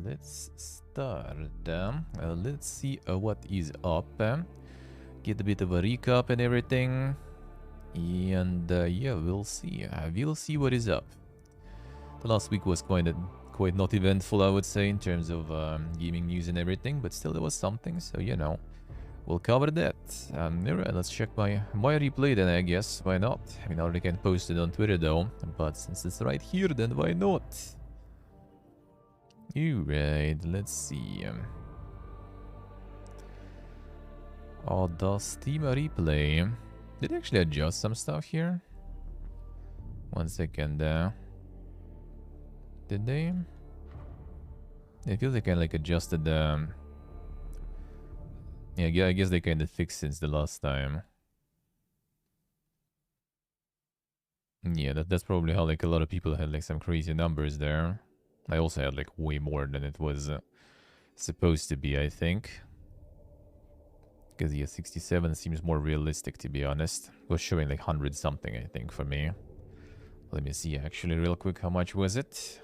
let's start. Let's see what is up. Get a bit of a recap and everything. And yeah, we'll see. We'll see what is up. The last week was quite not eventful, I would say, in terms of gaming news and everything. But still, there was something. So, you know, we'll cover that. Alright, let's check my replay then, I guess. Why not? I mean, I already can post it on Twitter, though. But since it's right here, then why not? Alright, let's see. Oh, the Steam replay. Did they actually adjust some stuff here? 1 second. Did they? It feels like I adjusted the... Yeah, I guess they kind of fixed since the last time. Yeah, that's probably how like a lot of people had like some crazy numbers there. I also had like way more than it was supposed to be, I think. Because yeah, 67 seems more realistic, to be honest. It was showing like 100 something, I think, for me. Let me see actually real quick, how much was it?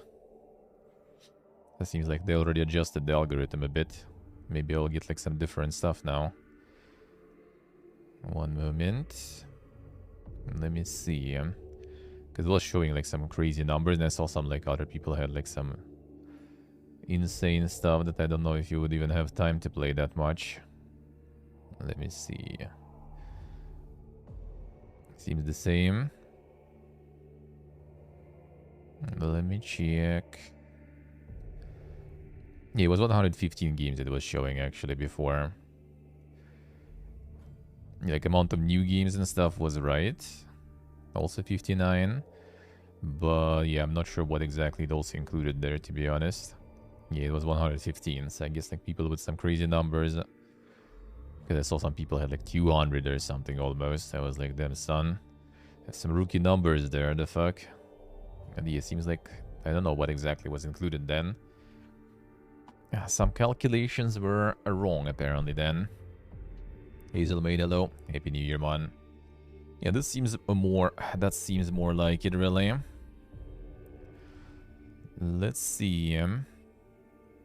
It seems like they already adjusted the algorithm a bit. Maybe I'll get like some different stuff now. One moment. Let me see. Because it was showing like some crazy numbers, and I saw some like other people had like some insane stuff that I don't know if you would even have time to play that much. Let me see. Seems the same. Let me check. Yeah, it was 115 games it was showing actually before. Like amount of new games and stuff was right. Also 59. But yeah, I'm not sure what exactly it also included there, to be honest. Yeah, it was 115. So I guess like people with some crazy numbers. Because I saw some people had like 200 or something almost. I was like, damn son. Have some rookie numbers there, the fuck. And yeah, it seems like I don't know what exactly was included then. Yeah, some calculations were wrong apparently then. Hazel made hello. Happy New Year, man. Yeah, this seems more... That seems more like it, really. Let's see.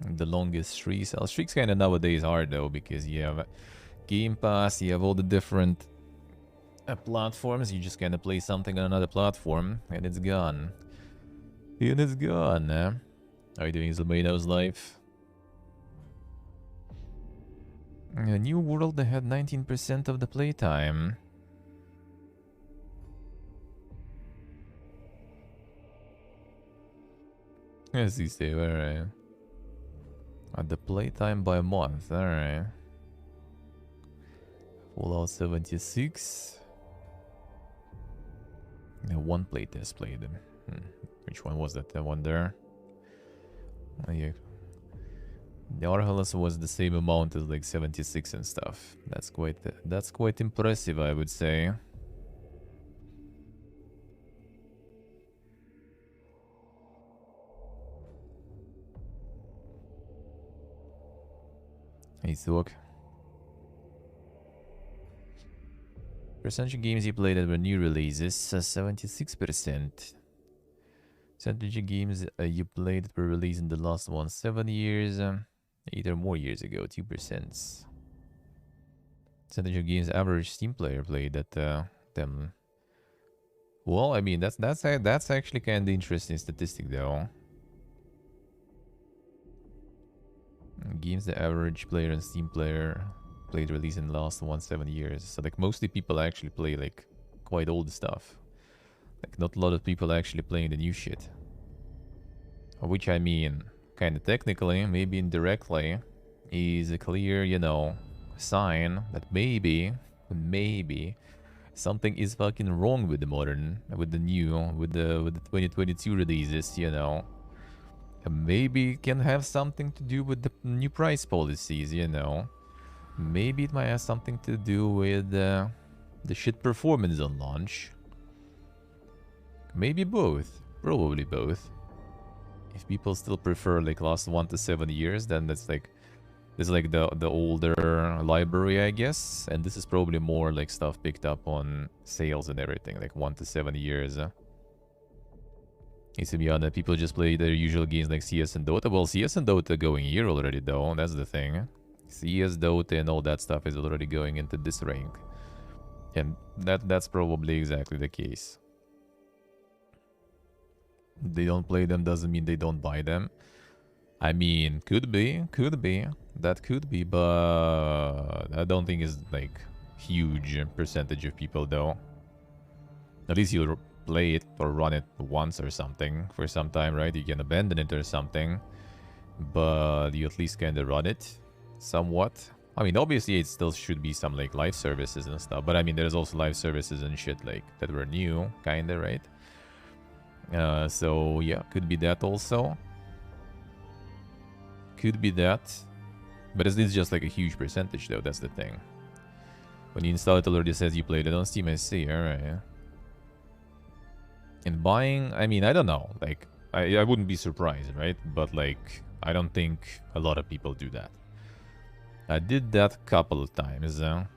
The longest streaks. Streaks kind of nowadays hard, though, because you have Game Pass, you have all the different platforms. You just kind of play something on another platform, and it's gone. And it's gone, How are you doing, Zalmano's life? A New World had 19% of the playtime. Yes, you say, alright. At the playtime by month, alright. Fallout 76. Yeah, one playtest played. Which one was that? The one there? Oh, yeah. The Arhalas was the same amount as like 76 and stuff. That's quite impressive, I would say. Hey, Thok. Percentage of games you played that were new releases, 76%. Percentage of games you played that were released in the last 7 years, 8 or more years ago, 2%. Percentage of games average Steam player played that them. Well, I mean that's actually kind of interesting statistic though. Games the average player and Steam player played released in the last 7 years. So like mostly people actually play like quite old stuff. Like not a lot of people actually playing the new shit. Which I mean, kind of technically, maybe indirectly, is a clear, you know, sign that maybe something is fucking wrong with the modern, with the 2022 releases, you know. Maybe it can have something to do with the new price policies, you know. Maybe it might have something to do with the shit performance on launch. Maybe both. Probably both. If people still prefer like last 1 to 7 years, then that's like the older library, I guess. And this is probably more like stuff picked up on sales and everything, like 1 to 7 years. It's to be honest, people just play their usual games like CS and Dota. Well, CS and Dota going here already though, that's the thing. CS, Dota and all that stuff is already going into this rank. And that's probably exactly the case. They don't play them doesn't mean they don't buy them. I mean, could be. That could be, but I don't think it's like huge percentage of people though. At least you'll play it or run it once or something for some time, right? You can abandon it or something, but you at least kind of run it somewhat. I mean, obviously it still should be some like live services and stuff, but I mean, there's also live services and shit like that were new, kind of, right? So yeah, could be that also. Could be that. But it's just like a huge percentage though, that's the thing. When you install it, already says you played it on Steam, I see, alright. And buying, I mean, I don't know. Like, I wouldn't be surprised, right? But like, I don't think a lot of people do that. I did that a couple of times, and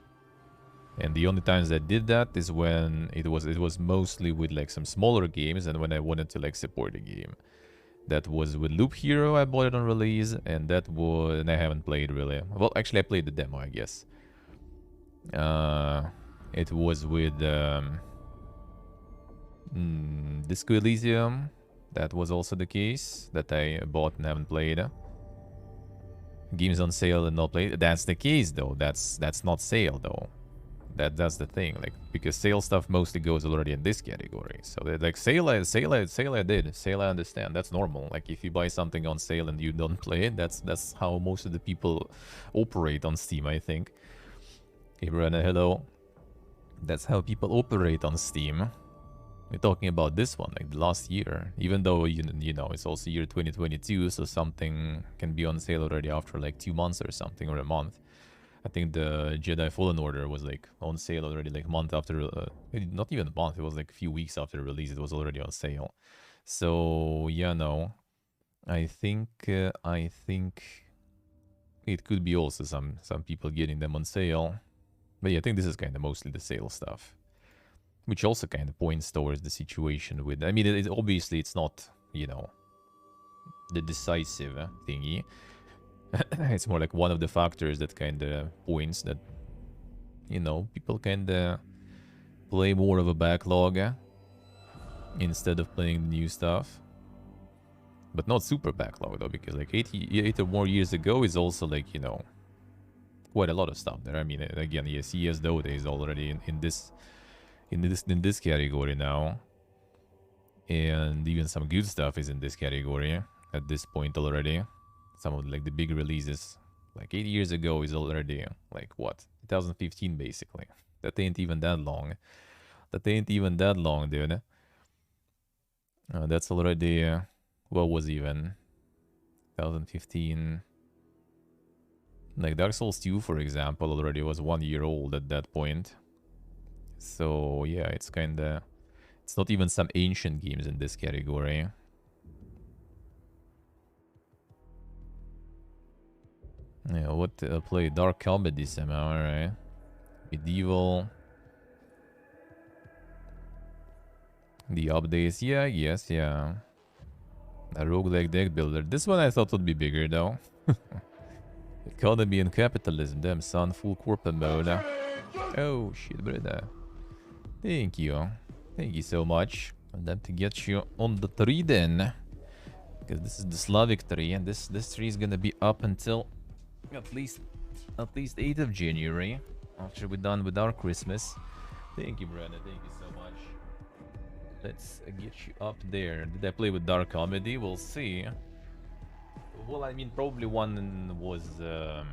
the only times I did that is when it was mostly with like some smaller games and when I wanted to like support a game. That was with Loop Hero, I bought it on release, and that was, and I haven't played really. Well, actually I played the demo, I guess. It was with Disco Elysium. That was also the case that I bought and haven't played. Games on sale and not played. That's the case though. That's not sale though. That's the thing. Like, because sale stuff mostly goes already in this category. So like sale I did. Sale I understand. That's normal. Like if you buy something on sale and you don't play it, that's how most of the people operate on Steam, I think. Hey Brenna, hello. That's how people operate on Steam. We're talking about this one, like the last year. Even though, you know, it's also year 2022, so something can be on sale already after like 2 months or something, or a month. I think the Jedi Fallen Order was like on sale already like a month after, not even a month, it was like a few weeks after release, it was already on sale. So, yeah, no. I think it could be also some people getting them on sale. But yeah, I think this is kind of mostly the sale stuff. Which also kind of points towards the situation with... I mean, obviously it's not, you know, the decisive thingy. It's more like one of the factors that kind of points that, you know, people kind of play more of a backlog instead of playing the new stuff. But not super backlog though, because like 8 or more years ago is also like, you know, quite a lot of stuff there. I mean, again, yes, CS Dota is already in this category now, and even some good stuff is in this category at this point already. Some of like the big releases like 8 years ago is already like what, 2015 basically. That ain't even that long. Dude. That's already what was even 2015. Like Dark Souls 2, for example, already was 1 year old at that point. So yeah, it's kinda... It's not even some ancient games in this category. Yeah, what play? Dark Comedy somehow, alright. Medieval. The updates, yeah, yes, yeah. A roguelike deck builder. This one I thought would be bigger though. Economy and capitalism, damn son, full corporate mode. Oh shit, brother. Thank you. Thank you so much. And then to get you on the tree then. Because this is the Slavic tree, and this tree is gonna be up until at least 8th of January. After we're done with our Christmas. Thank you, Brandon. Thank you so much. Let's get you up there. Did I play with Dark Comedy? We'll see. Well, I mean, probably one was the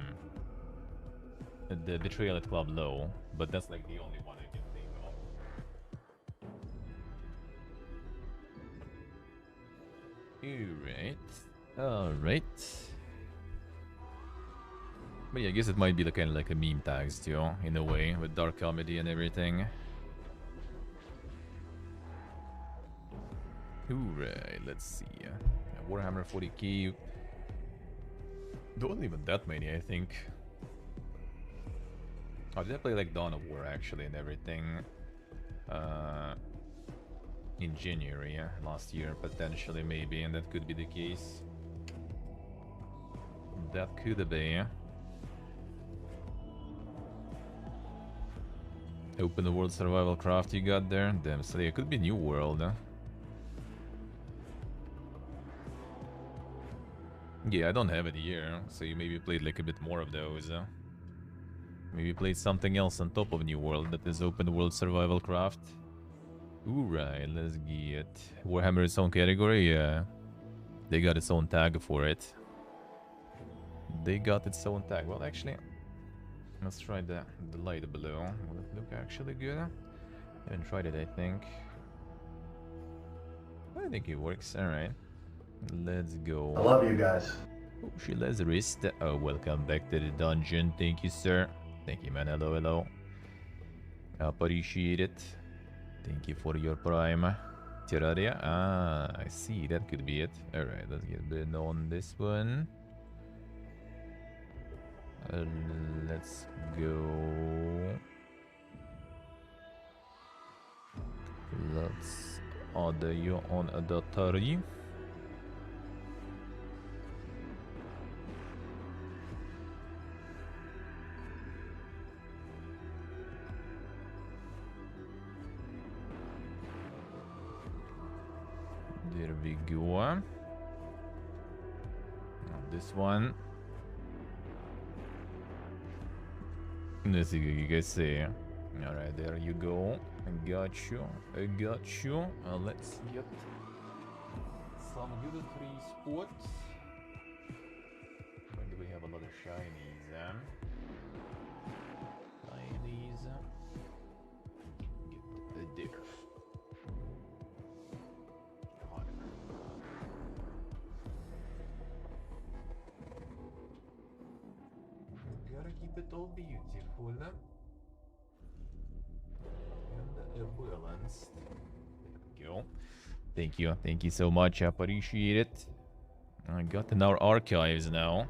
Betrayal at Club Low, but that's like the only one I can think of. Alright. But yeah, I guess it might be like kind of like a meme tags too, in a way, with Dark Comedy and everything. Alright, let's see. Warhammer 40k. There wasn't even that many, I think. Oh, did I play like Dawn of War actually and everything? in January last year, potentially, maybe, and that could be the case. That could be. Open world survival craft you got there. Damn, so it could be New World. Yeah, I don't have it here, so you maybe played like a bit more of those. Maybe played something else on top of New World that is open world survival craft. Alright, let's get Warhammer its own category. Yeah, they got its own tag for it. They got its own tag. Well, actually, let's try the light below. Will it look actually good? I haven't tried it, I think. I think it works. Alright. Let's go. I love you guys. Oh, she has wrist. Oh, welcome back to the dungeon. Thank you, sir. Thank you, man. Hello, hello. Appreciate it. Thank you for your prime. Terraria. Ah, I see. That could be it. Alright, let's get a bit on this one. Let's go. Let's order you on a dottery. There we go. Now this one. Let's see what you guys say. Alright, there you go. I got you. I got you. Let's get some good free spots. Where do we have a lot of shinies? Shinies. Get there. Gotta keep it all beautiful. And balanced. There we go. Thank you. Thank you so much. I appreciate it. I got in our archives now.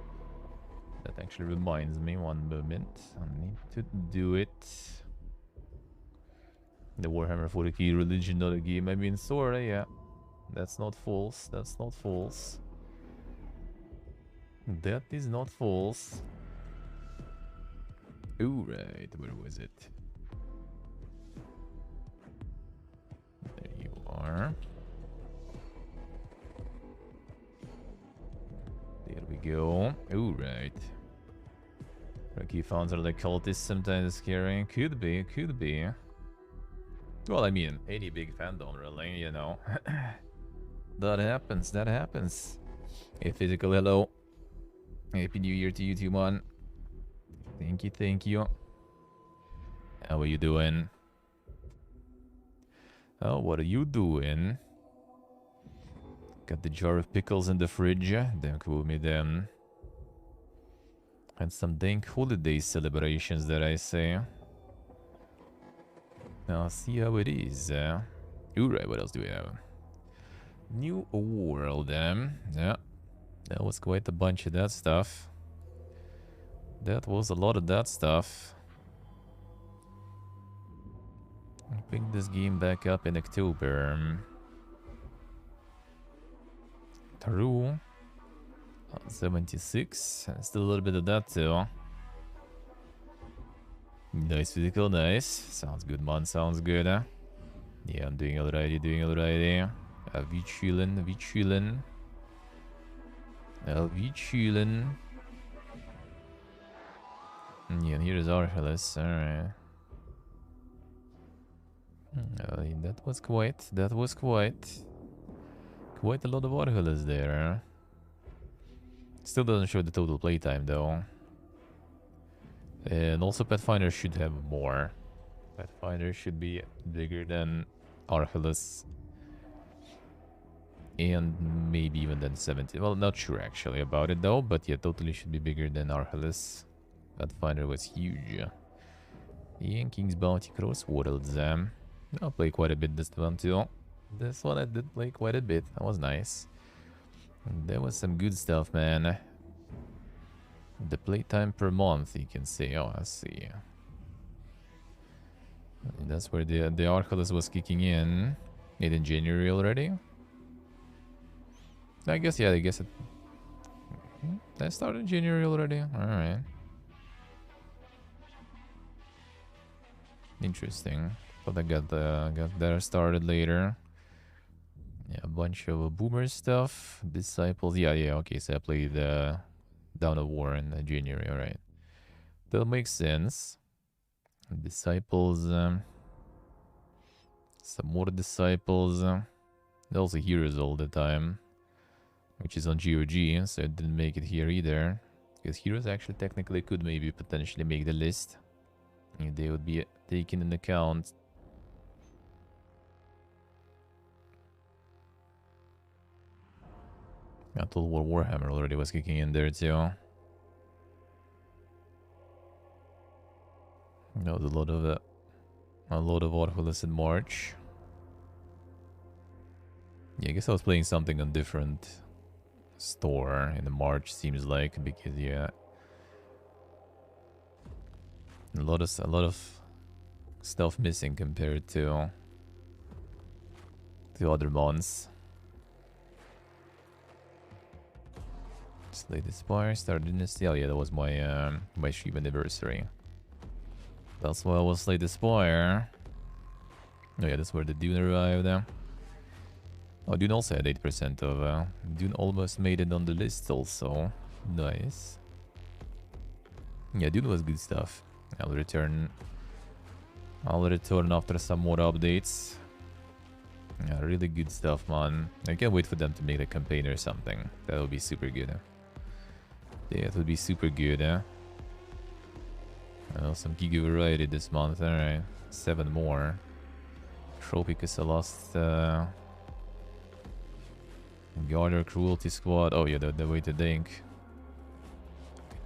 That actually reminds me, one moment. I need to do it. The Warhammer 40k religion, not a game. I mean, sorta, yeah. That's not false. That's not false. That is not false. Alright, where was it? There you are. There we go. Alright. Rocky fans are like cultists, sometimes scary. Could be, could be. Well, I mean, any big fandom, really, you know. That happens, that happens. Hey, Physical, hello. Happy New Year to you too, man. Thank you, thank you. How are you doing? Oh, what are you doing? Got the jar of pickles in the fridge. Don't cool me then. And some dank holiday celebrations that I say. Now see how it is. Alright, what else do we have? New World, yeah. That was quite a bunch of that stuff. That was a lot of that stuff. I picked this game back up in October. True. 76. Still a little bit of that too. Nice physical, nice. Sounds good, man. Sounds good. Yeah, I'm doing alrighty, doing alrighty. We chillin', we chillin'. We chillin'. Yeah, and here is Archelaus. Alright. That was quite a lot of Archelaus there. Still doesn't show the total playtime though. And also Pathfinder should have more. Pathfinder should be bigger than Archelaus. And maybe even than 70. Well, not sure actually about it though, but yeah, totally should be bigger than Archelaus. Pathfinder was huge. And King's Bounty Cross Worlds. I'll play quite a bit this one too. This one I did play quite a bit. That was nice. And there was some good stuff, man. The playtime per month, you can say. Oh, I see. And that's where the Archelaus was kicking in. Made in January already? I guess, yeah, I guess it... That started in January already? Alright. Interesting. But I got there started later. Yeah, a bunch of boomer stuff. Disciples. Yeah, okay, so I played Dawn of War in January, alright. That makes sense. Disciples, some more Disciples. Also Heroes all the time, which is on GOG, so it didn't make it here either. Because Heroes actually technically could maybe potentially make the list. If they would be taken into account. Yeah, Total War Warhammer already was kicking in there too. That was a lot of Orpheus in March. Yeah, I guess I was playing something on different store in the March, seems like, because yeah, a lot of stuff missing compared to other months. Slay the Spire, Star Dynasty. Oh yeah, that was my my stream anniversary. That's why I was Slay the Spire. Oh yeah, that's where the Dune arrived. Oh, Dune also had 8% of... Dune almost made it on the list also. Nice. Yeah, Dune was good stuff. I'll return after some more updates. Yeah, really good stuff, man. I can't wait for them to make a campaign or something. That would be super good. Yeah, it would be super good. Some Giga variety this month. Alright, 7 more. Tropicus, I lost... Garner, Cruelty Squad. Oh yeah, the way to think.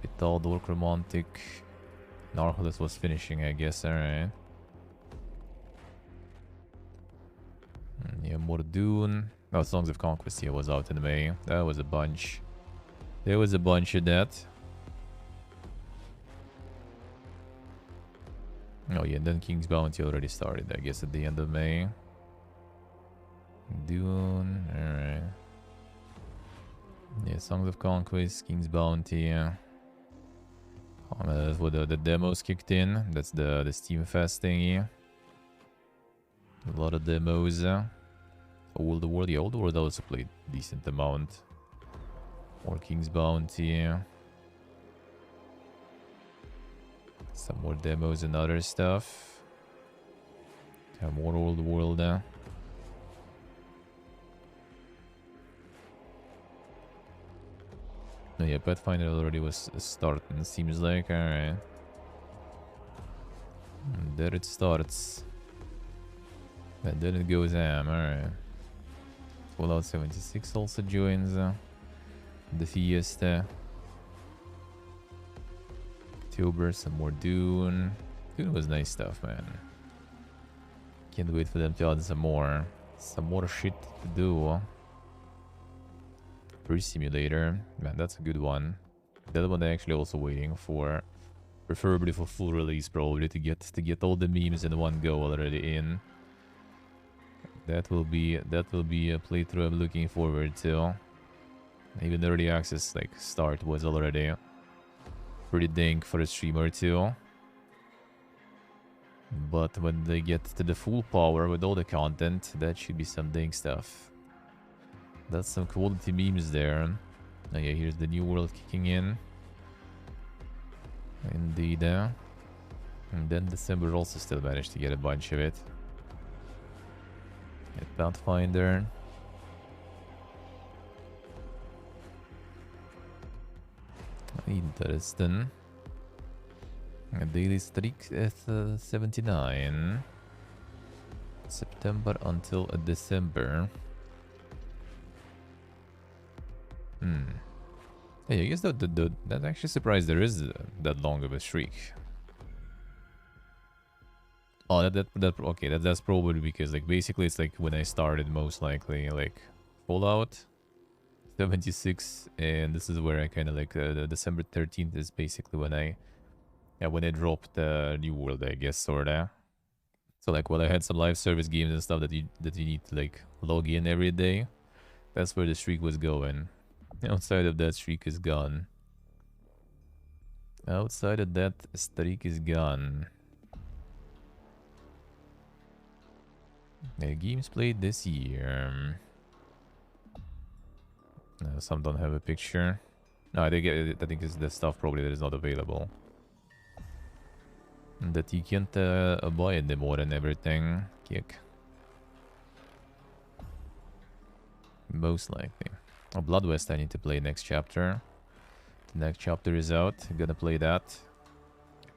Capital, Dork, Romantic. Narcolis was finishing, I guess. Alright. Yeah, more Dune. Oh, Songs of Conquest here was out in May. That was a bunch. There was a bunch of that. Oh yeah, and then King's Bounty already started, I guess, at the end of May. Dune. Alright. Yeah, Songs of Conquest, King's Bounty. That's what the demos kicked in. That's the Steam Fest thingy. A lot of demos. Old World, yeah, Old World also played decent amount. More King's Bounty. Some more demos and other stuff. More Old World. Oh yeah, Pathfinder already was starting, seems like. Alright. There it starts. And then it goes ham, alright. Fallout 76 also joins the Fiesta. October, some more Dune. Dune was nice stuff, man. Can't wait for them to add some more shit to do. Bridge Simulator, man, that's a good one. The other one I'm actually also waiting for, preferably for full release, probably to get all the memes in one go already in. That will be a playthrough I'm looking forward to. Even the early access like start was already pretty dank for a stream or two. But when they get to the full power with all the content, that should be some dank stuff. That's some quality memes there. Oh yeah, here's the new world kicking in. Indeed. And then December also still managed to get a bunch of it. Get Pathfinder. Interesting. A daily streak at 79. September until December. Hey, I guess that actually surprised there is that long of a streak. Oh, okay, that's probably because like basically it's like when I started most likely like Fallout 76, and this is where I kind of like the December 13th is basically when I dropped the New World, I guess, sorta. So like, while I had some live service games and stuff that you need to like log in every day, that's where the streak was going. Outside of that, streak is gone. Outside of that, streak is gone. Games played this year. Some don't have a picture. No, I think it's the stuff probably that is not available. That you can't buy anymore and everything. Kick. Most likely. Oh, Blood West I need to play next chapter. The next chapter is out. I'm gonna play that.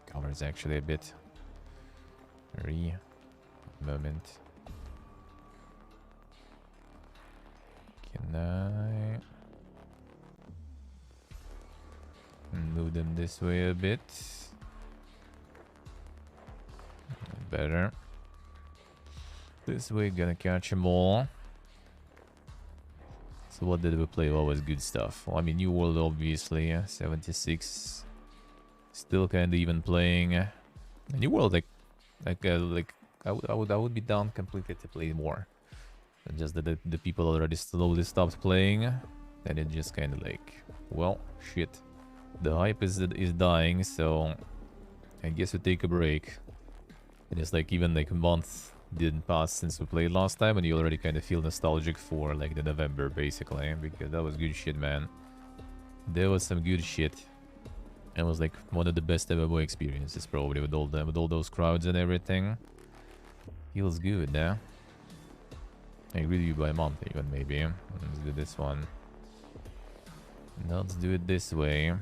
Colors actually a bit. Moment. Can I move them this way a bit? Better. This way, gonna catch them all. So what did we play? What was good stuff? Well, I mean, New World obviously, 76. Still kind of even playing. New World, I would be down completely to play more. And just that the people already slowly stopped playing, and it just kind of like, well, shit. The hype is dying, so I guess we take a break. And it's like even like a month didn't pass since we played last time, and you already kind of feel nostalgic for like the November basically, because that was good shit, man. There was some good shit. It was like one of the best MMO experiences probably with all those crowds and everything. Feels good, yeah. I review by month even maybe. Let's do this one. Let's do it this way.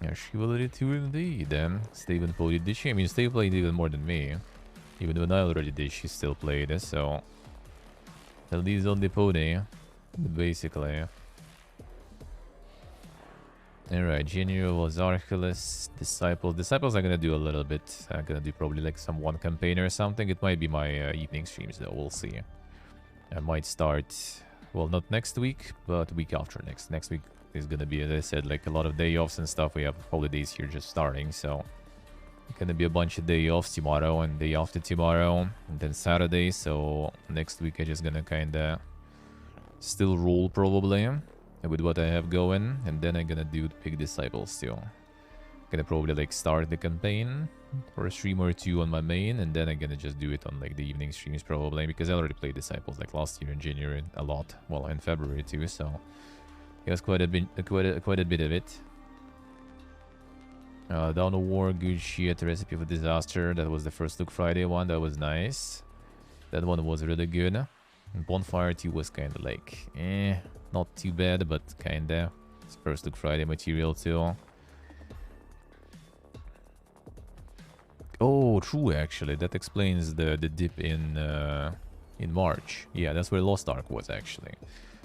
Yeah, Chivalry 2 indeed. Steven played this. I mean, Steven played even more than me. Even when I already did, she still played, so... At least on the pony, basically. Alright, Genio was Archelaus, Disciples. Disciples I'm gonna do a little bit. I'm gonna do probably like some one campaign or something. It might be my evening streams though, we'll see. I might start, well, not next week, but week after next. Next week is gonna be, as I said, like a lot of day offs and stuff. We have holidays here just starting, so... Gonna be a bunch of day offs tomorrow and day after tomorrow. And then Saturday, so next week I'm just gonna kinda... still roll probably. With what I have going, and then I'm gonna do Pig Disciples too. Gonna probably like start the campaign for a stream or two on my main, and then I'm gonna just do it on like the evening streams probably, because I already played Disciples like last year in January a lot, well, in February too, so it was quite a bit of it. Dawn of War, good shit, Recipe for Disaster, that was the first Look Friday one, that was nice. That one was really good. And Bonfire 2 was kind of like, not too bad, but kinda. It's first Look Friday material too. Oh, true, actually. That explains the dip in March. Yeah, that's where Lost Ark was, actually.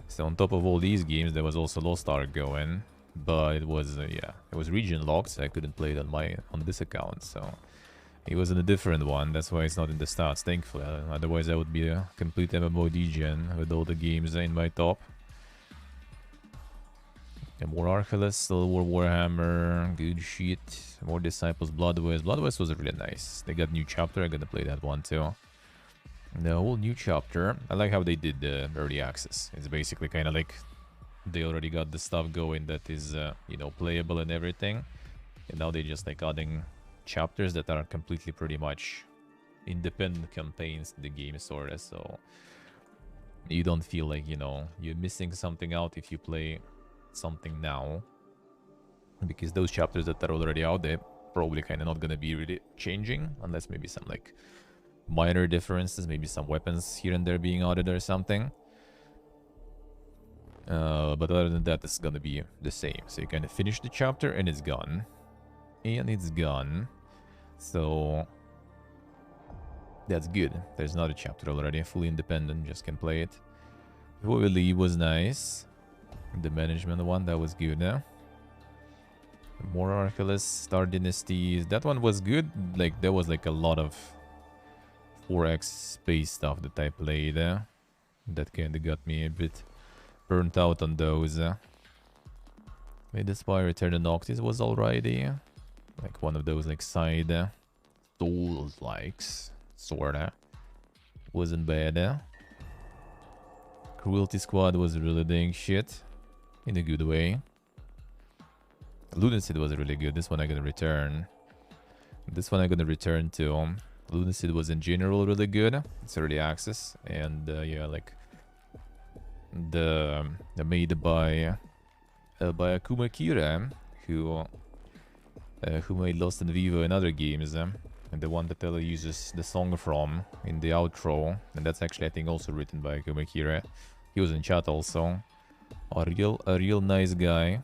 So on top of all these games, there was also Lost Ark going. But it was, yeah, it was region locked, so I couldn't play it on this account, so... It was in a different one, that's why it's not in the stats, thankfully. Otherwise, I would be a complete MMO degen with all the games in my top. And more Archelaus, still more Warhammer, good shit. More Disciples, Blood West. Blood West was really nice. They got new chapter, I'm gonna play that one too. The whole new chapter, I like how they did the early access. It's basically kind of like they already got the stuff going that is, you know, playable and everything. And now they just like adding chapters that are completely pretty much independent campaigns in the game, sort of, so you don't feel like, you know, you're missing something out if you play something now, because those chapters that are already out, they're probably kind of not gonna be really changing, unless maybe some like minor differences, maybe some weapons here and there being added or something, but other than that, it's gonna be the same. So you kind of finish the chapter and it's gone. And it's gone. So that's good. There's not a chapter already, fully independent, just can play it. Before we leave was nice. The management one, that was good, huh? More Archelaus, Star Dynasties. That one was good. Like, there was like a lot of 4x space stuff that I played. That kinda got me a bit burnt out on those. Made the Spire Return to Noctis was alrighty. Like one of those like side Souls-likes, sorta. Wasn't bad. Cruelty Squad was really dang shit. In a good way. Lunacy was really good. This one I'm gonna return. This one I'm gonna return to. Lunacy was in general really good. It's early access. And yeah, like... The made by Akuma Kira, who made Lost in Vivo and other games, and the one that Ella uses the song from in the outro, and that's actually I think also written by Akuma Kira. He was in chat also. A real nice guy,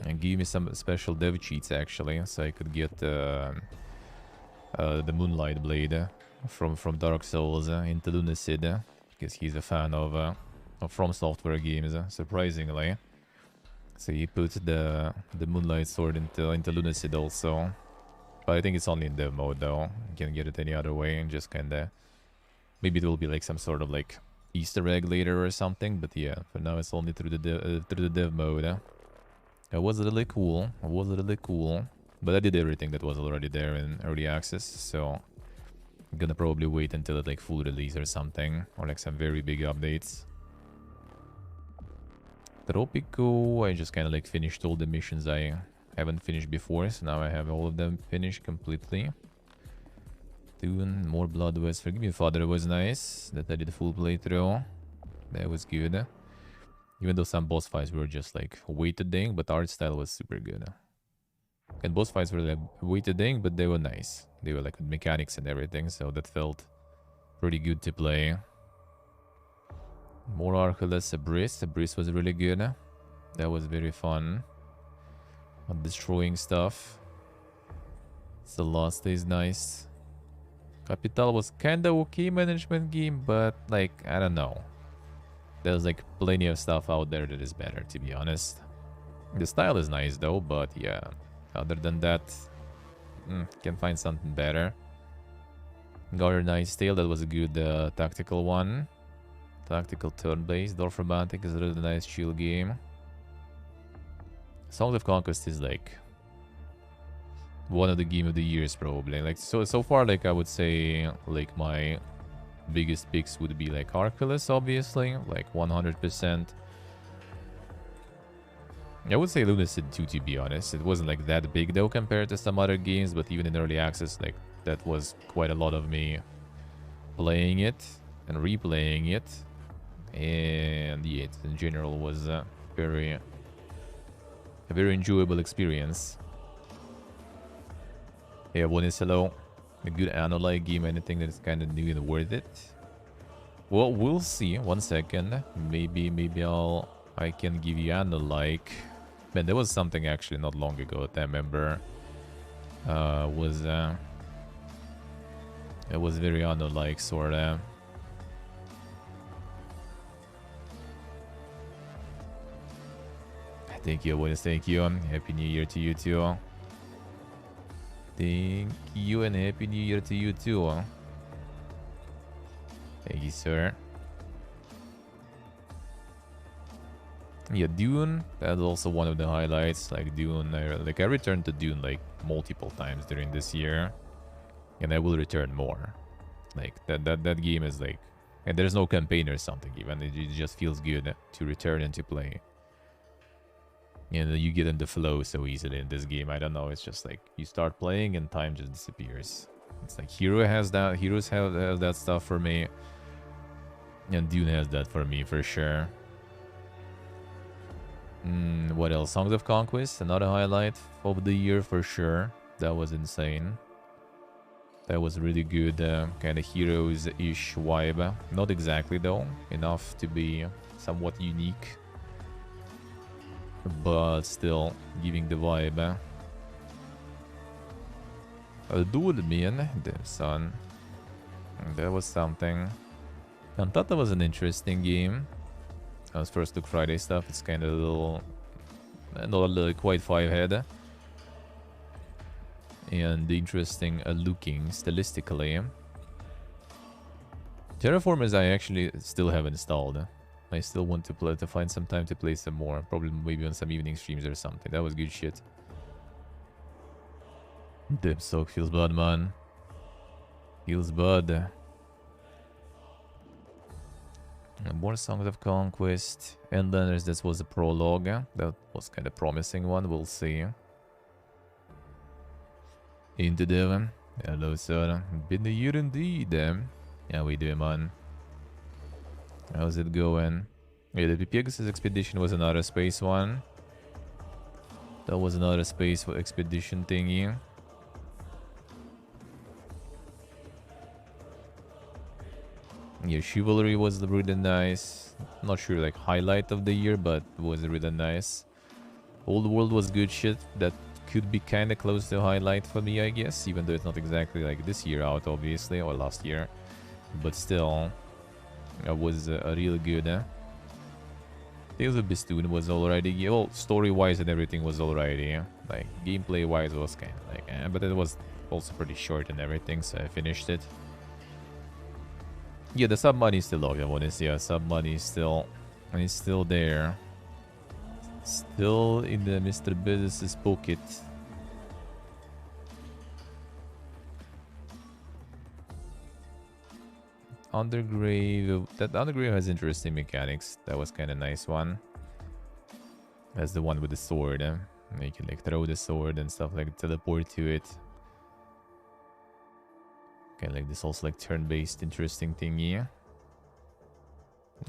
and gave me some special dev cheats actually, so I could get the Moonlight Blade from Dark Souls into Lunacid, because he's a fan of From Software games, surprisingly. So he put the Moonlight Sword into Lunacid also. But I think it's only in dev mode though. You can get it any other way and just kinda... Maybe it will be like some sort of like Easter egg later or something. But yeah, for now it's only through the dev mode. It was really cool. It was really cool. But I did everything that was already there in early access. So I'm gonna probably wait until it like full release or something. Or like some very big updates. Tropico, I just kind of like finished all the missions I haven't finished before, so now I have all of them finished completely. Dune, more Blood West. Forgive Me Father was nice, that I did a full playthrough. That was good. Even though some boss fights were just like weighted ding, but art style was super good. And boss fights were like weighted ding, but they were nice. They were like with mechanics and everything, so that felt pretty good to play. More Archelaus, Abyss. Abyss was really good. That was very fun. On destroying stuff. The last day is nice. Capital was kinda okay management game, but like, I don't know. There's like plenty of stuff out there that is better, to be honest. The style is nice though, but yeah. Other than that, can find something better. Garter Knight's Tale, that was a good tactical one. Tactical turn-based. Dorfromantic is a really nice chill game. Songs of Conquest is like one of the game of the years probably. Like so far, like I would say like my biggest picks would be like Archelaus, obviously, like 100%. I would say Lunacid too, to be honest. It wasn't like that big though compared to some other games, but even in early access, like that was quite a lot of me playing it and replaying it. And yeah, it in general was a very enjoyable experience. Yeah, one is hello. A good Anno-like game, anything that is kind of new and worth it. Well, we'll see. 1 second. Maybe I can give you Anno-like. Man, there was something actually not long ago that I remember. It was very Anno-like, sorta. Thank you, Awareness. Thank you. Happy New Year to you too. Thank you and Happy New Year to you too. Thank you, sir. Yeah, Dune. That's also one of the highlights. Like Dune, I returned to Dune like multiple times during this year, and I will return more. Like that game is like, and there's no campaign or something even. It just feels good to return and to play. And you get in the flow so easily in this game. I don't know. It's just like you start playing and time just disappears. It's like Hero has that. Heroes have that stuff for me. And Dune has that for me for sure. What else? Songs of Conquest, another highlight of the year for sure. That was insane. That was really good, kind of Heroes-ish vibe. Not exactly though, enough to be somewhat unique. But still, giving the vibe. Dude, man, damn son. That was something. Cantata was an interesting game. As first look Friday stuff, it's kind of a little, not quite 5-head. And interesting looking stylistically. Terraformers I actually still have installed. I still want to find some time to play some more. Probably maybe on some evening streams or something. That was good shit. Damn, soak feels bad, man. Feels bad. More Songs of Conquest. And then this was a prologue. That was kind of promising one. We'll see. Into them. Hello, sir. Been a year indeed. How we doing, man? How's it going? Yeah, the Pegasus expedition was another space one. That was another space for expedition thingy. Yeah, Chivalry was really nice. Not sure like highlight of the year, but was really nice. Old World was good shit. That could be kind of close to highlight for me, I guess. Even though it's not exactly like this year out, obviously, or last year. But still, it was a real good. Tales of Bestoon was already, well, story-wise and everything was already, like, gameplay-wise was kind of like, but it was also pretty short and everything, so I finished it. Yeah, the sub-money is still up, yeah, sub-money is still, and it's still there. Still in the Mr. Business's pocket. Undergrave, that Undergrave has interesting mechanics. That was kind of nice one. That's the one with the sword. You can like throw the sword and stuff, like teleport to it. Kind of like this also like turn-based interesting thingy. Not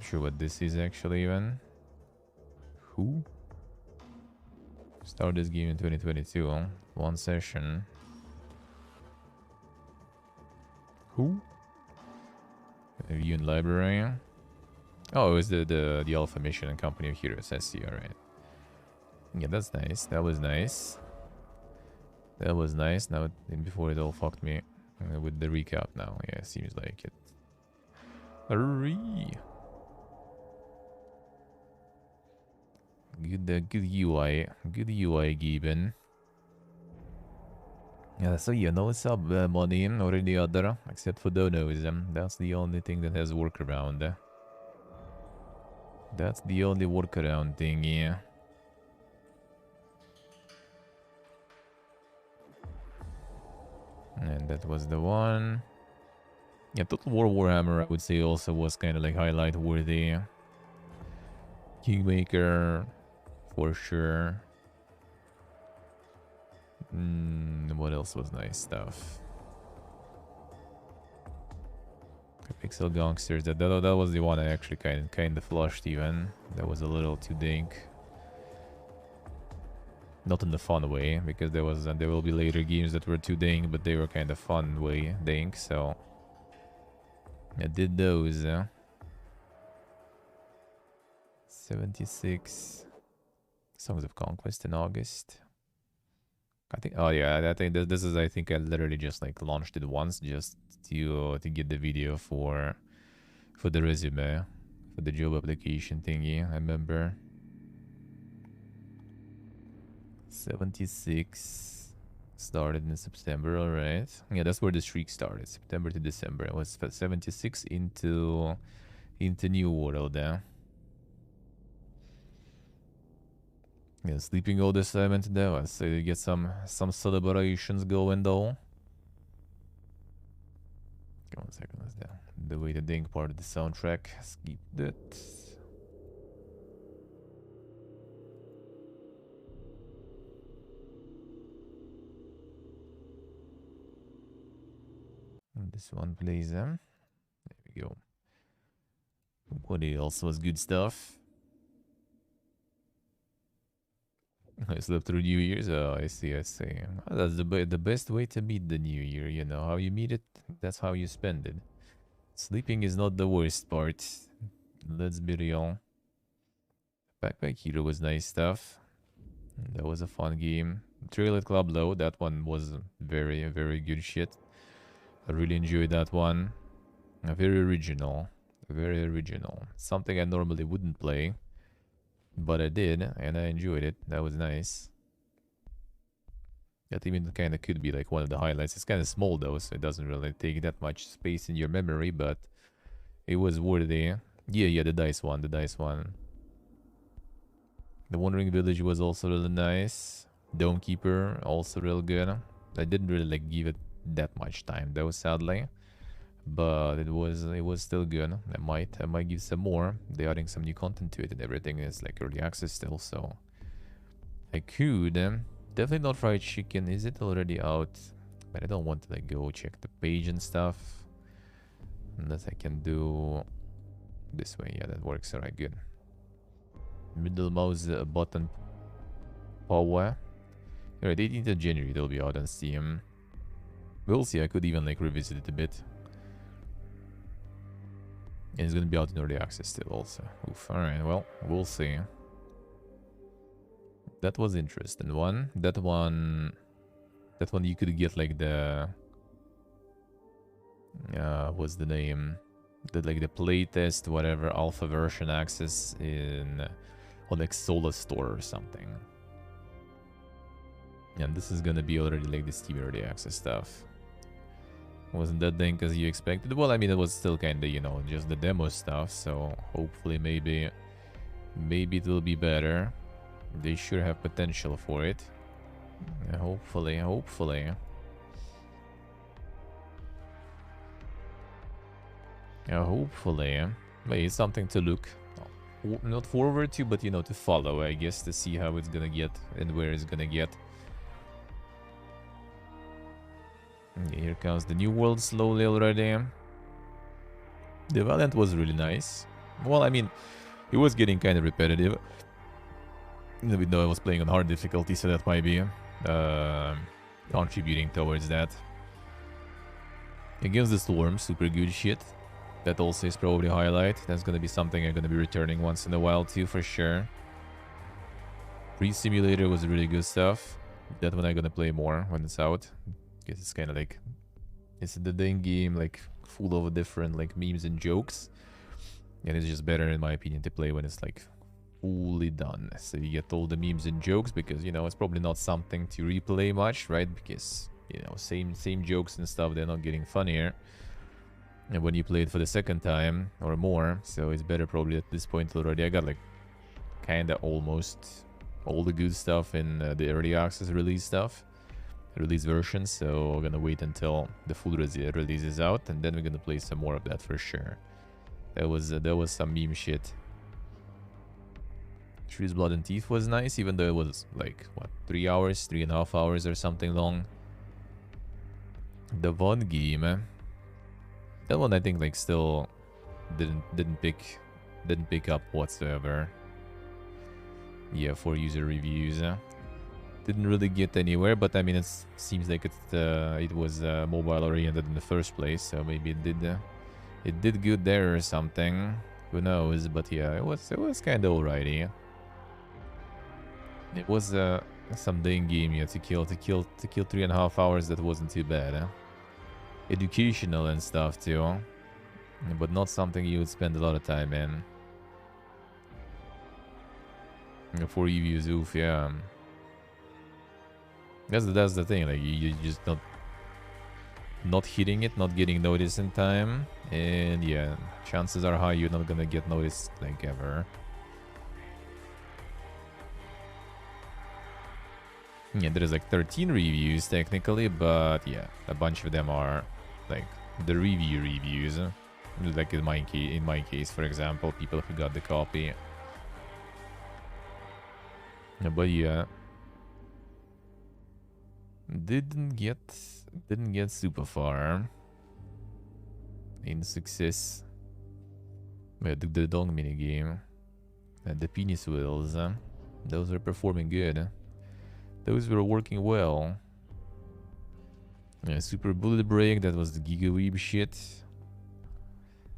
sure what this is actually even. Who? Start this game in 2022. Huh? One session. Who? Review in library. Oh, it was the Alpha Mission and Company of Heroes. I see. All right. Yeah, that's nice. That was nice. That was nice. Now, before it all fucked me with the recap. Now, yeah, seems like it. Good UI. Good UI, Gibbon. Yeah, so yeah, no sub money or any other, except for donos. That's the only thing that has workaround. That's the only workaround thing, yeah. And that was the one. Yeah, Total War Warhammer, I would say, also was kind of like highlight worthy. Kingmaker, for sure. What else was nice stuff? Pixel Gangsters. That was the one I actually kind of flushed even. That was a little too dink. Not in the fun way, because there will be later games that were too dink, but they were kind of fun way dink. So I did those. 76 Songs of Conquest in August. I think, oh yeah, I think this is, I think I literally just like launched it once just to get the video for the resume, for the job application thingy. I remember 76 started in September. All right, yeah, that's where the streak started, September to December. It was 76 into New World. Yeah, sleeping all this time into that, so you get some celebrations going though. Give 1 second, let's do the way the dink part of the soundtrack. Skip that. And this one plays them. There we go. What else was good stuff? I slept through New Year's. Oh, I see. Oh, that's the best way to meet the New Year. You know how you meet it. That's how you spend it. Sleeping is not the worst part. Let's be real. Backpack Hero was nice stuff. That was a fun game. Trailer Club though, that one was very, very good shit. I really enjoyed that one. Very original. Very original. Something I normally wouldn't play. But I did, and I enjoyed it. That was nice. That even kind of could be like one of the highlights. It's kind of small though, so it doesn't really take that much space in your memory, but it was worthy. Yeah, the dice one, The Wandering Village was also really nice. Dome Keeper, also real good. I didn't really like give it that much time though, sadly. but it was still good. I might give some more. They're adding some new content to it, and everything is like early access still, so I could. Definitely not fried chicken. Is it already out? But I don't want to like go check the page and stuff. Unless I can do this way. Yeah, that works. Alright, good. Middle mouse button power. Alright, 18th of January it'll be out on Steam. We'll see. I could even like revisit it a bit. And it's gonna be out in early access still also. Oof. Alright, well, we'll see. That was interesting one. That one you could get like the what's the name? Like the playtest, whatever, alpha version access on like Sola Store or something. And this is gonna be already like the Steam early access stuff. Wasn't that dank as you expected? Well, I mean, it was still kind of, you know, just the demo stuff. So hopefully, maybe it will be better. They sure have potential for it. Yeah, hopefully. Yeah, hopefully. Maybe it's something to look, not forward to, but, you know, to follow, I guess, to see how it's gonna get and where it's gonna get. Okay, here comes the new world slowly already. The Valiant was really nice. Well, I mean, it was getting kind of repetitive. Even though I was playing on hard difficulty, so that might be contributing towards that. Against the Storm, super good shit. That also is probably a highlight. That's gonna be something I'm gonna be returning once in a while too, for sure. Pre-simulator was really good stuff. That one I'm gonna play more when it's out. Because it's kind of like, it's the dang game, like full of different like memes and jokes. And it's just better in my opinion to play when it's like fully done. So you get all the memes and jokes, because, you know, it's probably not something to replay much, right? Because, you know, same jokes and stuff, they're not getting funnier. And when you play it for the second time or more, so it's better probably at this point already. I got like kind of almost all the good stuff in the early access release version, so we're gonna wait until the full release is out, and then we're gonna play some more of that for sure. That was some meme shit. Shrews Blood and Teeth was nice, even though it was like what, 3.5 hours or something long. The VOD game, that one I think like still didn't pick up whatsoever. Yeah, for user reviews. Didn't really get anywhere, but I mean, it seems like it was mobile oriented in the first place, so maybe it did good there or something. Who knows? But yeah, it was kind of alrighty. It was some dang game, yeah, to kill 3.5 hours. That wasn't too bad. Educational and stuff too, but not something you would spend a lot of time in. For reviews, oof, yeah. That's the thing, like you just not hitting it, not getting noticed in time, and yeah, chances are high you're not gonna get noticed like ever. Yeah, there's like 13 reviews technically, but yeah, a bunch of them are like the reviews, like in my case, for example, people who got the copy. Yeah, but yeah, didn't get super far in success. The dong mini game, the penis wheels, those are performing good. Those were working well. Yeah, super bullet break, that was the Giga Weeb shit.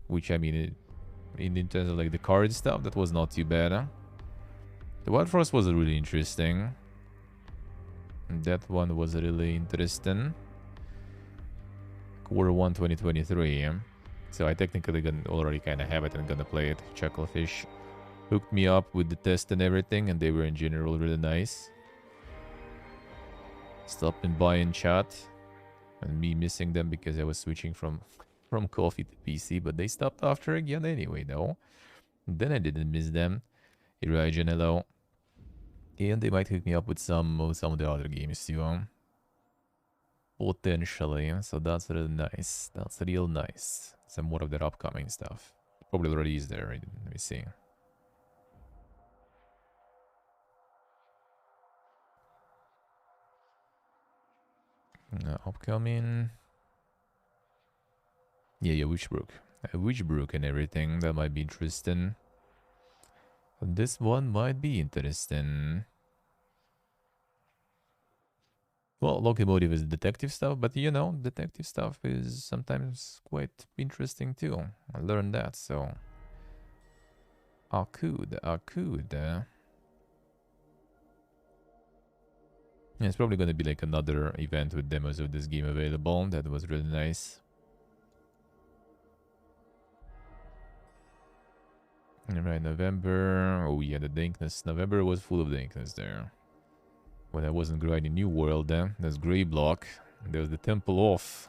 Which, I mean, in terms of like the card stuff, that was not too bad. The Wild Frost was really interesting. That one was really interesting. Q1 2023. So I technically already kind of have it and gonna play it. Chucklefish hooked me up with the test and everything, and they were in general really nice. Stopping by in chat, and me missing them because I was switching from coffee to PC, but they stopped after again anyway, though. Then I didn't miss them. Elijah, hello. And they might hook me up with some of the other games too. Potentially, so that's really nice. That's real nice. Some more of their upcoming stuff. Probably already is there. Right? Let me see. Upcoming. Yeah, Witchbrook. Witchbrook and everything. That might be interesting. This one might be interesting. Well, Locomotive is detective stuff, but you know, detective stuff is sometimes quite interesting too. I learned that, so... I could. Yeah, it's probably gonna be like another event with demos of this game available. That was really nice. Alright, November. Oh yeah, the dankness. November was full of dankness there. When I wasn't grinding New World then. There's Grey Block. There was the Temple of.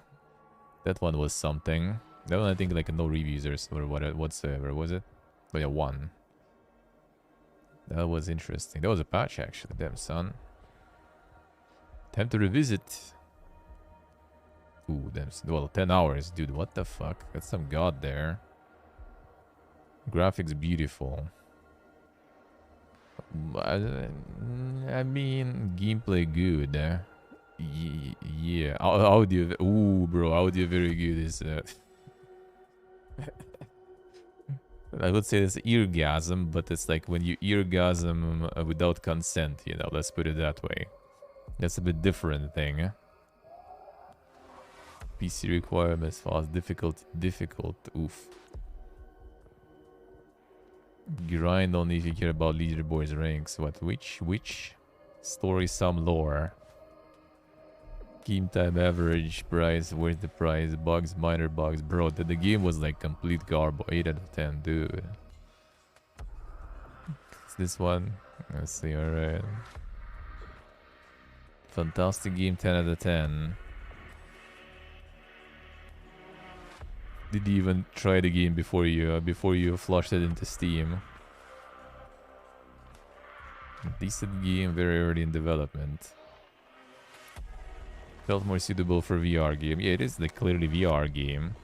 That one was something. That one I think like no reviews or whatsoever, was it? Oh yeah, one. That was interesting. That was a patch actually, damn son. Time to revisit. Ooh, damn. Well, 10 hours, dude. What the fuck? That's some god there. Graphics beautiful. I mean, gameplay good. Yeah, audio. Ooh, bro, audio very good. Is I would say it's eargasm, but it's like when you eargasm without consent. You know, let's put it that way. That's a bit different thing. PC requirements, fast, difficult. Oof. Grind only if you care about leaderboards ranks. What? Which? Story, some lore. Game time average price. Where's the price? Bugs, minor bugs. Bro, the game was like complete garbo. 8 out of 10, dude. It's this one. Let's see, alright. Fantastic game, 10 out of 10. Did you even try the game before you flushed it into Steam? Decent game, very early in development. Felt more suitable for VR game. Yeah, it is like clearly VR game.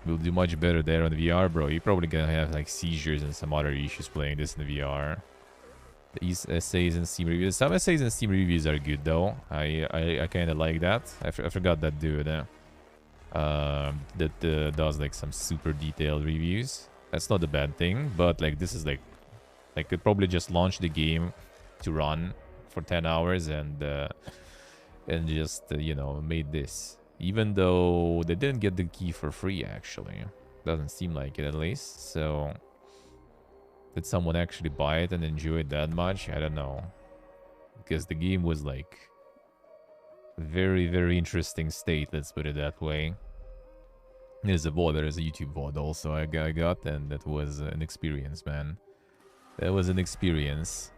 Will do much better there on VR, bro. You're probably gonna have like seizures and some other issues playing this in the VR. These essays and Steam reviews. Some essays and Steam reviews are good though. I kind of like that. I forgot that dude. That does like some super detailed reviews. That's not a bad thing, but like this is like could probably just launch the game to run for 10 hours and just you know, made this, even though they didn't get the key for free. Actually, doesn't seem like it, at least. So did someone actually buy it and enjoy it that much? I don't know, because the game was like very interesting state, let's put it that way. There's a VOD, there's a YouTube VOD also I got, and that was an experience, man. That was an experience.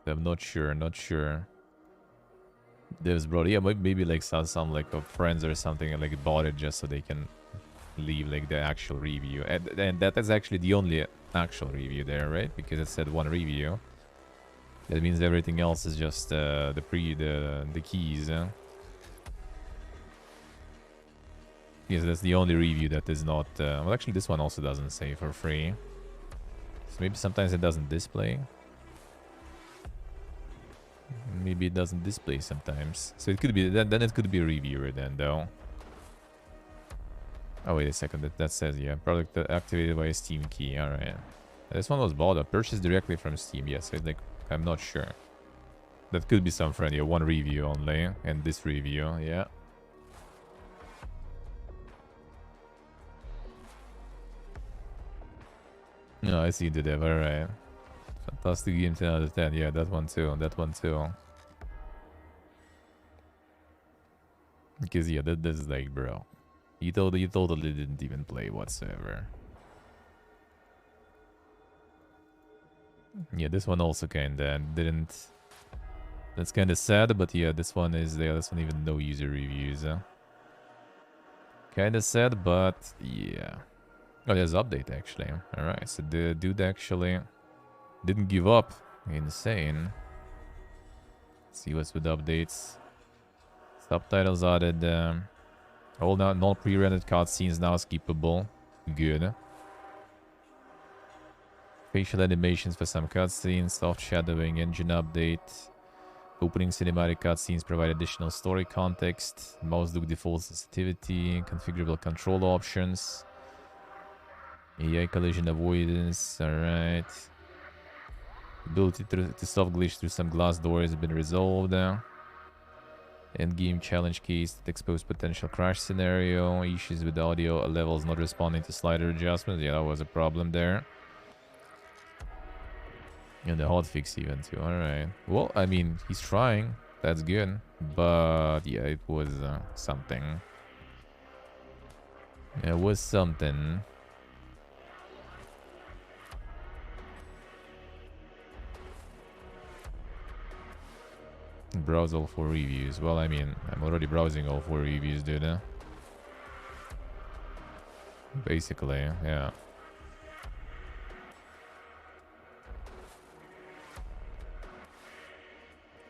I'm not sure. There's bro, yeah, maybe like some like of friends or something and like bought it just so they can leave like the actual review, and that is actually the only actual review there, right? Because it said one review. That means everything else is just the keys. Yes, that's the only review that is not... well, actually, this one also doesn't say for free. So maybe sometimes it doesn't display. Maybe it doesn't display sometimes. So it could be... Then it could be a reviewer then, though. Oh, wait a second. That says, yeah. Product activated by a Steam key. Alright. This one was bought up. Purchased directly from Steam. Yes, so it's like... I'm not sure. That could be some friend. Yeah, one review only. And this review, yeah. No, I see the dev, alright. Fantastic game, 10 out of 10. Yeah, that one too. Because, yeah, this is like, bro. You totally didn't even play whatsoever. Yeah, this one also kinda didn't... That's kinda sad, but yeah, this one is there. This one even no user reviews. Kinda sad, but yeah. Oh, there's update actually. Alright, so the dude actually didn't give up. Insane. Let's see what's with updates. Subtitles added. All now non pre-rendered cutscenes now skippable. Good. Facial animations for some cutscenes. Soft shadowing. Engine update. Opening cinematic cutscenes provide additional story context. Mouse look default sensitivity. Configurable control options. AI collision avoidance. Alright. Ability to soft glitch through some glass doors has been resolved. Endgame challenge case that exposed potential crash scenario. Issues with audio levels not responding to slider adjustments. Yeah, that was a problem there. And the hotfix even too. Alright. Well, I mean, he's trying. That's good. But yeah, it was something. It was something. Browse all 4 reviews. Well, I mean, I'm already browsing all 4 reviews, dude. Basically, yeah.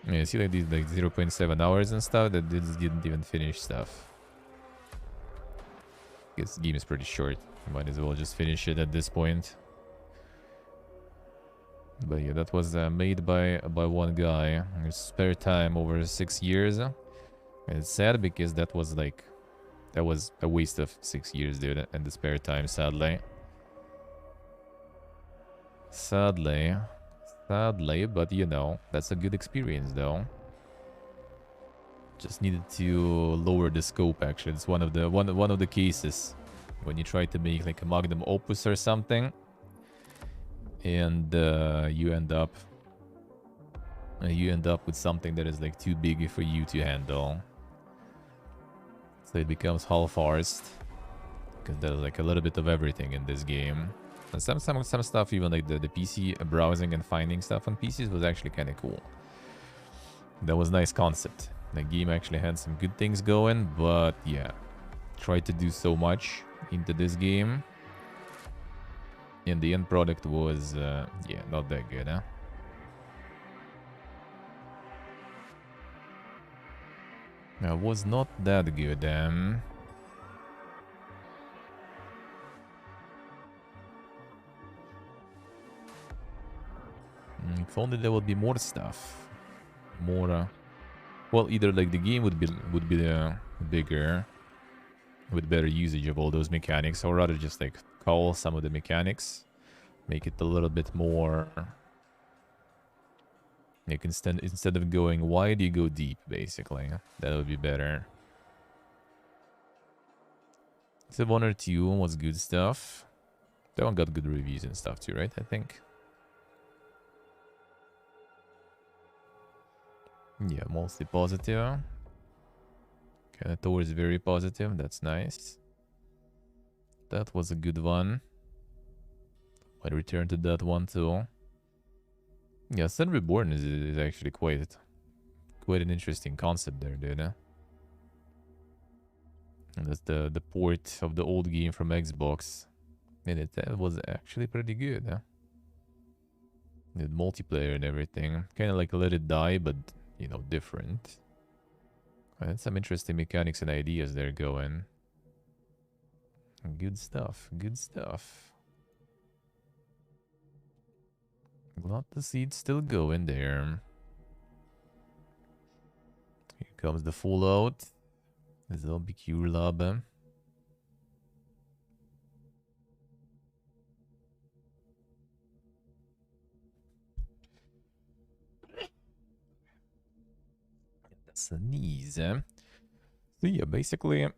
Yeah, see like these like 0.7 hours and stuff that didn't even finish stuff. Guess the game is pretty short. Might as well just finish it at this point. But yeah, that was made by one guy. His spare time over 6 years. And it's sad because that was a waste of 6 years, dude, and the spare time, sadly. Sadly, but you know, that's a good experience though. Just needed to lower the scope. Actually, it's one of the cases when you try to make like a magnum opus or something, and you end up with something that is like too big for you to handle. So it becomes half-arsed because there's like a little bit of everything in this game. And some stuff, even like the PC browsing and finding stuff on PCs was actually kind of cool. That was nice concept. The game actually had some good things going, but yeah, tried to do so much into this game, and the end product was yeah, not that good, huh? Was not that good. If only there would be more stuff, more. Well, either like the game would be bigger, with better usage of all those mechanics, or rather just like cull some of the mechanics, make it a little bit more. You can instead of going wide, you go deep. Basically, that would be better. So 1 or 2 was good stuff. That one got good reviews and stuff too, right? I think. Yeah, mostly positive. Kind of towards very positive. That's nice. That was a good one. Might return to that one too. Yeah, Sun Reborn is actually quite an interesting concept there, dude. And that's the port of the old game from Xbox. And it was actually pretty good, huh? The multiplayer and everything. Kind of like Let It Die, but, you know, different. And some interesting mechanics and ideas there going. Good stuff, good stuff. Glad to see it still going there. Here comes the Fallout. The Zombie Cure Lab. Sneeze. So yeah, basically, you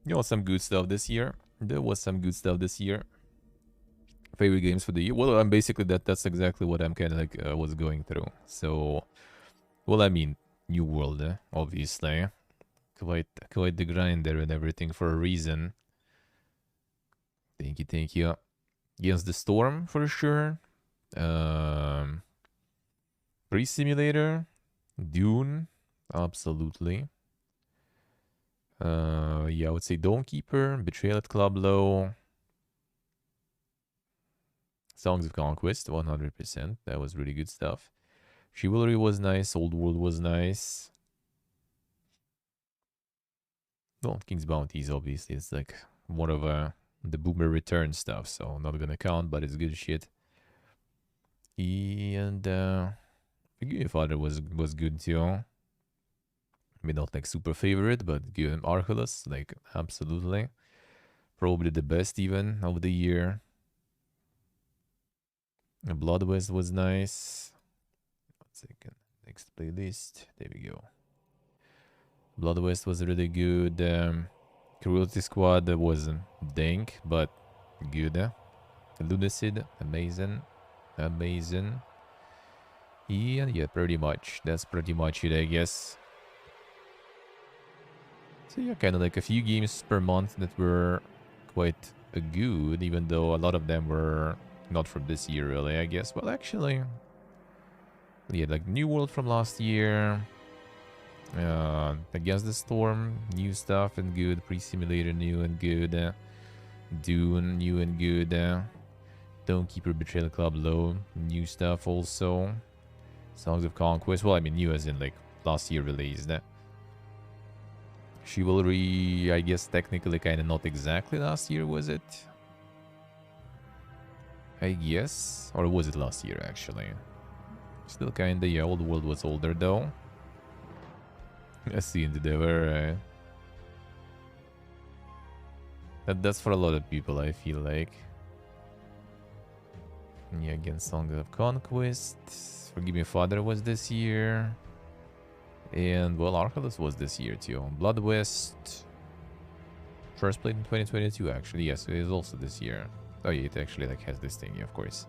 know, some good stuff this year. There was some good stuff this year. Favorite games for the year. Well, I'm basically that's exactly what I'm kind of like was going through. So, well, I mean, New World, obviously, quite the grinder and everything for a reason. Thank you. Against the Storm for sure. Free Simulator, Dune. Absolutely. Yeah, I would say Dawnkeeper, Betrayal at Club Low, Songs of Conquest, 100%. That was really good stuff. Chivalry was nice. Old World was nice. Well, King's Bounties, obviously, it's like more of the boomer return stuff, so not gonna count, but it's good shit. And Forgive Me Father was good too. I mean, not like super favorite, but good. Archelaus, like absolutely, probably the best even of the year. Blood West was nice. 1 second, next playlist. There we go. Blood West was really good. Cruelty Squad was dank, but good. Lunacid, amazing. Amazing. Yeah, pretty much. That's pretty much it, I guess. So yeah, kind of like a few games per month that were quite good, even though a lot of them were not from this year, really, I guess. Well, actually, yeah, like New World from last year. Against the Storm, new stuff and good. Pre-Simulator, new and good. Dune, new and good. Stonekeeper Betrayal Club, low, new stuff also. Songs of Conquest, well, I mean, new as in like last year released. Chivalry, I guess technically kind of not exactly last year, was it? I guess, or was it last year actually? Still kind of, yeah, Old World was older though. I see in the Dever, that's for a lot of people, I feel like. Yeah, again, Song of Conquest. Forgive Me Father was this year. And, well, Archelaus was this year too. Blood West. First played in 2022, actually. Yes, it is also this year. Oh, yeah, it actually like has this thing, yeah, of course.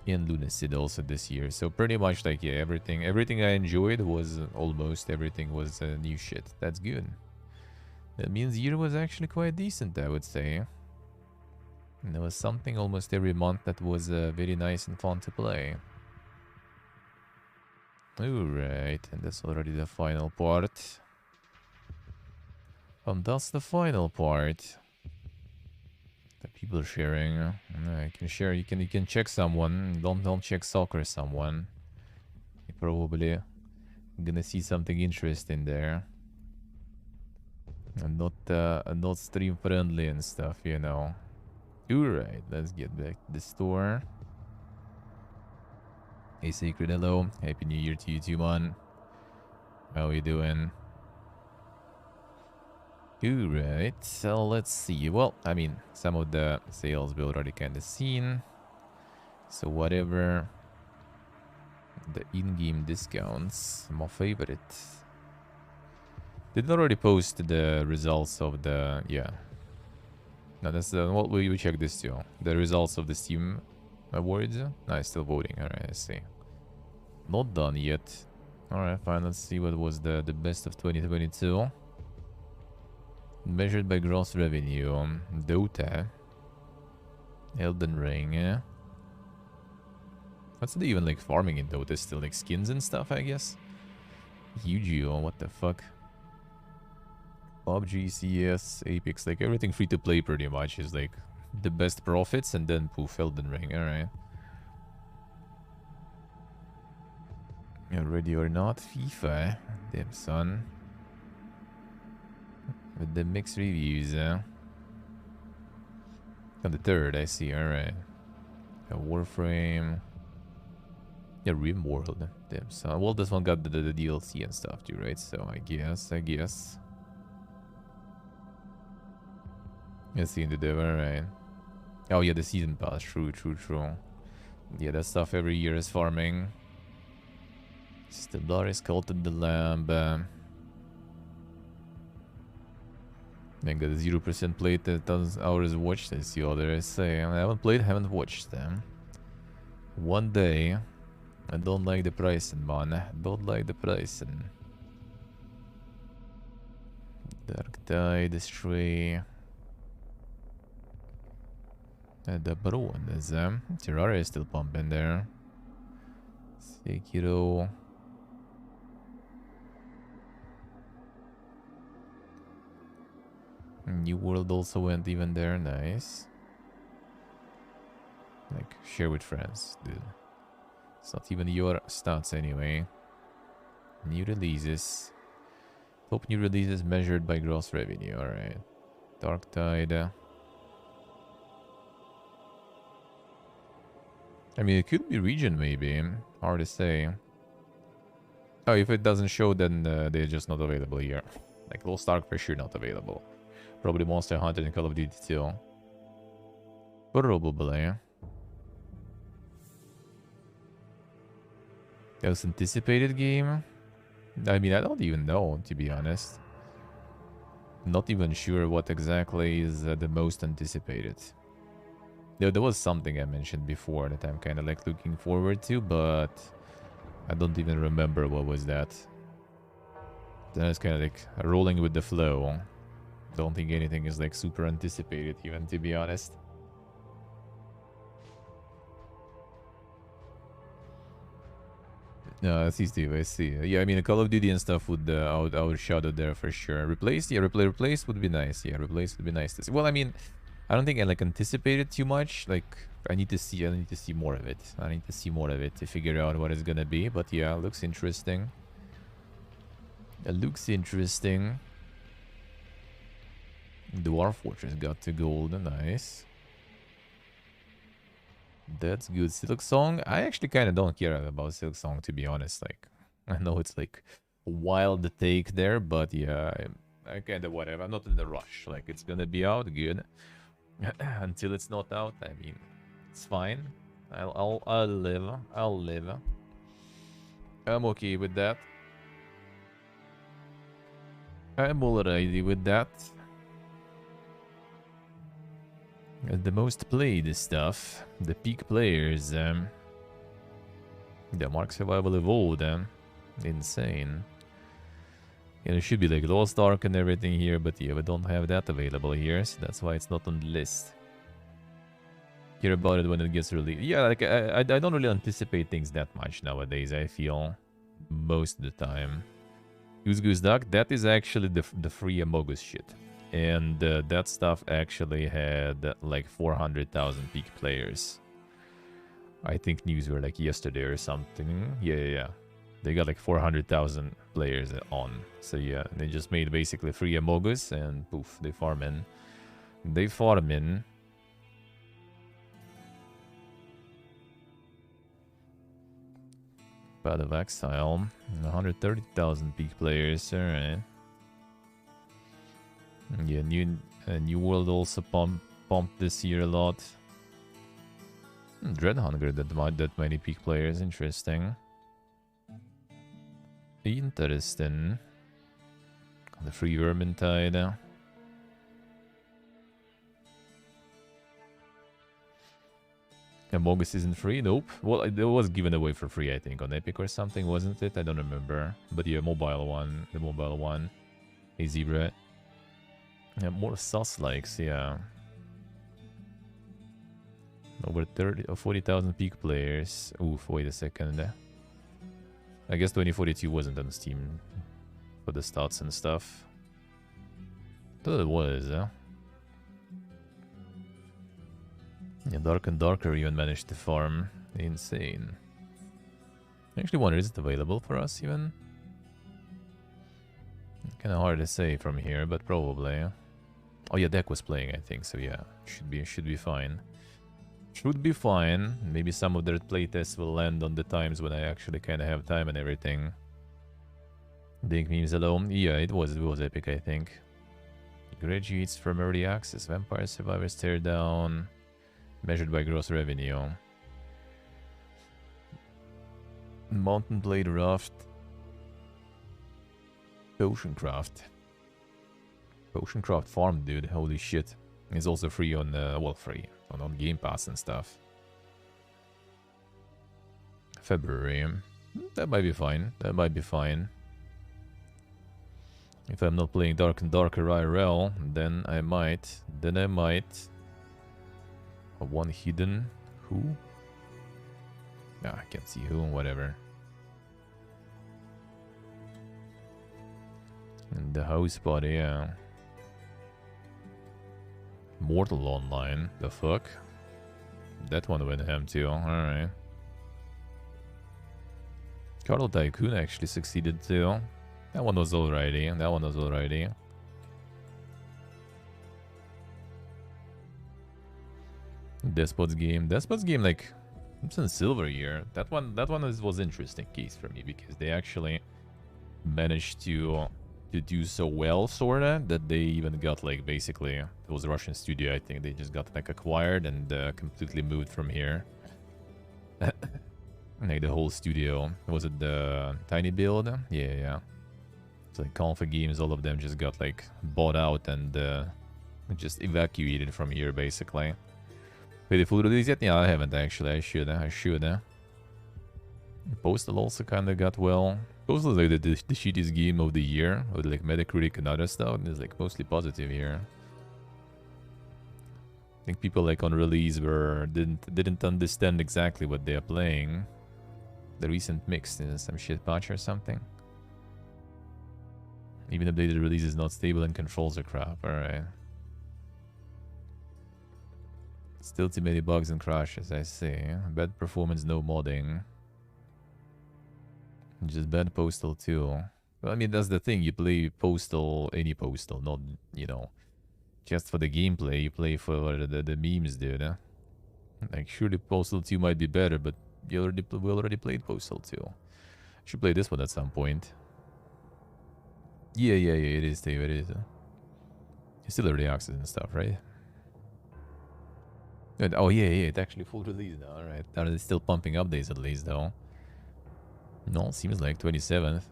And Lunacid also this year. So pretty much like, yeah, everything I enjoyed was almost everything was new shit. That's good. That means year was actually quite decent, I would say. And there was something almost every month that was very nice and fun to play. Alright, and that's already the final part. And that's the final part. The people sharing. You can share. You can check someone. Don't check soccer someone. You're probably gonna see something interesting there. And not stream friendly and stuff, you know. Alright, let's get back to the store. Hey Sacred, hello. Happy New Year to you too, man. How are you doing? Alright, so let's see. Well, I mean, some of the sales we already kind of seen. So whatever. The in-game discounts, my favorite. Did already post the results of the, yeah. No, that's the, well, we check this too. The results of the Steam Awards. No, still voting, alright, I see. Not done yet. Alright, fine, let's see what was the best of 2022. Measured by gross revenue. Dota. Elden Ring. What's it even like farming in Dota? Still like skins and stuff, I guess? Yu-Gi-Oh! What the fuck? PUBG, CS, Apex, like everything free to play pretty much is like the best profits, and then poof, Elden Ring, alright. Ready or not, FIFA. Damn son. With the mixed reviews, On the 3rd, I see, alright. Warframe. Yeah, RimWorld. Damn son. Well, this one got the DLC and stuff too, right? So I guess. I see in the dev, alright. Oh yeah, the season pass. True. Yeah, that stuff every year is farming. Stellaris, Cult of the Lamb. I got 0% played, 1,000 hours watched. I see all there I say. I haven't played, haven't watched them. One day. I don't like the pricing, man. Don't like the pricing. Dark Tide, Stray. The Baron is Terraria is still pumping there. Sekiro. New World also went even there, nice. Like, share with friends, dude. It's not even your stats anyway. New releases. Top new releases measured by gross revenue. Alright. Dark Tide. I mean, it could be region maybe. Hard to say. Oh, if it doesn't show, then they're just not available here. Like Lost Ark for sure not available. Probably Monster Hunter and Call of Duty too. Probably. That was anticipated game? I mean, I don't even know, to be honest. Not even sure what exactly is the most anticipated. There was something I mentioned before that I'm kind of like looking forward to, but I don't even remember what was that. Then it's kind of like rolling with the flow. Don't think anything is like super anticipated even, to be honest. No, I see, Steve. I see. Yeah, I mean, Call of Duty and stuff would outshadow there for sure. Replace, yeah, replace would be nice. Yeah, replace would be nice to see. Well, I mean, I don't think I like anticipated too much. Like, I need to see more of it. I need to see more of it to figure out what it's gonna be. But yeah, it looks interesting. It looks interesting. Dwarf Fortress got to gold. Nice. That's good. Silksong. I actually kind of don't care about Silksong, to be honest. Like, I know it's like a wild take there, but yeah, I kind of whatever. I'm not in a rush. Like, it's gonna be out, good. Until it's not out, I mean, it's fine. I'll live. I'll live. I'm okay with that. I'm alrighty with that. The most played stuff, the peak players, the Mark Survival Evolved, insane. Yeah, there should be like Lost Ark and everything here, but yeah, we don't have that available here, so that's why it's not on the list. Hear about it when it gets released. Yeah, like I don't really anticipate things that much nowadays, I feel, most of the time. Goose Goose Duck, that is actually the free Amogus shit. And that stuff actually had like 400,000 peak players. I think news were like yesterday or something. Yeah. They got like 400,000 players on. So yeah, they just made basically free Amogus and poof, they farm in. They farm in. Path of Exile, 130,000 peak players, alright. Yeah, New World also pumped this year a lot. Dreadhunger that many peak players, interesting. Interesting. The free Vermintide. Amogus isn't free? Nope. Well, it was given away for free, I think, on Epic or something, wasn't it? I don't remember. But yeah, mobile one. The mobile one. Hey, Zebra. Yeah, more sus likes, yeah. Over 30 or 40,000 peak players. Oof, wait a second. I guess 2042 wasn't on Steam for the stats and stuff. Thought it was, huh? Yeah, Dark and Darker even managed to farm. Insane. I actually wonder, is it available for us even? Kinda hard to say from here, but probably. Oh yeah, Deck was playing, I think, so yeah, should be fine. Should be fine. Maybe some of their playtests will land on the times when I actually kind of have time and everything. Dink memes alone. Yeah, it was epic, I think. Graduates from early access. Vampire Survivors Teardown. Measured by gross revenue. Mountain Blade Raft. Potioncraft. Potioncraft Farm, dude. Holy shit. It's also free on, well, free. On Game Pass and stuff. February. That might be fine. That might be fine. If I'm not playing Dark and Darker IRL, then I might. One hidden. Who? Ah, I can't see who. Whatever. And the house body, yeah. Mortal Online. The fuck? That one went ham too. Alright. Carlo Tycoon actually succeeded too. That one was alrighty. That one was alrighty. Despot's game, like, it's in silver here. That one was interesting case for me because they actually managed to do so well, sorta, that they even got, like, basically, it was a Russian studio, I think. They just got, like, acquired and completely moved from here. Like, the whole studio. Was it the Tiny Build? Yeah. It's like Config Games, all of them just got, like, bought out and just evacuated from here, basically. Wait, the full release yet? Yeah, I haven't, actually. I should. Postal also kind of got well. Postal is like the shittiest game of the year, with like Metacritic and other stuff. It's like mostly positive here. I think people like on release didn't understand exactly what they are playing. The recent mix is some shit patch or something. Even if the release is not stable and controls are crap. Alright. Still too many bugs and crashes, I see. Bad performance, no modding. Just bad Postal too. Well, I mean, that's the thing. You play Postal, any Postal, not, you know, just for the gameplay. You play for the memes, dude. Like, surely Postal 2 might be better, but we already played Postal 2. Should play this one at some point. Yeah, it is, Dave, it is. It's still early access and stuff, right? Oh, yeah, it's actually full release now, alright. They're still pumping updates at least, though. No, seems like 27th.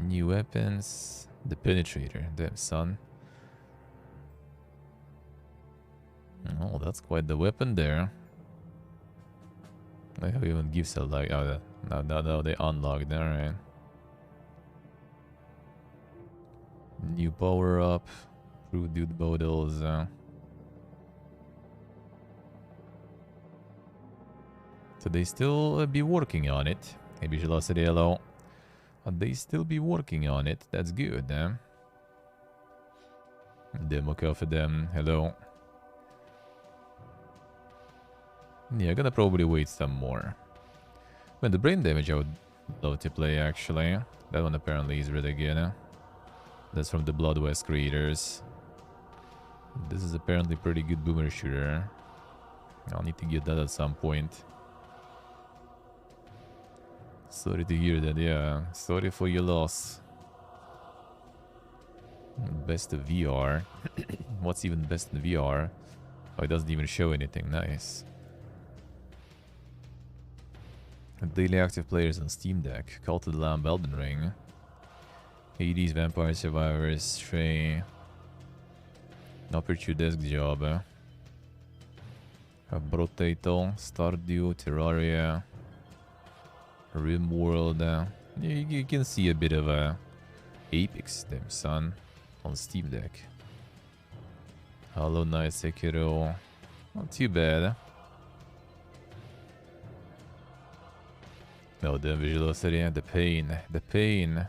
New weapons. The Penetrator, damn son. Oh, that's quite the weapon there. I have even gives a like. Oh, no, they unlocked, alright. New power up. True dude models. So they still be working on it. Maybe Velocity, hello. They still be working on it. That's good, Demo for them, hello. Yeah, gonna probably wait some more. But the brain damage I would love to play, actually. That one apparently is really good. That's from the Blood West creators. This is apparently pretty good boomer shooter. I'll need to get that at some point. Sorry to hear that, yeah. Sorry for your loss. Best of VR. What's even best in VR? Oh, it doesn't even show anything. Nice. Daily active players on Steam Deck. Cult of the Lamb, Elden Ring. Hades, Vampire Survivors, Stray. Aperture Desk Job. Brotato, Stardew, Terraria. RimWorld. You can see a bit of a Apex, damn son, on Steam Deck. Hollow Knight, Sekiro. Not too bad. No, the Velocity, the pain.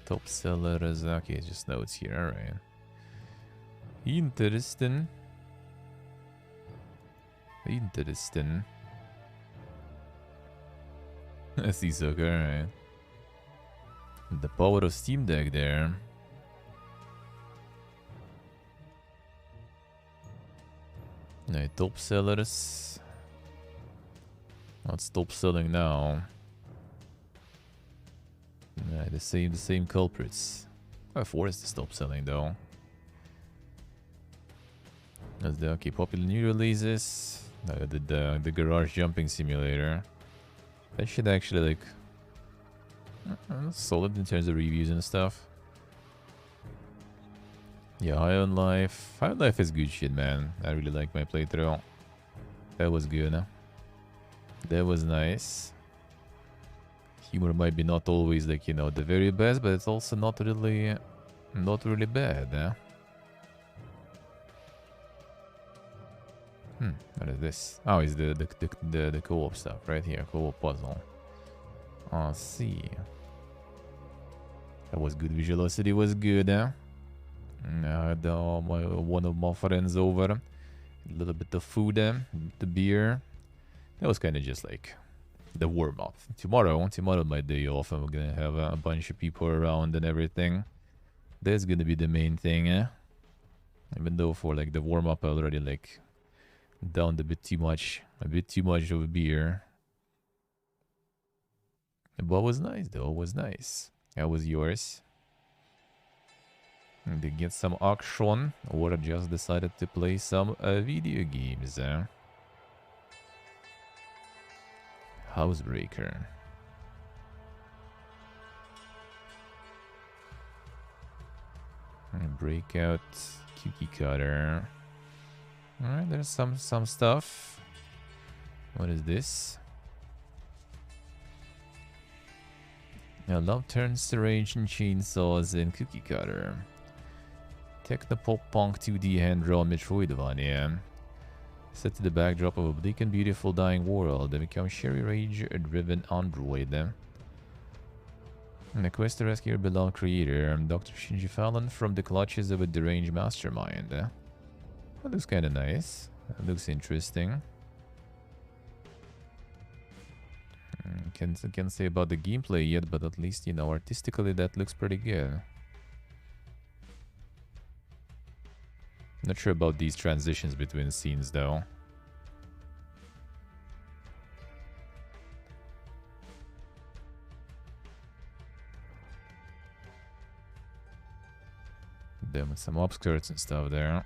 Top sellers. Okay, just notes here, alright. Interesting. I see, so alright. The power of Steam Deck there. No, top sellers. What's top selling now? Yeah, the same culprits. Forest is top selling though. That's the okay. Popular new releases. The garage jumping simulator. That should actually like solid in terms of reviews and stuff. Yeah, High on Life. High on Life is good shit, man. I really like my playthrough. That was good. That was nice. Humor might be not always like, you know, the very best, but it's also not really bad. What is this? Oh, it's the co-op stuff right here. Co-op puzzle. Oh, see. That was good. Velocity was good. I had one of my friends over. A little bit of food, the beer. That was kind of just like the warm-up. Tomorrow my day off. I'm gonna have a bunch of people around and everything. That's gonna be the main thing, eh? Even though for like the warm-up I already like downed a bit too much of a beer. But it was nice though, it was nice. How was yours? Did you get some action or just decided to play some video games, eh? Housebreaker. Breakout, cookie cutter. Alright, there's some stuff. What is this? Yeah, love turns to rage and chainsaws in cookie cutter. Technopop punk 2D hand-drawn Metroidvania. Set to the backdrop of a bleak and beautiful dying world, and become Sherry Rage-driven android. And a quest to rescue your beloved creator, Dr. Shinji Fallon, from the clutches of a deranged mastermind. That looks kind of nice. That looks interesting. Can't say about the gameplay yet, but at least, you know, artistically that looks pretty good. Not sure about these transitions between scenes though. Them with some upskirts and stuff there.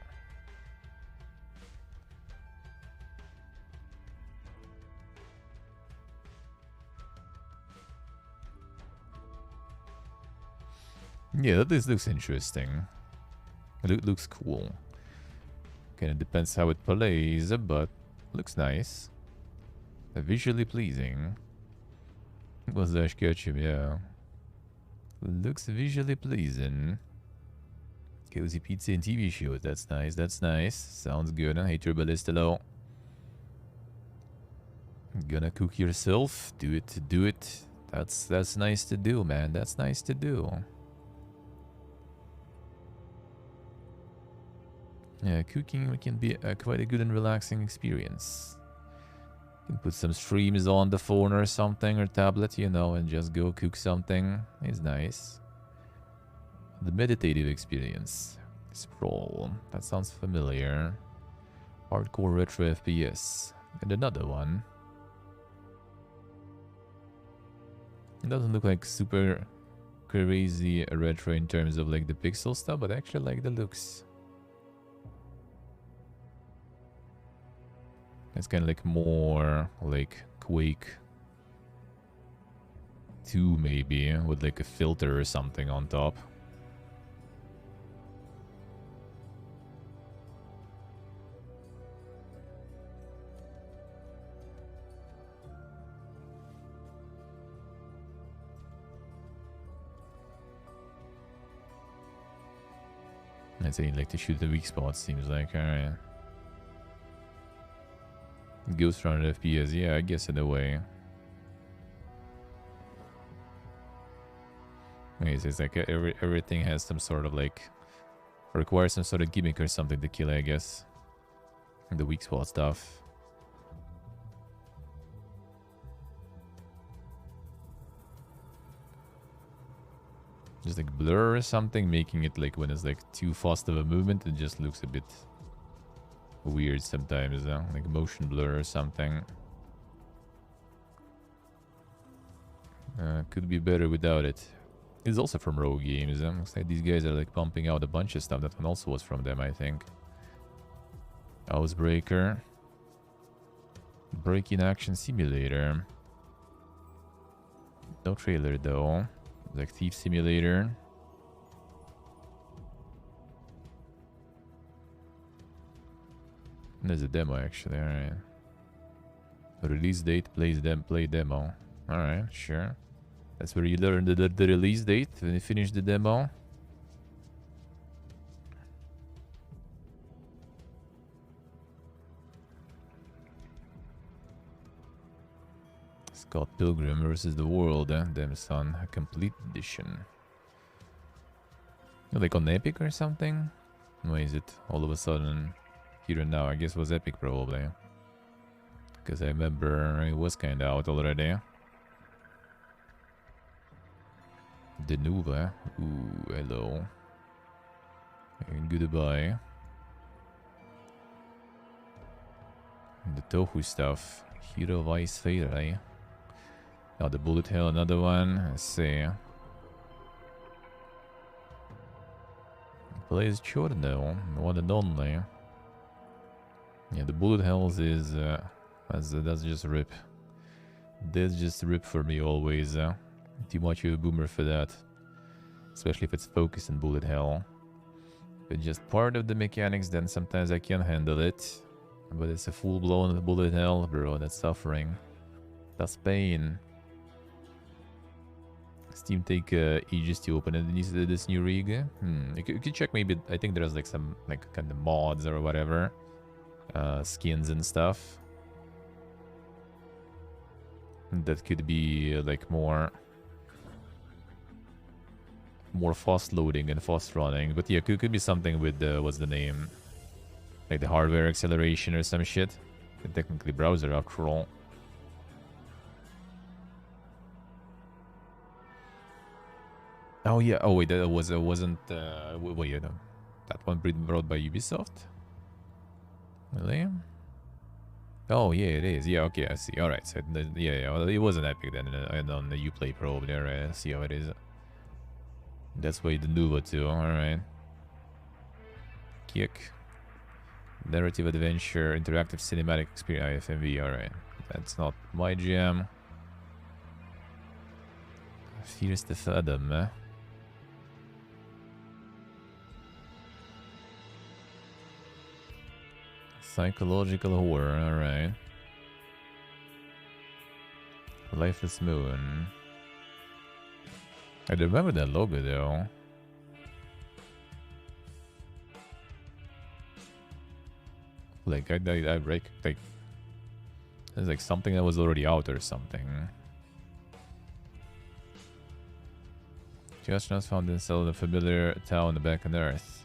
Yeah, this looks interesting. It looks cool. Kind of depends how it plays, but looks nice. Visually pleasing. Was that Ketchum, yeah. Looks visually pleasing. Cozy pizza and TV shows, that's nice, that's nice. Sounds good, huh? Hey Turbalistelo. Gonna cook yourself? Do it, do it. That's nice to do, man. That's nice to do. Yeah, cooking can be quite a good and relaxing experience. You can put some streams on the phone or something, or tablet, you know, and just go cook something. It's nice. The meditative experience. Sprawl. That sounds familiar. Hardcore retro FPS. And another one. It doesn't look like super crazy retro in terms of like the pixel stuff, but I actually like the looks. It's kind of like more like Quake 2 maybe, with like a filter or something on top. I'd say you'd like to shoot the weak spots, seems like, alright. Ghost Runner FPS, yeah, I guess in a way. Okay, so it's like everything has some sort of like, requires some sort of gimmick or something to kill, I guess. The weak spot stuff. Just like blur or something, making it like when it's like too fast of a movement, it just looks a bit weird sometimes, like motion blur or something. Could be better without it. It's also from Rogue Games. Looks like these guys are like pumping out a bunch of stuff. That one also was from them, I think. Housebreaker. Break-in action simulator. No trailer though. Like Thief Simulator. There's a demo actually, alright. Release date, play demo. Alright, sure. That's where you learn the release date when you finish the demo. Scott Pilgrim versus the World, Damn son, a complete edition. Like on Epic or something? Why is it all of a sudden here and now? I guess it was Epic probably. Because I remember it was kind of out already. The Nuva. Ooh, hello. And goodbye. The Tofu stuff. Hero Vice Fairy. Now the Bullet Hell, another one. Let's see. Plays Chorno, one and only. Yeah, the Bullet Hells is... that's just rip. That's just rip for me always. Too much of a boomer for that. Especially if it's focused in Bullet Hell. If it's just part of the mechanics, then sometimes I can handle it. But it's a full-blown Bullet Hell, bro. That's suffering. That's pain. Steam take ages to open this new rig. You could check maybe. I think there's like some like kind of mods or whatever, skins and stuff. That could be like more fast loading and fast running. But yeah, could be something with what's the name? Like the hardware acceleration or some shit. Technically browser after all. Oh yeah. Oh wait, that wasn't. Wait, that one brought by Ubisoft. Really? Oh yeah, it is. Yeah, okay, I see. All right, so yeah. Well, it wasn't Epic then, and on the Uplay Pro over there. I see how it is. That's why the Nuva too. All right. Kick. Narrative adventure, interactive cinematic experience, IFMV. All right, that's not my jam. Fears the Fathom. Psychological horror, alright. Lifeless Moon. I remember that logo though. Like, I break, like, it's like something that was already out or something. The astronauts found themselves in a familiar town back on Earth.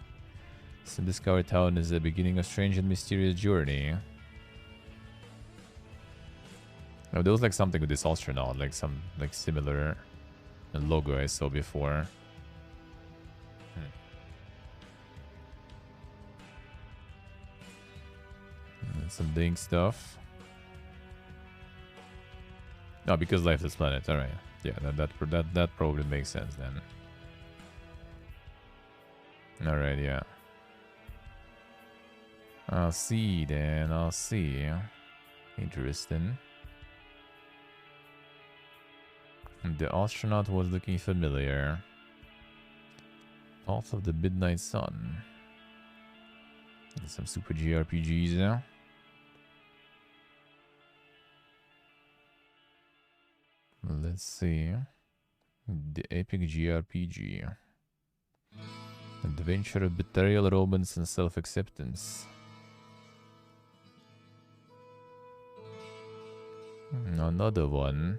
This undiscovered town is the beginning of a strange and mysterious journey. Oh, there was like something with this astronaut, like some like similar logo I saw before. And some ding stuff. No, because Lifeless Planet. All right, yeah, that probably makes sense then. All right, yeah. I'll see then. I'll see. Interesting. The astronaut was looking familiar. Path of the Midnight Sun. Some super JRPGs now. Let's see. The epic JRPG. Adventure of betrayal, romance, and self-acceptance. Another one.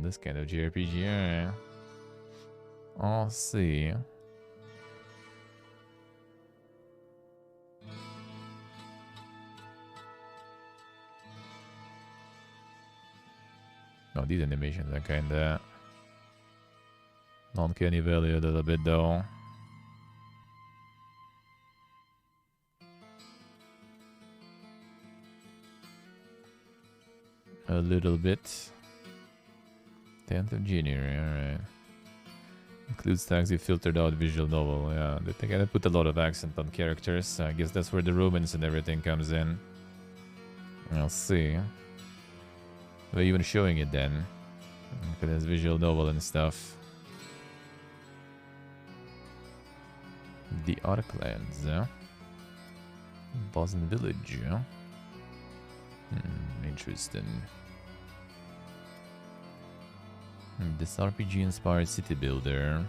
This kind of JRPG, alright. I'll see. No, these animations are kinda non-canny valley a little bit though. A little bit. 10th of January, alright. Includes tags you filtered out visual novel. Yeah, they gotta put a lot of accent on characters. I guess that's where the romance and everything comes in. I'll see. We're even showing it then. Look at this visual novel and stuff. The Arklands, yeah? Boston Village, yeah? Interesting. This RPG-inspired city builder.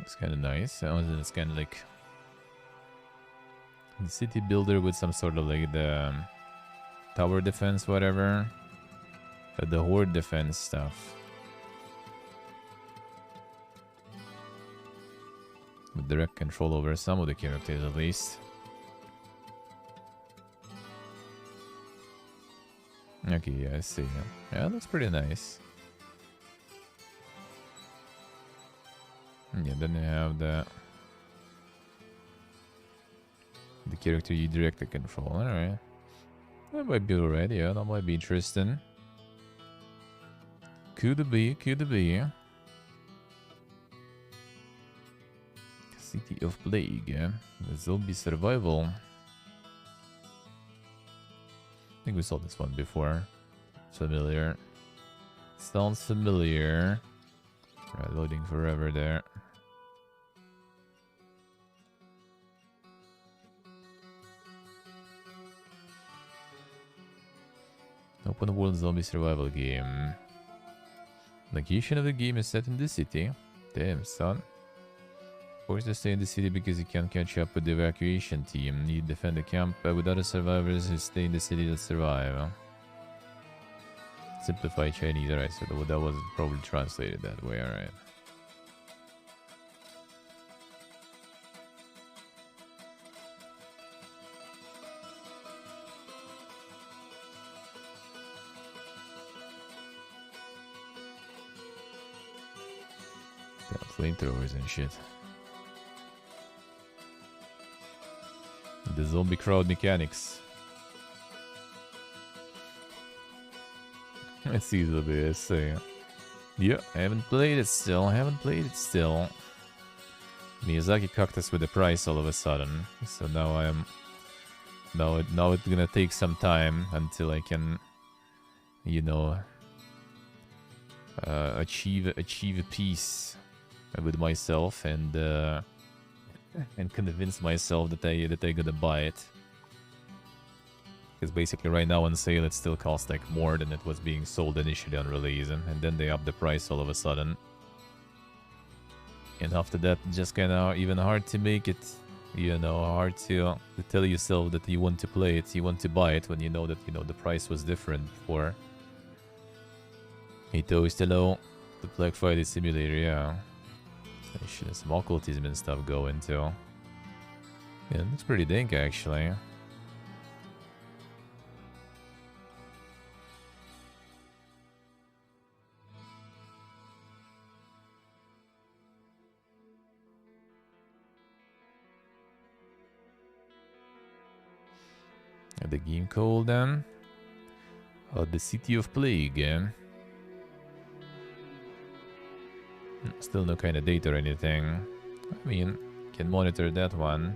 It's kind of nice. It's kind of like the city builder with some sort of like the tower defense, whatever. The horde defense stuff. With direct control over some of the characters at least. Okay, yeah, I see. Yeah, that's pretty nice. Yeah, then you have the character you directly control. Alright. That might be alright, yeah, that might be interesting. Could be, could be. City of Plague, yeah. The zombie survival. I think we saw this one before. Familiar. Sounds familiar. Right, loading forever there. Open world zombie survival game. Location of the game is set in the city. Damn, son. Forced to stay in the city because you can't catch up with the evacuation team. You defend the camp with other survivors who stay in the city that survive. Simplified Chinese, alright, so that was probably translated that way, alright. Flamethrowers and shit. The zombie crowd mechanics. Let's see the best. Yeah, I haven't played it still. Miyazaki cocked us with the price all of a sudden. So now now it's gonna take some time until I can, you know, achieve a peace with myself and convince myself that I gotta buy it. Because basically right now on sale it still costs like more than it was being sold initially on release, and then they up the price all of a sudden. And after that, just kind of even hard to make it, you know, hard to tell yourself that you want to play it, you want to buy it when you know that, you know, the price was different before. Hey Toast, hello. The Black Friday simulator, yeah. Should have some occultism and stuff going too. Yeah, it looks pretty dank actually. And the game called then? The City of Plague. Still no kind of date or anything. I mean, can monitor that one.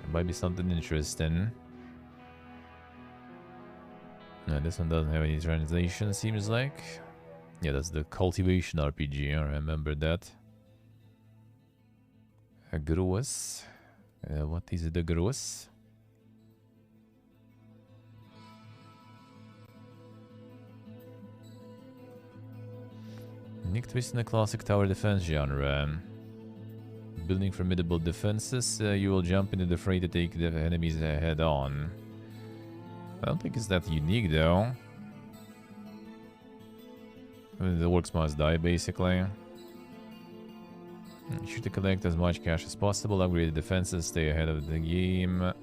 It might be something interesting. No, this one doesn't have any translation, seems like. Yeah, that's the Cultivation RPG, I remember that. Gross. What is the gross? Unique twist in the classic tower defense genre. Building formidable defenses, you will jump into the fray to take the enemies head on. I don't think it's that unique though. I mean, the orcs must die basically. You should collect as much cash as possible, upgrade the defenses, stay ahead of the game.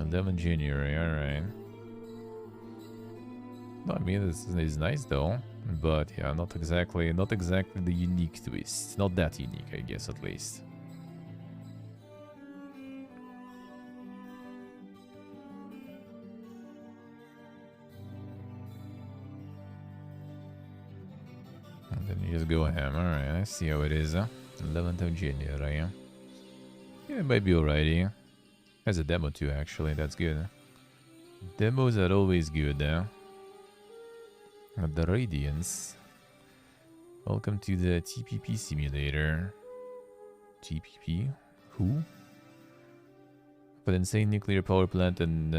11 January, alright. I mean, this is nice though. But yeah, not exactly the unique twist. Not that unique, I guess, at least. And then you just go ham. Alright, I see how it is. 11th of January. Yeah, it might be alrighty. Has a demo too, actually. That's good. Demos are always good, The Radiance. Welcome to the TPP simulator. TPP? Who? But insane nuclear power plant and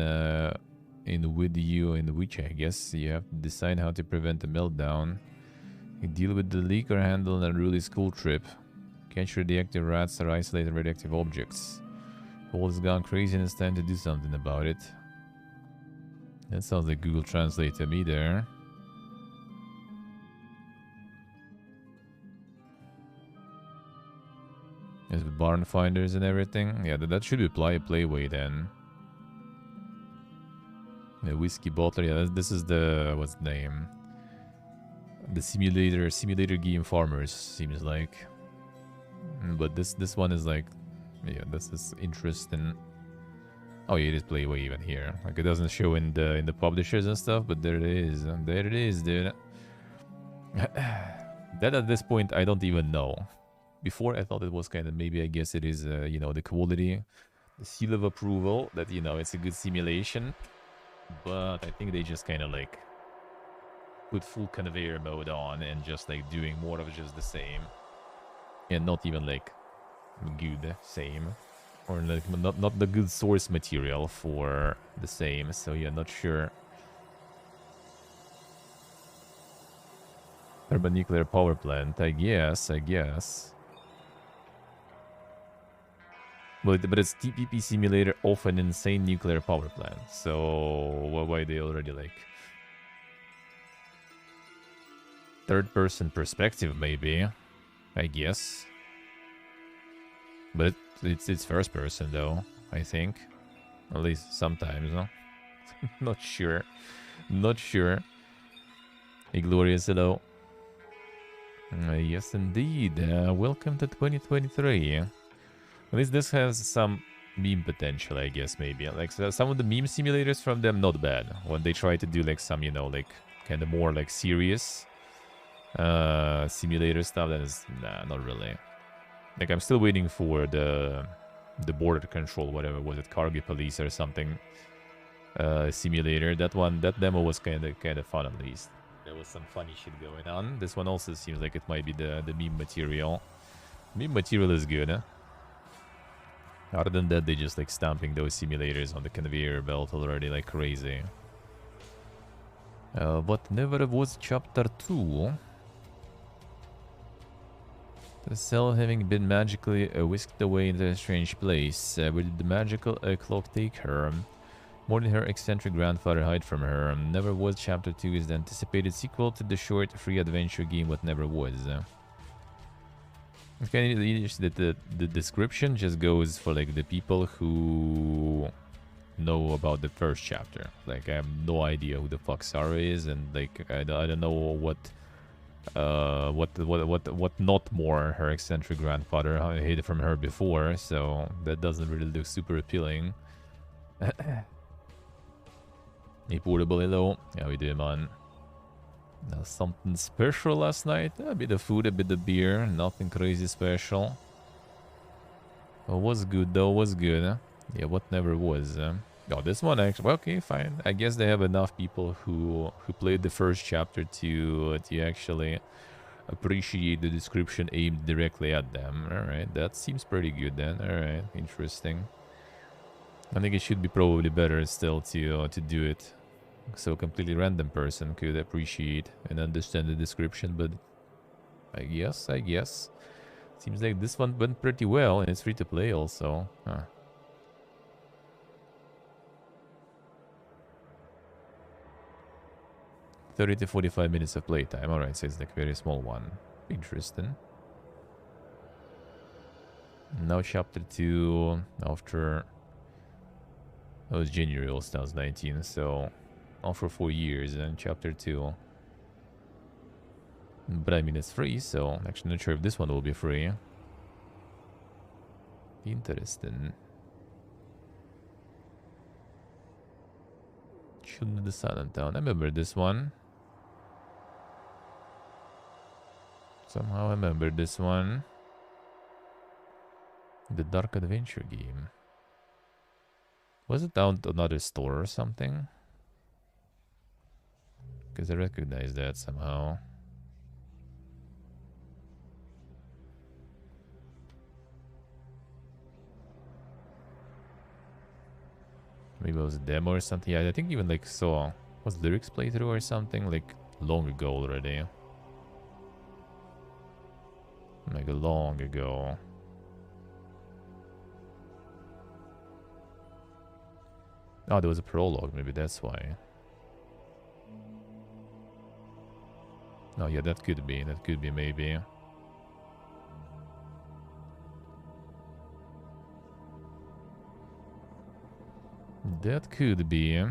in with you, in which I guess you have to decide how to prevent a meltdown. You deal with the leak or handle an unruly school trip. Catch radioactive rats or isolate radioactive objects. World has gone crazy and it's time to do something about it. That sounds like Google Translate to me there. Yes, with barn finders and everything. Yeah, that should be playway then. The whiskey bottler. Yeah, this is the what's the name? The simulator game farmers seems like. But this one is like, yeah, this is interesting. Oh yeah, it is playway even here. Like it doesn't show in the publishers and stuff, but there it is. There it is, dude. That at this point I don't even know. Before I thought it was kind of, maybe I guess it is you know, the quality, the seal of approval that, you know, it's a good simulation. But I think they just kind of like put full conveyor mode on and just like doing more of just the same. And not even like good same. Or like not the good source material for the same. So yeah, not sure. Thermonuclear power plant, I guess. But it's TPP simulator of an insane nuclear power plant. So why they already like third-person perspective maybe, I guess. But it's first person though, I think. At least sometimes, no? Not sure. Not sure. Hey, glorious hello. Yes, indeed. Welcome to 2023. At least this has some meme potential, I guess, maybe. Like, so some of the meme simulators from them, not bad. When they try to do, like, some, you know, like, kind of more, like, serious simulator stuff, that is, nah, not really. Like, I'm still waiting for the border control, whatever, was it Cargo Police or something simulator. That demo was kind of fun, at least. There was some funny shit going on. This one also seems like it might be the meme material. Meme material is good, huh? Other than that, they just like stamping those simulators on the conveyor belt already like crazy. But never was chapter 2. The cell having been magically whisked away into a strange place. Where did the magical clock take her? More than her eccentric grandfather hide from her. Never Was Chapter 2 is the anticipated sequel to the short free adventure game What Never Was. It's kind of interesting that the description just goes for like the people who know about the first chapter. Like I have no idea who the fuck Sarah is, and like I don't know what not more her eccentric grandfather hid from her before, so that doesn't really look super appealing. Hey, portable, hello. How we doing, man? Something special last night? A bit of food, a bit of beer. Nothing crazy special. Oh, was good though, was good. Huh? Yeah, What Never Was. Oh, this one actually. Well, okay, fine. I guess they have enough people who played the first chapter to actually appreciate the description aimed directly at them. All right, that seems pretty good then. All right, interesting. I think it should be probably better still to do it so a completely random person could appreciate and understand the description, but I guess. Seems like this one went pretty well, and it's free to play also. Huh. $30 to 45 minutes of playtime. Alright, so it's like a very small one. Interesting. Now chapter 2 after... That was January 2019, so... on for 4 years, and chapter 2. But I mean, it's free, so I'm actually not sure if this one will be free. Interesting. Children of the Silent Town. I remember this one. Somehow I remember this one. The Dark Adventure game. Was it down to another store or something? Because I recognize that somehow. Maybe it was a demo or something. Yeah, I think even like saw was lyrics playthrough or something like long ago already. like long ago. Oh, there was a prologue, maybe that's why. Oh yeah, that could be maybe. That could be.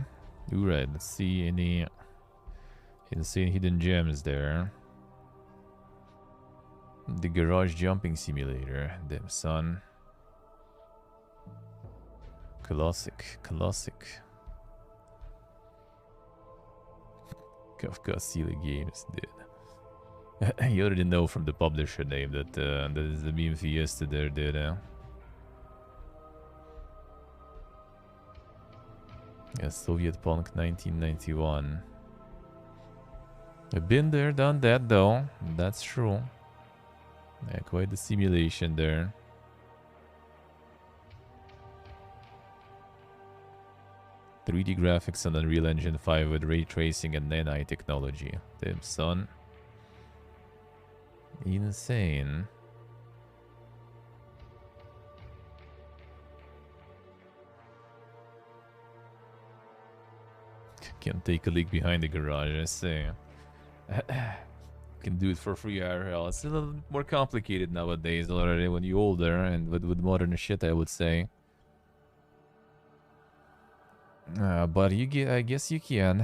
Alright, let's see any insane hidden gems there. The garage jumping simulator, damn son. Classic. Kafka Silly Games did. You already know from the publisher name that that is the meme fiesta there, did. Yeah, Soviet Punk 1991. I've been there, done that though. That's true. Yeah, quite the simulation there. .3D graphics on Unreal Engine 5 with ray tracing and nanite technology. Damn son. Insane. Can take a leak behind the garage, I say. Can do it for free IRL. It's a little more complicated nowadays already when you're older and with modern shit, I would say. But you get, I guess you can.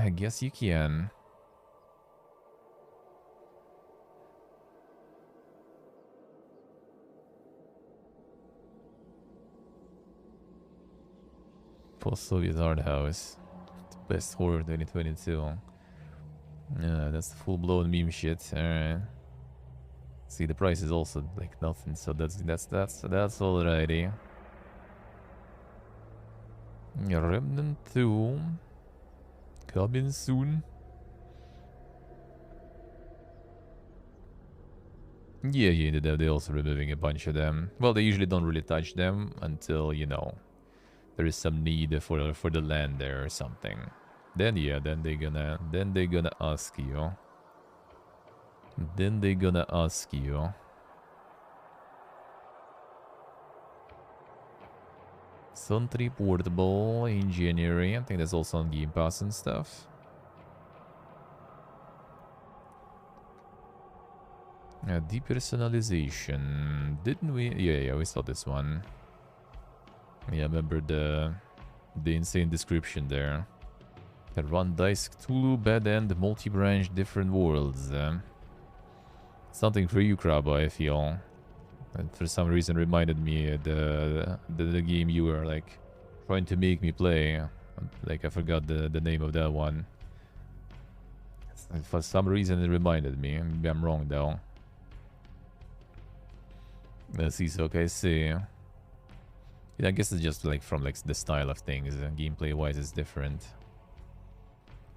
Post-Soviet art house. The best horror 2022. Yeah, that's the full-blown meme shit. Alright. See, the price is also like nothing, so that's alrighty. Remnant 2 coming soon. Yeah, they're also removing a bunch of them. Well, they usually don't really touch them until, you know, there is some need for the land there or something. Then yeah, then they're gonna ask you. Sun 3 portable in January. I think that's also on Game Pass and stuff. Depersonalization. Didn't we? Yeah, we saw this one. Yeah, I remember the insane description there. Run dice, Cthulhu, bad end, multi-branch, different worlds. Something for you, Krabba, I feel. And for some reason reminded me the game you were like trying to make me play. Like I forgot the name of that one. For some reason it reminded me. Maybe I'm wrong though. Let's see, so okay, see. Yeah, I guess it's just like from like the style of things. Gameplay wise it's different.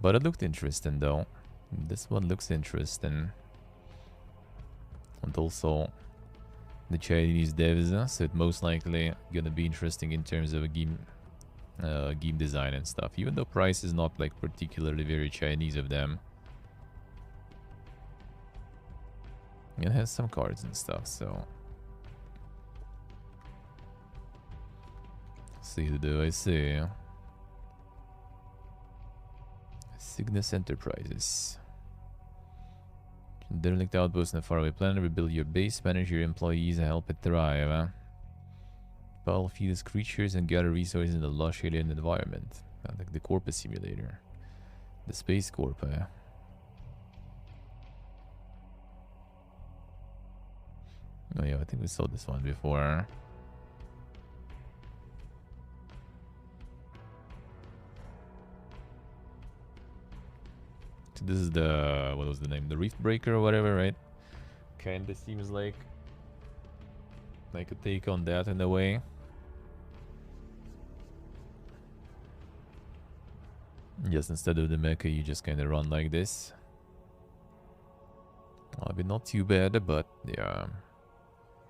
But it looked interesting though. This one looks interesting. And also the Chinese devs, so it most likely gonna be interesting in terms of a game design and stuff. Even though price is not like particularly very Chinese of them. It has some cards and stuff, so. See, do I see? Cygnus Enterprises. Derelict outpost in a faraway planet. Rebuild your base, manage your employees, and help it thrive. Battle fetus creatures and gather resources in the lush alien environment. Like the Corpus simulator. The Space Corp. Oh yeah, I think we saw this one before. So this is the, what was the name? The Rift Breaker or whatever, right? Kinda seems like I could take on that in a way. Just instead of the mecha, you just kind of run like this. I mean, not too bad, but yeah.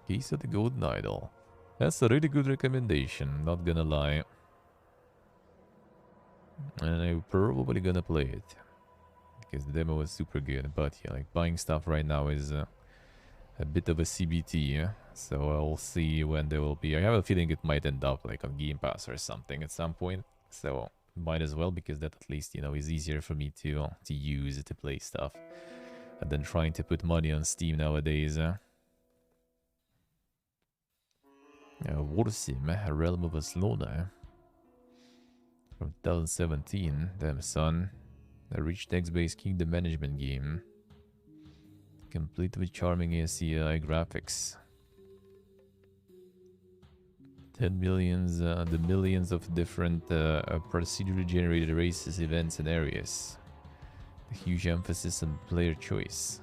Case of the Golden Idol. That's a really good recommendation, not gonna lie. And I'm probably gonna play it. Because the demo was super good, but yeah, like buying stuff right now is a bit of a CBT. So I'll see when there will be. I have a feeling it might end up like on Game Pass or something at some point. So might as well, because that at least, you know, is easier for me to use to play stuff than trying to put money on Steam nowadays. Warsim, Realm of Aslona. From 2017, damn son. A rich text-based kingdom management game. Complete with charming ACI graphics. 10 millions, the millions of different procedurally generated races, events, and areas. A huge emphasis on player choice.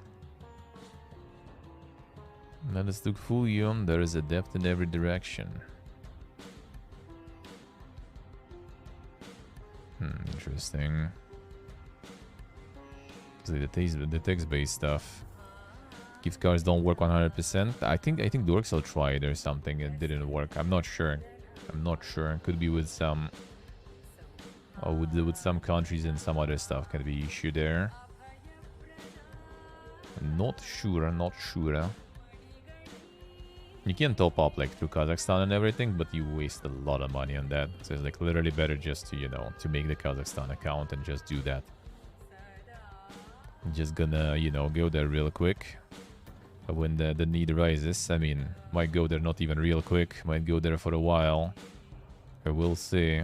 Let us look fool you, there is a depth in every direction. Interesting. So the text-based stuff. Gift cards don't work 100%. I think Dorksel tried or something. It didn't work. I'm not sure. Could be with some, or with some countries and some other stuff. Can be issue there. Not sure. You can top up like through Kazakhstan and everything, but you waste a lot of money on that. So it's like literally better just to, you know, to make the Kazakhstan account and just do that. I'm just gonna, you know, go there real quick. When the need arises. I mean, might go there not even real quick. Might go there for a while. We'll see.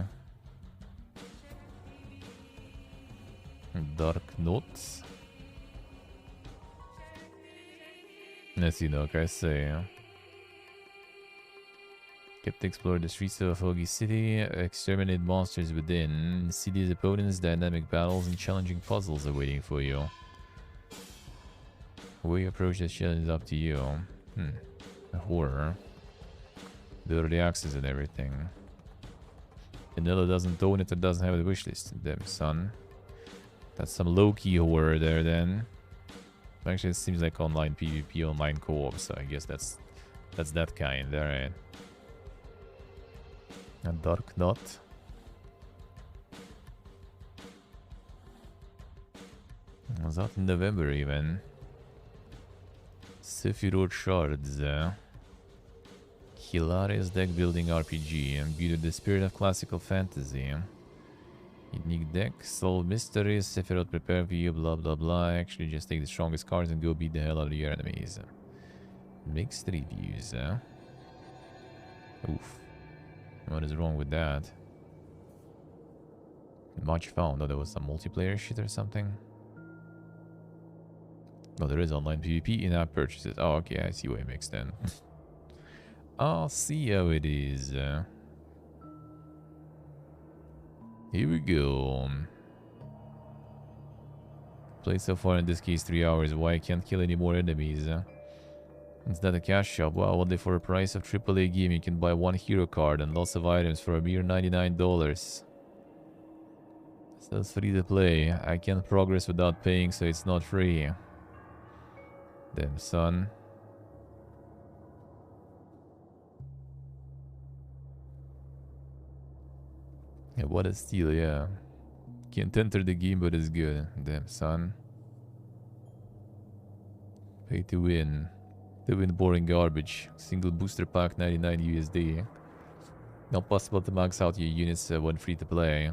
Dark Notes. As you know, like I say. Kept to explore the streets of a foggy city, exterminate monsters within, see these opponents, dynamic battles, and challenging puzzles are waiting for you. The way you approach this challenge is up to you. A horror. The early access and everything. Vanilla doesn't own it or doesn't have a wishlist. Damn son. That's some low-key horror there then. Actually, it seems like online PvP, online co-op, so I guess that's that kind, alright. A Dark Knot. It was out in November even. Sephiroth Shards. Hilarious deck building RPG, imbued with the spirit of classical fantasy. Unique deck, solve mysteries, Sephiroth prepare for you, blah blah blah. Actually, just take the strongest cards and go beat the hell out of your enemies. Mixed reviews, Oof. What is wrong with that? Much found. Oh, there was some multiplayer shit or something. Oh, there is online PvP in-app purchases. Oh, okay, I see what it makes then. I'll see how it is. Here we go. Played so far in this case 3 hours. Why I can't kill any more enemies? It's not a cash shop. Wow, only for a price of AAA game you can buy one hero card and lots of items for a mere $99. So it's free to play. I can't progress without paying, so it's not free. Damn son. Yeah, what a steal, yeah. Can't enter the game, but it's good. Damn son. Pay to win. To win boring garbage. Single booster pack 99 USD. Not possible to max out your units when free to play.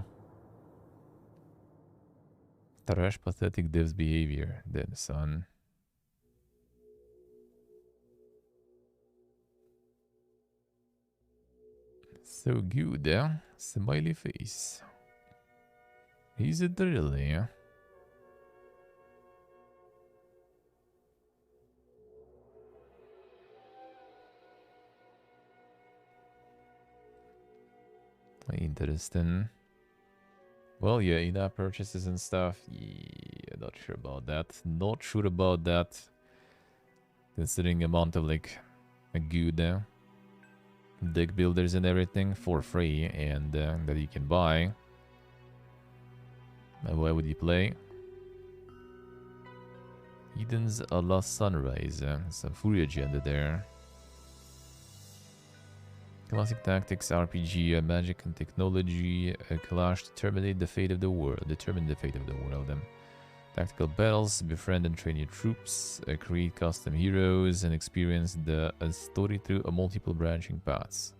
Trash pathetic devs behavior. Damn son. So good, eh? Smiley face. Is it really? Interesting. Well, yeah, in-app purchases and stuff. Yeah, not sure about that. Not sure about that. Considering amount of like a good deck builders and everything for free and that you can buy. And why would you play? Eden's A Lost Sunrise. Some full agenda there. Classic tactics, RPG, magic and technology, clash to terminate the fate of the world. Determine the fate of the world. Tactical battles, befriend and train your troops, create custom heroes, and experience the story through a multiple branching paths.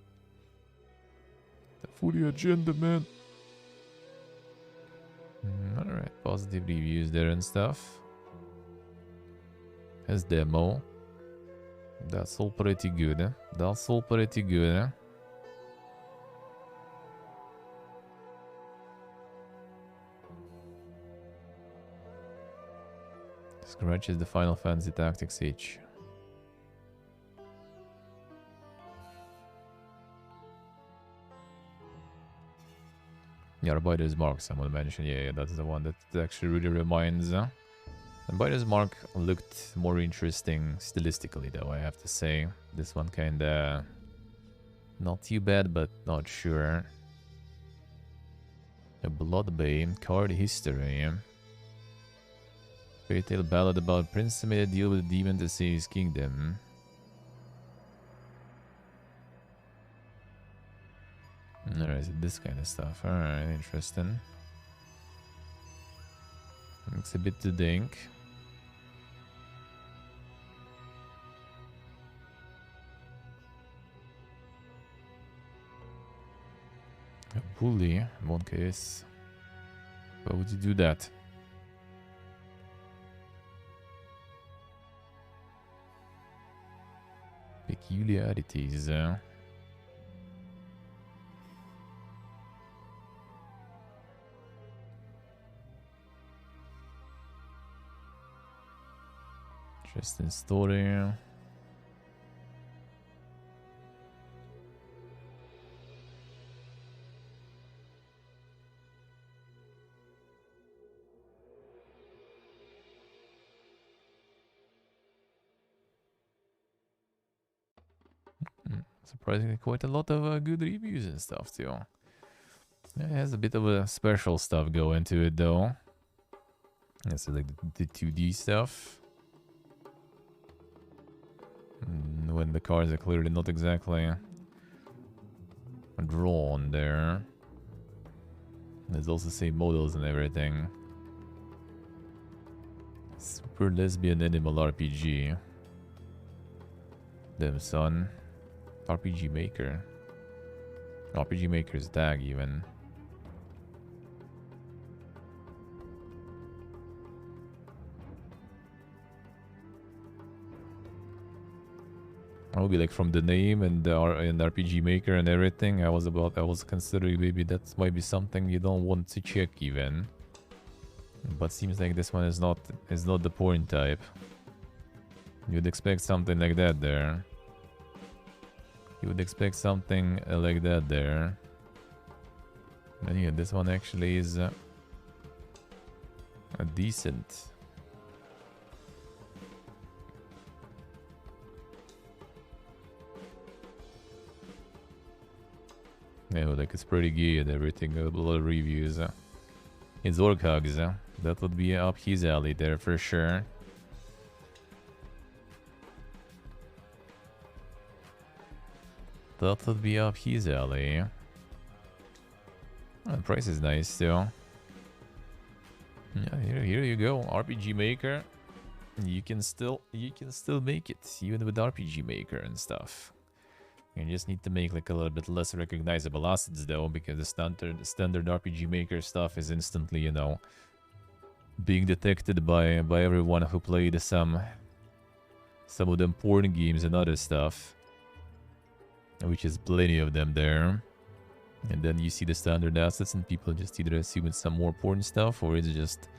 The fully agenda, man. Alright, positive reviews there and stuff. As demo. That's all pretty good, eh? That's all pretty good, eh? Scratches the Final Fantasy Tactics itch. Yeah, Biter's Mark, someone mentioned. Yeah, that's the one that actually really reminds. And Biter's Mark looked more interesting stylistically, though, I have to say. This one kinda not too bad, but not sure. A Bloodbane, card history. Fairy tale ballad about Prince who made a deal with a demon to save his kingdom. Alright, this kind of stuff. Alright, interesting. Looks a bit too dank. A bully, in one case. Why would you do that? Peculiarities. Interesting story. Surprisingly, quite a lot of good reviews and stuff too. It has a bit of a special stuff going to it though. This is like the 2D stuff. When the cards are clearly not exactly drawn there. There's also the same models and everything. Super lesbian animal RPG. Damn son. RPG Maker. RPG Maker's tag even. I would be like from the name and the RPG Maker and everything. I was considering maybe that might be something you don't want to check even. But seems like this one is not the porn type. You'd expect something like that there. You would expect something like that there. And yeah, this one actually is a decent. Yeah, like it's pretty gay and everything. A lot of reviews. It's Orc Hugs. That would be up his alley there for sure. That would be up his alley. Oh, the price is nice too. Yeah, here you go. RPG Maker. You can still make it even with RPG Maker and stuff. You just need to make like a little bit less recognizable assets though, because the standard RPG Maker stuff is instantly, you know, being detected by everyone who played some of them porn games and other stuff. Which is plenty of them there. And then you see the standard assets and people just either assume it's some more porn stuff or it's just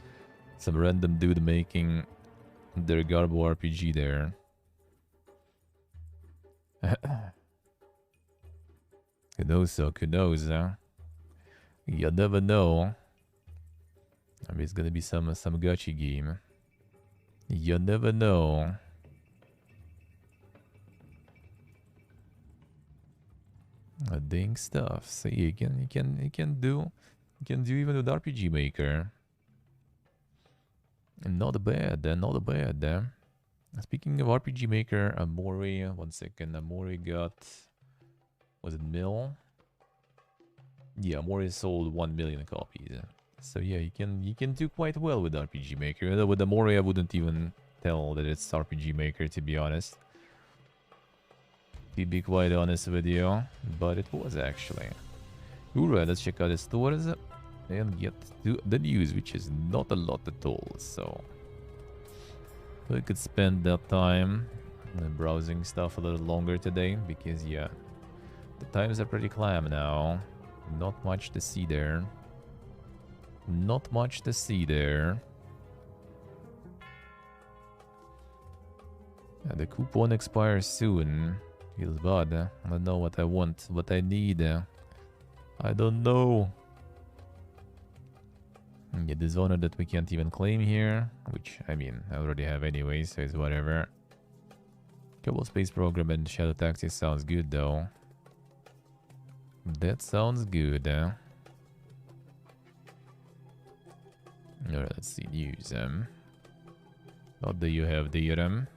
some random dude making their Garbo RPG there. Who knows, so who knows, huh? You never know. I mean, it's gonna be some gacha game. You never know. Dang stuff. So you can do even with RPG Maker. And not bad, not bad. Speaking of RPG Maker, Amori, 1 second. Amori got, was it mil? Yeah, Amori sold 1 million copies. So yeah, you can do quite well with RPG Maker. With the Mori, I wouldn't even tell that it's RPG Maker, to be honest. To be quite honest with you, but it was actually. Alright, let's check out the stores and get to the news, which is not a lot at all. So we could spend that time browsing stuff a little longer today because yeah, the times are pretty clam now. Not much to see there. Not much to see there. The coupon expires soon. Feels bad. I don't know what I want, what I need. I don't know. Get this honor that we can't even claim here, which, I mean, I already have anyway, so it's whatever. Couple space program and shadow taxi sounds good, though. That sounds good. Alright, let's see news. What do you have there?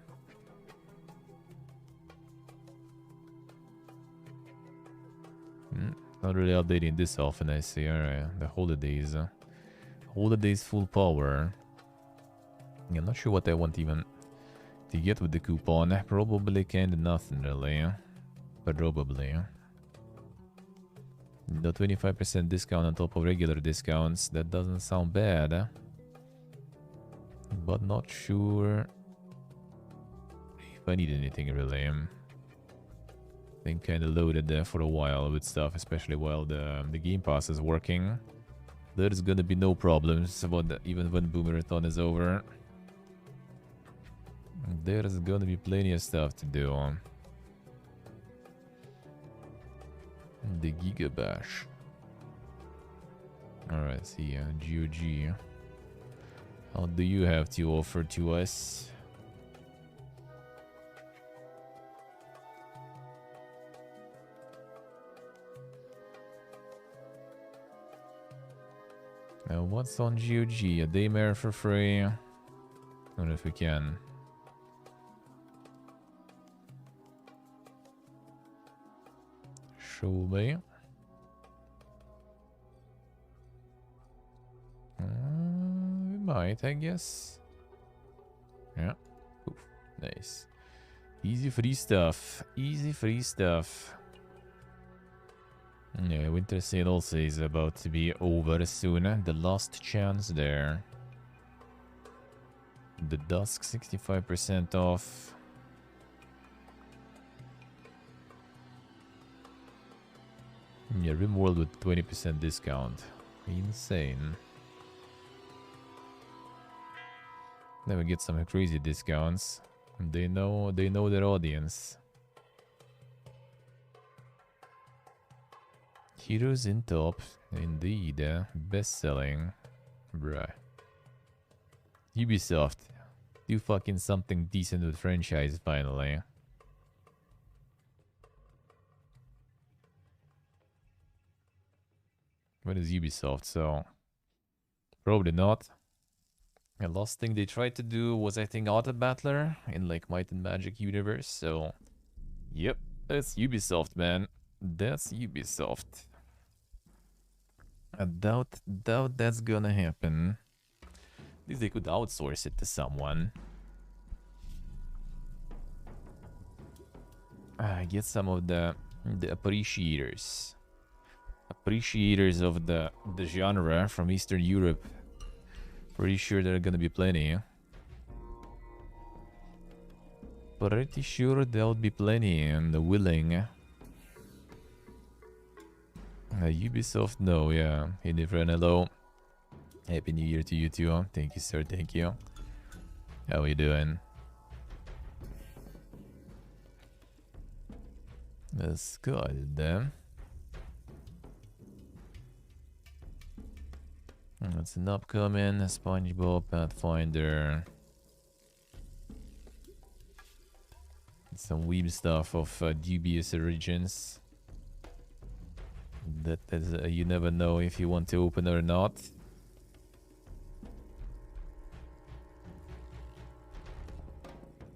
Not really updating this often, I see. Alright, the holidays. Holidays full power. I'm not sure what I want even to get with the coupon. Probably kinda nothing really. Probably. The 25% discount on top of regular discounts. That doesn't sound bad. But not sure if I need anything really. Been kinda loaded there for a while with stuff, especially while the Game Pass is working. There's gonna be no problems about that even when Boomerathon is over. There's gonna be plenty of stuff to do. The Gigabash. Alright, see ya. GOG. What do you have to offer to us? Now, what's on GOG? A daymare for free. I don't know if we can. Show me. We might, I guess. Yeah. Oof. Nice. Easy free stuff. Easy free stuff. Yeah, winter sale also is about to be over soon. The last chance there. The Dusk 65% off. Yeah, Rimworld with 20% discount. Insane. Then we get some crazy discounts. They know their audience. Heroes in top, indeed, best-selling, bruh. Ubisoft, do fucking something decent with franchise finally. What is Ubisoft? So, probably not. The last thing they tried to do was, I think, Auto Battler in like Might and Magic universe. So, yep, that's Ubisoft, man. That's Ubisoft. I doubt that's gonna happen. At least they could outsource it to someone. Get some of the appreciators. Appreciators of the genre from Eastern Europe. Pretty sure there are gonna be plenty. Pretty sure there'll be plenty and willing. Ubisoft, no, yeah. Hey, different, hello. Happy New Year to you too. Thank you, sir. Thank you. How are you doing? That's good, then. That's an upcoming SpongeBob Pathfinder. Some weeb stuff of dubious origins. That is, you never know if you want to open or not.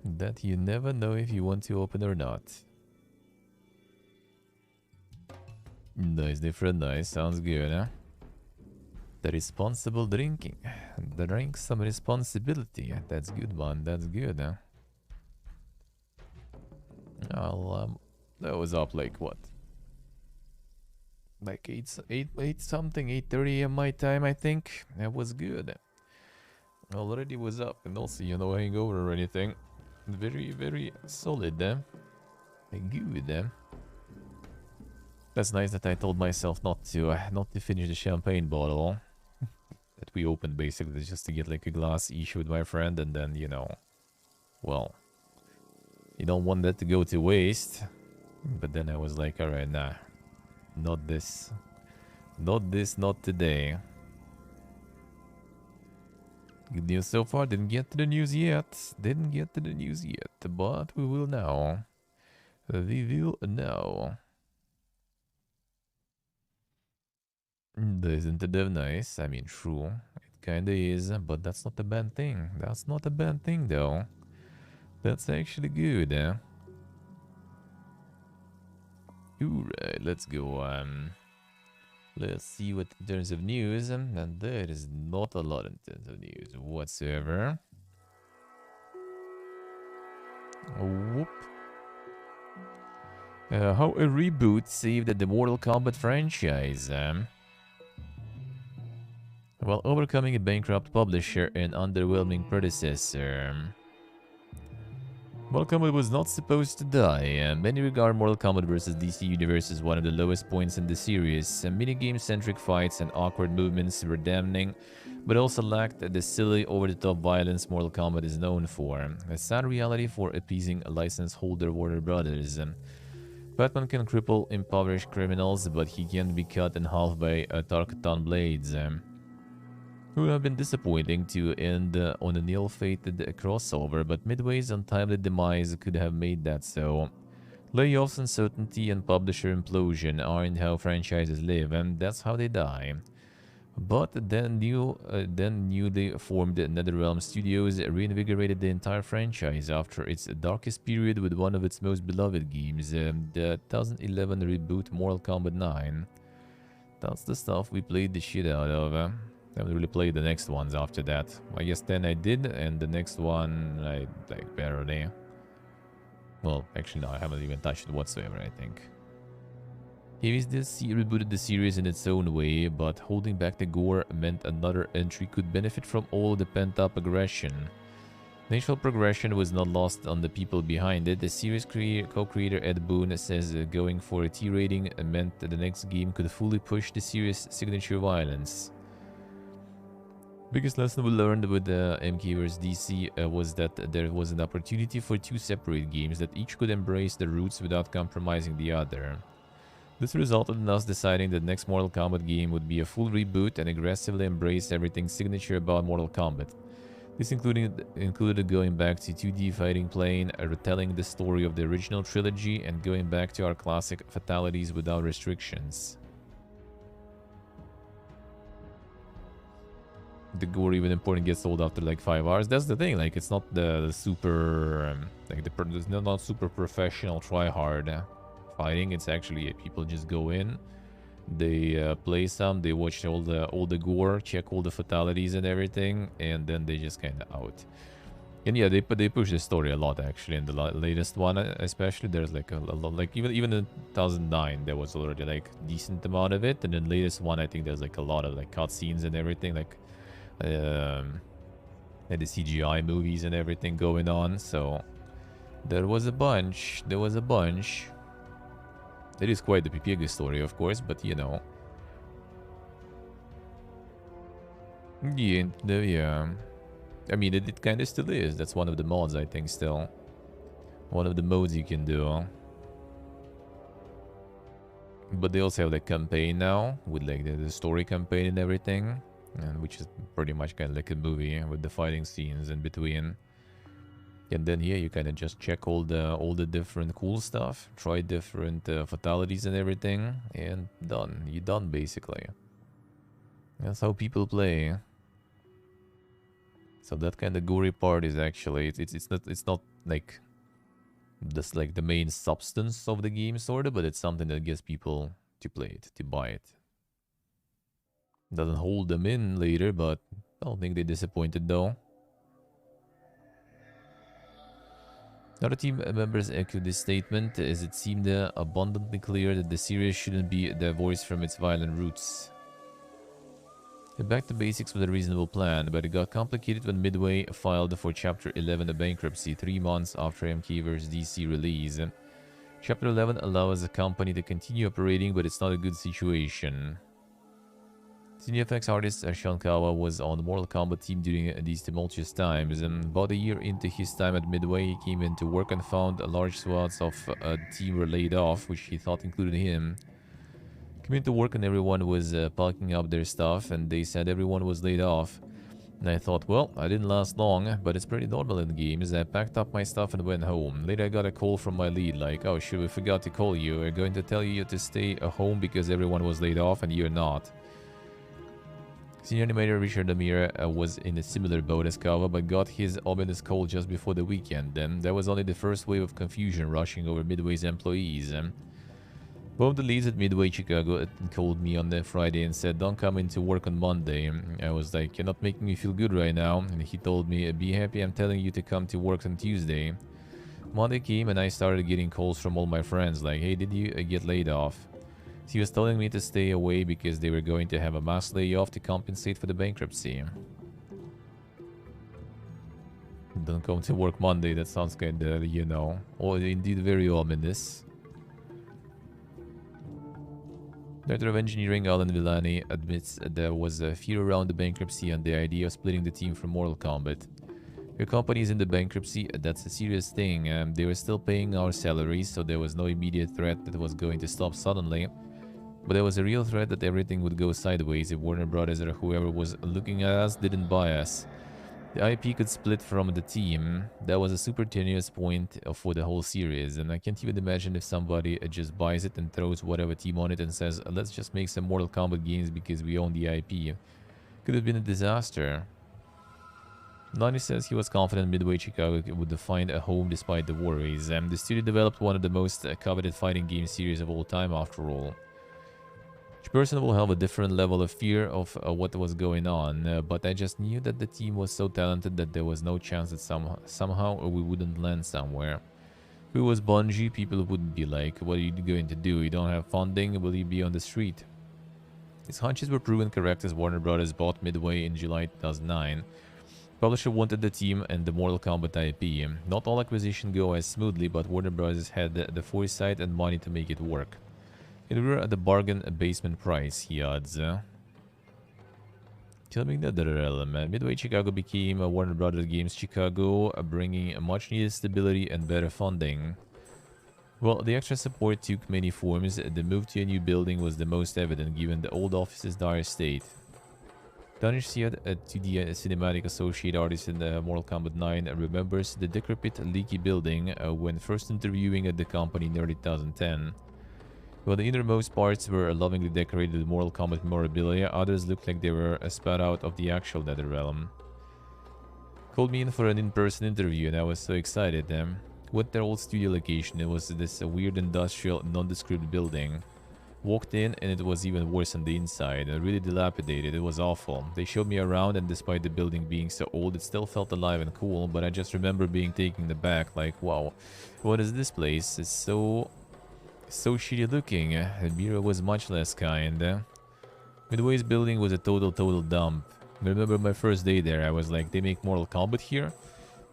That you never know if you want to open or not. Nice, different, nice. Sounds good, huh? The responsible drinking. Drink some responsibility. That's good, man. That's good, huh? That was up like what? Like 8 something, 8:30 at my time, I think. That was good. Already was up, and also, you know, hangover or anything. Very, very solid, good, That's nice that I told myself not to finish the champagne bottle that we opened, basically, just to get like a glass each with my friend, and then, you know, well, you don't want that to go to waste. But then I was like, alright, nah, not this. Not this, not today. Good news so far. Didn't get to the news yet. Didn't get to the news yet. But we will now. We will now. Isn't it nice? I mean, true. It kinda is. But that's not a bad thing. That's not a bad thing, though. That's actually good, Alright, let's go. Let's see what in terms of news, and there is not a lot in terms of news whatsoever. Whoop. How a reboot saved the Mortal Kombat franchise. While overcoming a bankrupt publisher and underwhelming predecessor. Mortal Kombat was not supposed to die. Many regard Mortal Kombat vs. DC Universe as one of the lowest points in the series. Minigame-centric fights and awkward movements were damning, but also lacked the silly, over-the-top violence Mortal Kombat is known for. A sad reality for appeasing license holder Warner Brothers. Batman can cripple impoverished criminals, but he can't be cut in half by Tarkatan blades. Would have been disappointing to end on an ill-fated crossover, but Midway's untimely demise could have made that so. Layoffs, uncertainty, and publisher implosion aren't how franchises live, and that's how they die. But then newly formed NetherRealm Studios reinvigorated the entire franchise after its darkest period with one of its most beloved games, the 2011 reboot Mortal Kombat 9. That's the stuff we played the shit out of. Haven't really played the next ones after that. I guess 10 I did, and the next one I like barely. Well, actually no, I haven't even touched it whatsoever, I think. Heavy's rebooted the series in its own way, but holding back the gore meant another entry could benefit from all the pent-up aggression. Natural progression was not lost on the people behind it. The series co-creator Ed Boon says going for a T rating meant that the next game could fully push the series' signature violence. Biggest lesson we learned with MK vs DC was that there was an opportunity for two separate games that each could embrace the roots without compromising the other. This resulted in us deciding that the next Mortal Kombat game would be a full reboot and aggressively embrace everything signature about Mortal Kombat. This included going back to 2D fighting plane, retelling the story of the original trilogy, and going back to our classic fatalities without restrictions. The gore, even important, gets sold after like 5 hours. That's the thing, like it's not the super there's not super professional try hard fighting. It's actually people just go in, they play some, they watch all the gore, check all the fatalities and everything, and then they just kind of out. And yeah, they push the story a lot actually in the latest one, especially. There's like a lot, like even in 2009 there was already like decent amount of it, and then latest one I think there's like a lot of like cutscenes and everything, like and the CGI movies and everything going on. So there was a bunch. It is quite the Pipiega story, of course, but you know. Yeah. I mean, it kind of still is. That's one of the mods, I think, still. One of the modes you can do. But they also have like campaign now, with like the story campaign and everything. And which is pretty much kind of like a movie with the fighting scenes in between. And then here you kind of just check all the different cool stuff, try different fatalities and everything, and done. You're done basically. That's how people play. So that kind of gory part is actually it's not like just like the main substance of the game sort of, but it's something that gets people to play it, to buy it. Doesn't hold them in later, but I don't think they disappointed though. Other team members echoed this statement as it seemed abundantly clear that the series shouldn't be divorced from its violent roots. Back to basics with a reasonable plan, but it got complicated when Midway filed for Chapter 11 a bankruptcy 3 months after MK vs. DC release. Chapter 11 allows the company to continue operating, but it's not a good situation. Senior FX artist Shankawa was on the Mortal Kombat team during these tumultuous times, and about a year into his time at Midway, he came into work and found large swaths of the team were laid off, which he thought included him. Came into work and everyone was packing up their stuff, and they said everyone was laid off. And I thought, well, I didn't last long, but it's pretty normal in games. I packed up my stuff and went home. Later I got a call from my lead like, oh shoot, we forgot to call you. We're going to tell you to stay home because everyone was laid off and you're not. Senior animator Richard Amir was in a similar boat as Kawa, but got his ominous call just before the weekend. Then that was only the first wave of confusion rushing over Midway's employees. One of the leads at Midway Chicago called me on the Friday and said, don't come into work on Monday. I was like, you're not making me feel good right now. And he told me, be happy I'm telling you to come to work on Tuesday. Monday came and I started getting calls from all my friends like, hey, did you get laid off? He was telling me to stay away because they were going to have a mass layoff to compensate for the bankruptcy. Don't come to work Monday, that sounds kind of, you know, or indeed very ominous. Director of Engineering Alan Villani admits there was a fear around the bankruptcy and the idea of splitting the team from Mortal Kombat. Your company is in the bankruptcy, that's a serious thing. They were still paying our salaries, so there was no immediate threat that was going to stop suddenly. But there was a real threat that everything would go sideways if Warner Brothers or whoever was looking at us didn't buy us. The IP could split from the team. That was a super tenuous point for the whole series, and I can't even imagine if somebody just buys it and throws whatever team on it and says, let's just make some Mortal Kombat games because we own the IP. Could have been a disaster. Lonnie says he was confident Midway Chicago would find a home despite the worries. The studio developed one of the most coveted fighting game series of all time after all. Each person will have a different level of fear of what was going on, but I just knew that the team was so talented that there was no chance that somehow we wouldn't land somewhere. If it was Bungie, people would be like, what are you going to do? You don't have funding? Will you be on the street? His hunches were proven correct as Warner Brothers bought Midway in July 2009. Publisher wanted the team and the Mortal Kombat IP. Not all acquisitions go as smoothly, but Warner Bros. Had the foresight and money to make it work. And we were at the bargain basement price, he adds. Telling that the realm, Midway Chicago became Warner Brothers Games Chicago, bringing much needed stability and better funding. Well, the extra support took many forms. The move to a new building was the most evident given the old office's dire state. Danish Siad, a 2D cinematic associate artist in Mortal Kombat 9, remembers the decrepit, leaky building when first interviewing at the company in early 2010. While the innermost parts were lovingly decorated with Mortal Kombat memorabilia, others looked like they were spat out of the actual Netherrealm. Called me in for an in-person interview and I was so excited. Went their old studio location. It was this weird industrial, nondescript building. Walked in and it was even worse on the inside, really dilapidated. It was awful. They showed me around and despite the building being so old, it still felt alive and cool, but I just remember being taken aback like, wow, what is this place? It's so shitty looking. The mirror was much less kind. Midway's building was a total dump. I remember my first day there, I was like, they make Mortal Kombat here?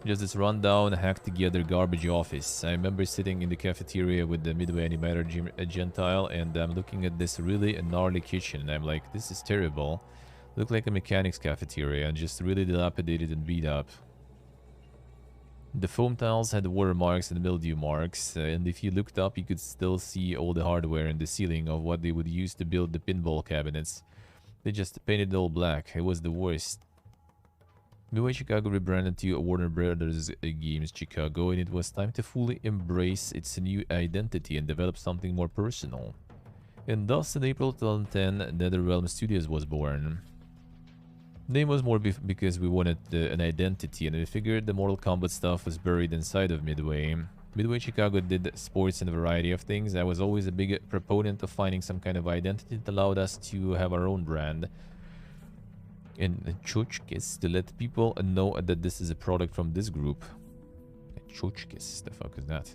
Just this rundown, hacked together garbage office. I remember sitting in the cafeteria with the Midway animator Gentile and I'm looking at this really gnarly kitchen and I'm like, this is terrible. Looked like a mechanic's cafeteria and just really dilapidated and beat up. The foam tiles had watermarks and mildew marks, and if you looked up you could still see all the hardware in the ceiling of what they would use to build the pinball cabinets. They just painted it all black. It was the worst. Midway Chicago rebranded to Warner Brothers Games Chicago, and it was time to fully embrace its new identity and develop something more personal. And thus, in April 2010, NetherRealm Studios was born. The name was more because we wanted an identity, and we figured the Mortal Kombat stuff was buried inside of Midway. Midway Chicago did sports and a variety of things. I was always a big proponent of finding some kind of identity that allowed us to have our own brand. in Chochkis to let people know that this is a product from this group. Chochkis, the fuck is that?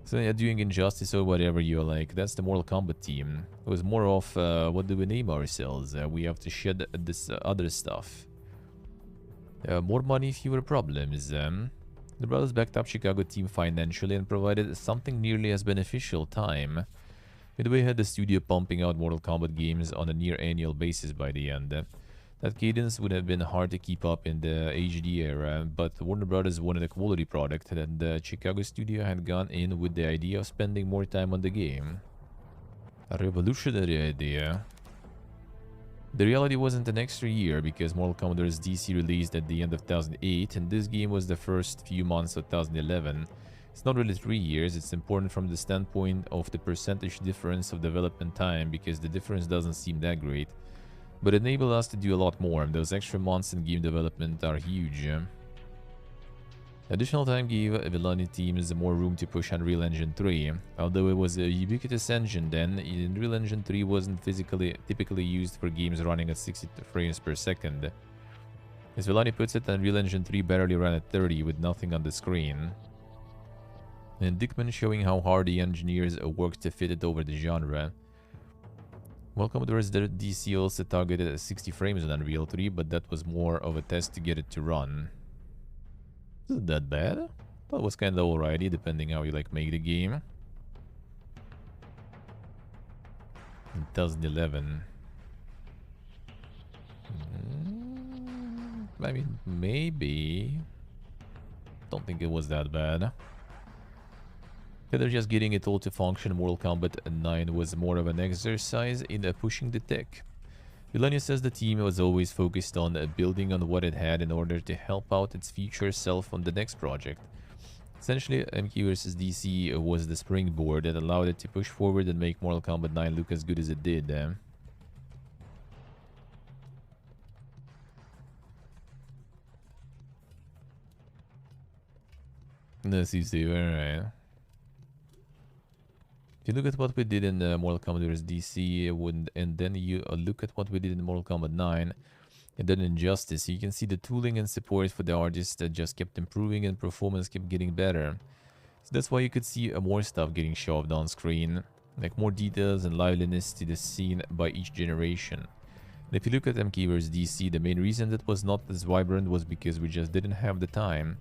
So yeah, doing Injustice or whatever you're like, that's the Mortal Kombat team. It was more of, what do we name ourselves? We have to shed this other stuff. More money, fewer problems. The brothers backed up Chicago team financially and provided something nearly as beneficial time. Midway had the studio pumping out Mortal Kombat games on a near-annual basis by the end. That cadence would have been hard to keep up in the HD era, but Warner Brothers wanted a quality product, and the Chicago studio had gone in with the idea of spending more time on the game. A revolutionary idea. The reality wasn't an extra year, because Mortal Kombat DC released at the end of 2008, and this game was the first few months of 2011. It's not really 3 years, it's important from the standpoint of the percentage difference of development time, because the difference doesn't seem that great. But it enabled us to do a lot more. Those extra months in game development are huge. Additional time gave Villani teams more room to push Unreal Engine 3. Although it was a ubiquitous engine then, Unreal Engine 3 wasn't typically used for games running at 60 frames per second. As Villani puts it, Unreal Engine 3 barely ran at 30 with nothing on the screen. And Dickman showing how hard the engineers worked to fit it over the genre. Welcome to the DC also targeted at 60 frames on Unreal 3, but that was more of a test to get it to run. Isn't that bad? That was kind of alrighty, depending how you like make the game. In 2011. I mean, maybe. Don't think it was that bad. They're just getting it all to function. Mortal Kombat 9 was more of an exercise in pushing the tech. Villani says the team was always focused on building on what it had in order to help out its future self on the next project. Essentially, MK vs DC was the springboard that allowed it to push forward and make Mortal Kombat 9 look as good as it did. This is alright. If you look at what we did in Mortal Kombat vs DC, and then you look at what we did in Mortal Kombat 9, and then Injustice, you can see the tooling and support for the artists that just kept improving and performance kept getting better. So that's why you could see more stuff getting shoved on screen, like more details and liveliness to the scene by each generation. And if you look at MK vs DC, the main reason that was not as vibrant was because we just didn't have the time.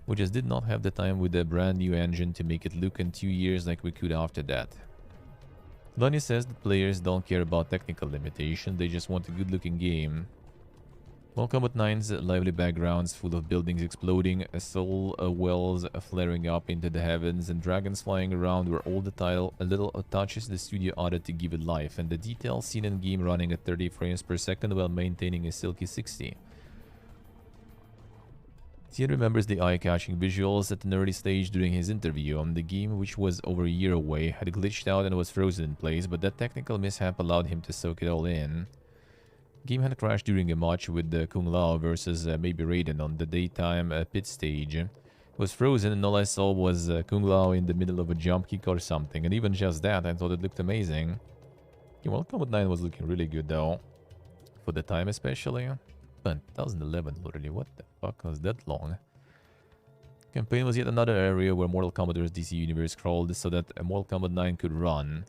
We just did not have the time with a brand new engine to make it look in 2 years like we could after that. Lonnie says that players don't care about technical limitation, they just want a good looking game. Mortal Kombat 9's lively backgrounds full of buildings exploding, soul wells flaring up into the heavens, and dragons flying around were all the little touches the studio added to give it life, and the details seen in game running at 30 frames per second while maintaining a silky 60. Tian remembers the eye-catching visuals at an early stage during his interview. The game, which was over a year away, had glitched out and was frozen in place, but that technical mishap allowed him to soak it all in. The game had crashed during a match with Kung Lao versus maybe Raiden on the daytime pit stage. It was frozen and all I saw was Kung Lao in the middle of a jump kick or something, and even just that, I thought it looked amazing. Mortal Kombat 9 was looking really good though, for the time especially. But 2011 literally, what the fuck was that long? Campaign was yet another area where Mortal Kombat vs DC Universe crawled so that Mortal Kombat 9 could run.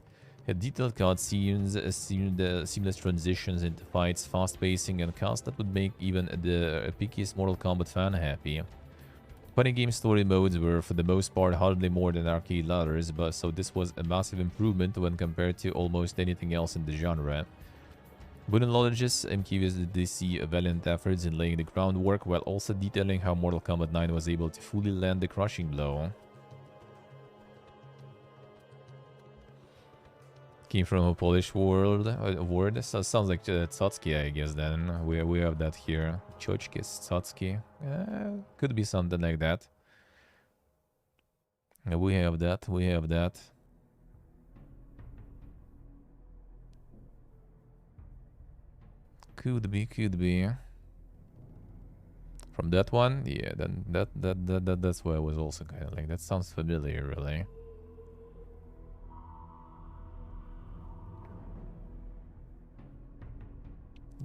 Had detailed cutscenes, seamless transitions into fights, fast pacing, and cast that would make even the pickiest Mortal Kombat fan happy. Funny game story modes were for the most part hardly more than arcade ladders, but so this was a massive improvement when compared to almost anything else in the genre. Boone acknowledges MK vs DC valiant efforts in laying the groundwork while also detailing how Mortal Kombat 9 was able to fully land the crushing blow. Came from a Polish word, so sounds like Tsotski, I guess then. We have that here. Chochkis, Tsotski. Could be something like that. We have that. Could be. From that one, yeah, then that's why I was also kind of like, that sounds familiar, really.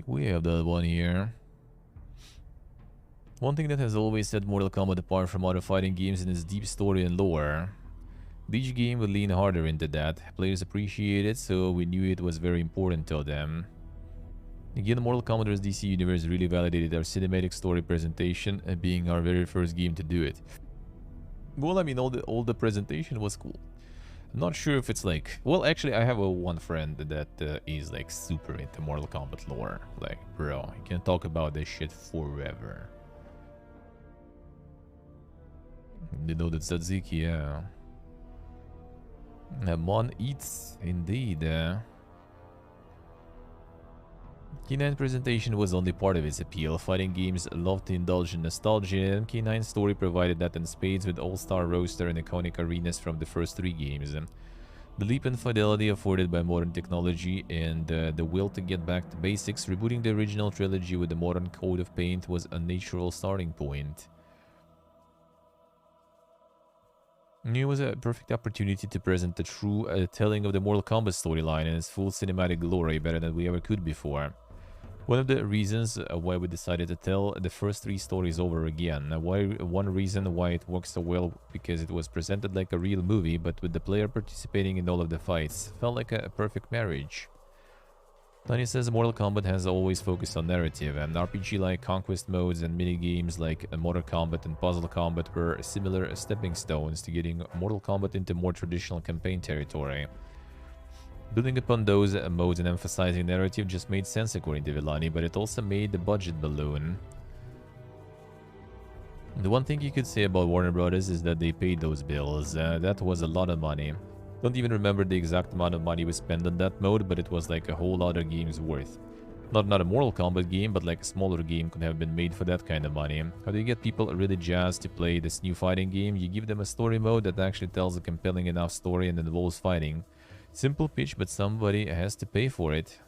We have that one here. One thing that has always set Mortal Kombat apart from other fighting games is its deep story and lore. Each game would lean harder into that. Players appreciate it, so we knew it was very important to them. Again, Mortal Kombat's DC Universe really validated our cinematic story presentation, being our very first game to do it. Well, I mean, all the presentation was cool. I'm not sure if it's like... Well, actually, I have one friend that is like super into Mortal Kombat lore. Like, bro, you can talk about this shit forever. You know that Tzatziki, yeah. Mon eats, indeed. K9's presentation was only part of its appeal. Fighting games love to indulge in nostalgia, and K9's story provided that in spades with all-star roster and iconic arenas from the first 3 games. The leap in fidelity afforded by modern technology and the will to get back to basics, rebooting the original trilogy with a modern coat of paint was a natural starting point. It was a perfect opportunity to present the true telling of the Mortal Kombat storyline in its full cinematic glory better than we ever could before. One of the reasons why we decided to tell the first 3 stories over again. One reason why it works so well, because it was presented like a real movie, but with the player participating in all of the fights. Felt like a perfect marriage. Tanya says Mortal Kombat has always focused on narrative, and RPG-like conquest modes and mini-games like Mortal Kombat and Puzzle Kombat were similar stepping stones to getting Mortal Kombat into more traditional campaign territory. Building upon those modes and emphasizing narrative just made sense according to Villani, but it also made the budget balloon. The one thing you could say about Warner Brothers is that they paid those bills. That was a lot of money. Don't even remember the exact amount of money we spent on that mode, but it was like a whole other game's worth. Not a Mortal Kombat game, but like a smaller game could have been made for that kind of money. How do you get people really jazzed to play this new fighting game? You give them a story mode that actually tells a compelling enough story and involves fighting. Simple pitch, but somebody has to pay for it.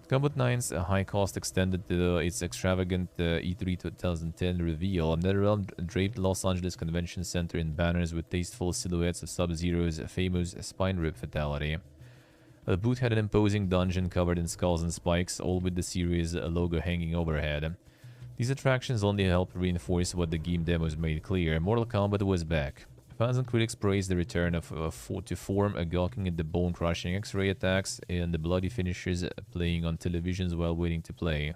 Kombat 9's high cost extended to its extravagant E3 2010 reveal. NetherRealm draped Los Angeles Convention Center in banners with tasteful silhouettes of Sub-Zero's famous spine rip fatality. The booth had an imposing dungeon covered in skulls and spikes, all with the series logo hanging overhead. These attractions only helped reinforce what the game demos made clear. Mortal Kombat was back. Fans and critics praised the return of to form, gawking at the bone-crushing X-ray attacks and the bloody finishers playing on televisions while waiting to play.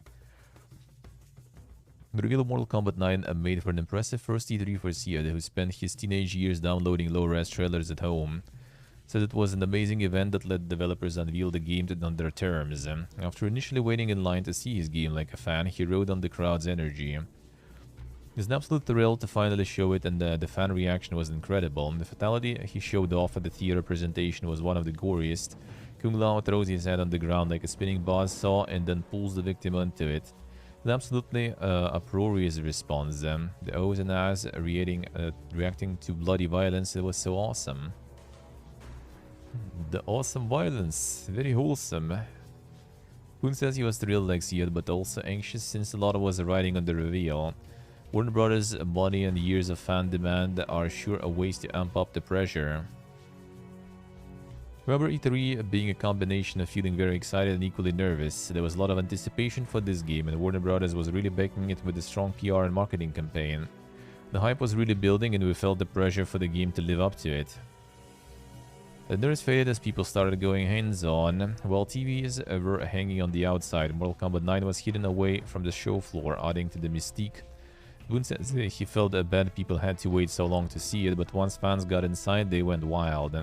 The reveal of Mortal Kombat 9 made for an impressive first E3 for Sia, who spent his teenage years downloading low-res trailers at home. Said it was an amazing event that let developers unveil the game on their terms. After initially waiting in line to see his game like a fan, he rode on the crowd's energy. It was an absolute thrill to finally show it, and the fan reaction was incredible. The fatality he showed off at the theater presentation was one of the goriest. Kung Lao throws his head on the ground like a spinning buzzsaw and then pulls the victim onto it. An absolutely uproarious response. The O's and Ahs reacting to bloody violence, it was so awesome. The awesome violence, very wholesome. Kun says he was thrilled like Sia, but also anxious since a lot was riding on the reveal. Warner Brothers' money and years of fan demand are sure a ways to amp up the pressure. Remember E3 being a combination of feeling very excited and equally nervous. There was a lot of anticipation for this game, and Warner Brothers was really backing it with a strong PR and marketing campaign. The hype was really building, and we felt the pressure for the game to live up to it. The nerves faded as people started going hands-on, while TVs were hanging on the outside. Mortal Kombat 9 was hidden away from the show floor, adding to the mystique. Boone says he felt bad people had to wait so long to see it, but once fans got inside, they went wild.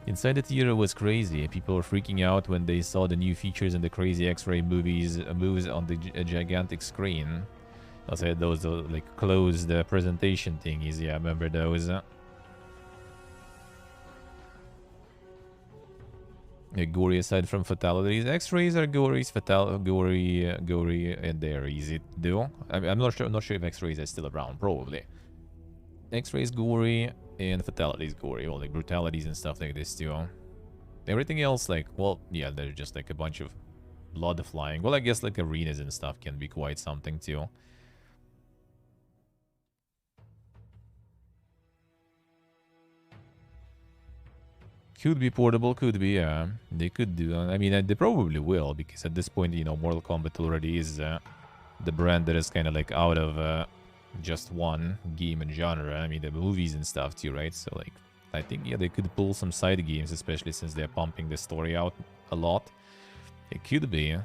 Inside the theater was crazy. People were freaking out when they saw the new features and the crazy X-ray moves on the gigantic screen. I said those like closed presentation thingies. Yeah, I remember those. Gory aside from fatalities. X-rays are gory, gory, and they're easy to do. I'm not sure if X-rays are still around. Probably. X-rays gory and fatalities gory. Well, like brutalities and stuff like this too. Everything else, like, well, yeah, they're just like a bunch of blood flying. Well, I guess like arenas and stuff can be quite something too. Could be portable, could be, yeah. They could do. I mean, they probably will, because at this point, you know, Mortal Kombat already is the brand that is kind of like out of just one game and genre. I mean, the movies and stuff too, right? So, like, I think, yeah, they could pull some side games, especially since they're pumping the story out a lot. It could be.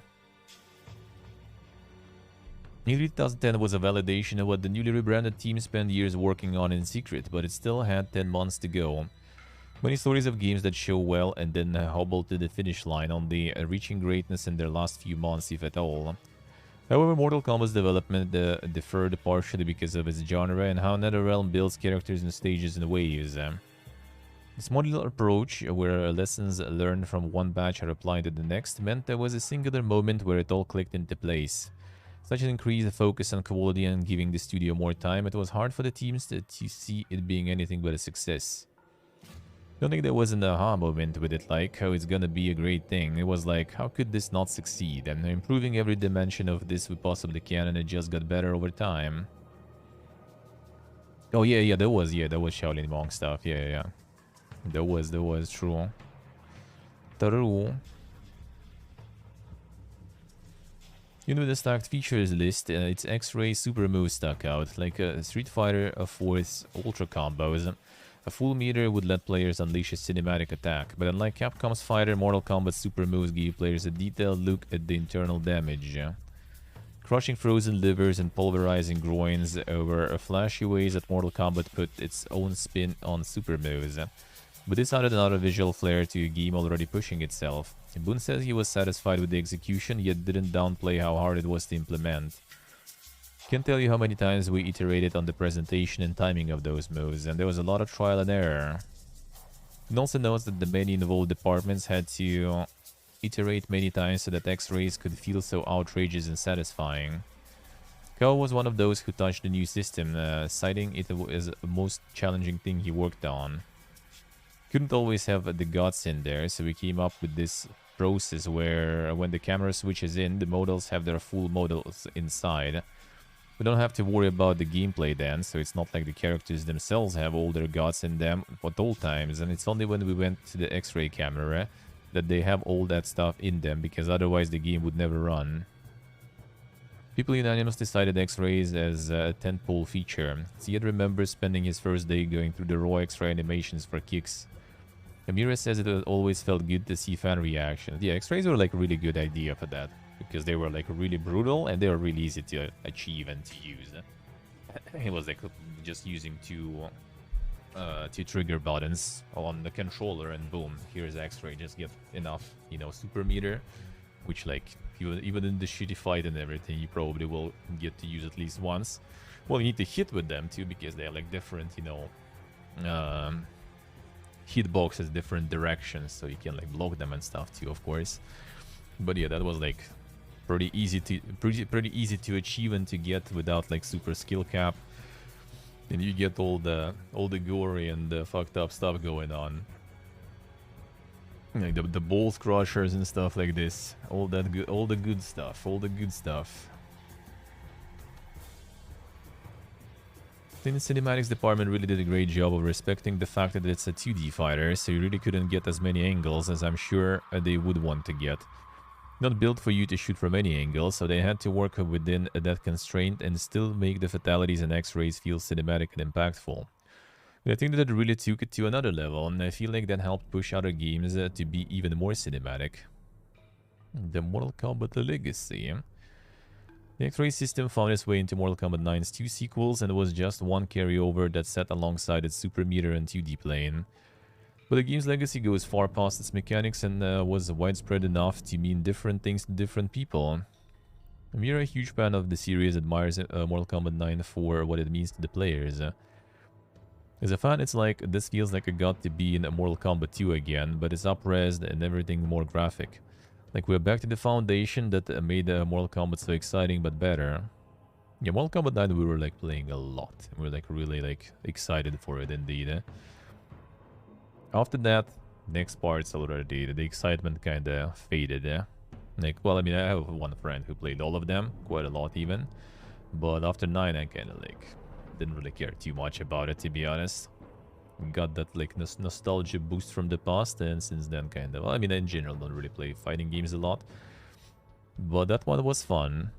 Nearly 2010 was a validation of what the newly rebranded team spent years working on in secret, but it still had 10 months to go. Many stories of games that show well and then hobble to the finish line, only reaching greatness in their last few months, if at all. However, Mortal Kombat's development deferred partially because of its genre and how NetherRealm builds characters and stages in waves. This modular approach, where lessons learned from one batch are applied to the next, meant there was a singular moment where it all clicked into place. Such an increased focus on quality and giving the studio more time, it was hard for the teams to see it being anything but a success. I don't think there was an aha moment with it, like, how it's gonna be a great thing. It was like, how could this not succeed? And improving every dimension of this we possibly can, and it just got better over time. Oh, yeah, there was Shaolin Monk stuff, yeah. There was, true. True. You know, the stacked features list, its X-Ray super move stuck out, like a Street Fighter 4's Ultra combos. A full meter would let players unleash a cinematic attack, but unlike Capcom's Fighter, Mortal Kombat super moves give players a detailed look at the internal damage. Crushing frozen livers and pulverizing groins were flashy ways that Mortal Kombat put its own spin on super moves. But this added another visual flair to a game already pushing itself. Boone says he was satisfied with the execution, yet didn't downplay how hard it was to implement. Can't tell you how many times we iterated on the presentation and timing of those moves, and there was a lot of trial and error. It also notes that the many involved departments had to iterate many times so that X-rays could feel so outrageous and satisfying. Kao was one of those who touched the new system, citing it as the most challenging thing he worked on. Couldn't always have the guts in there, so we came up with this process where when the camera switches in, the models have their full models inside. We don't have to worry about the gameplay then, so it's not like the characters themselves have all their guts in them at all times, and it's only when we went to the X-ray camera that they have all that stuff in them, because otherwise the game would never run. People unanimously decided X-rays as a tentpole feature. Ziad remembers spending his first day going through the raw X-ray animations for kicks. Amira says it always felt good to see fan reactions. Yeah, X-rays were like a really good idea for that, because they were like really brutal and they were really easy to achieve and to use. It was like just using two trigger buttons on the controller and boom, here's X-ray. Just get enough, you know, super meter, which like even in the shitty fight and everything, you probably will get to use at least once. Well, you need to hit with them too, because they are like different, you know, hitboxes, different directions, so you can like block them and stuff too, of course. But yeah, that was like pretty easy to achieve and to get without like super skill cap. And you get all the gory and the fucked up stuff going on, like the balls crushers and stuff like this. All the good stuff. I think the cinematics department really did a great job of respecting the fact that it's a 2D fighter, so you really couldn't get as many angles as I'm sure they would want to get. Not built for you to shoot from any angle, so they had to work within that constraint and still make the fatalities and X-rays feel cinematic and impactful. But I think that it really took it to another level, and I feel like that helped push other games to be even more cinematic. The Mortal Kombat Legacy. The X-ray system found its way into Mortal Kombat 9's 2 sequels, and was just one carryover that sat alongside its super meter and 2D plane. But the game's legacy goes far past its mechanics and was widespread enough to mean different things to different people. We're a huge fan of the series, admires Mortal Kombat 9 for what it means to the players. As a fan, it's like, this feels like it got to be in Mortal Kombat 2 again, but it's up-resed and everything more graphic. Like, we're back to the foundation that made Mortal Kombat so exciting but better. Yeah, Mortal Kombat 9 we were like playing a lot. We were like really like excited for it indeed. After that, next parts already, the excitement kinda faded. Like, well, I mean, I have one friend who played all of them, quite a lot even. But after 9, I kinda like didn't really care too much about it, to be honest. got that like nostalgia boost from the past, and since then kind of, well, I mean, in general, don't really play fighting games a lot, but that one was fun.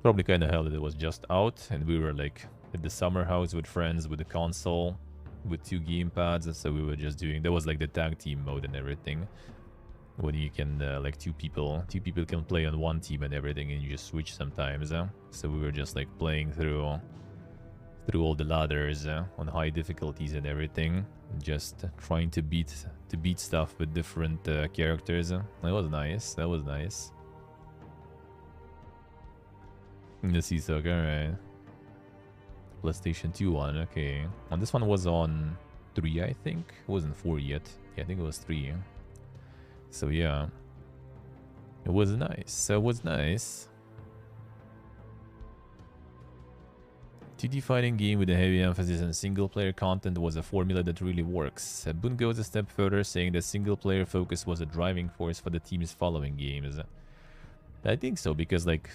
Probably kind of hell that it was just out, and we were like at the summer house with friends with the console, with 2 gamepads, and so we were just doing, there was like the tag team mode and everything, when you can like two people can play on one team and everything, and you just switch sometimes. So we were just like playing through all the ladders on high difficulties and everything, just trying to beat stuff with different characters. That was nice. That was nice. The Seesaw, alright. PlayStation 2 one, okay. And this one was on 3, I think. It wasn't 4 yet. Yeah, I think it was 3. So yeah. It was nice. It was nice. 2D fighting game with a heavy emphasis on single-player content was a formula that really works. Boone goes a step further, saying that single-player focus was a driving force for the team's following games. I think so, because like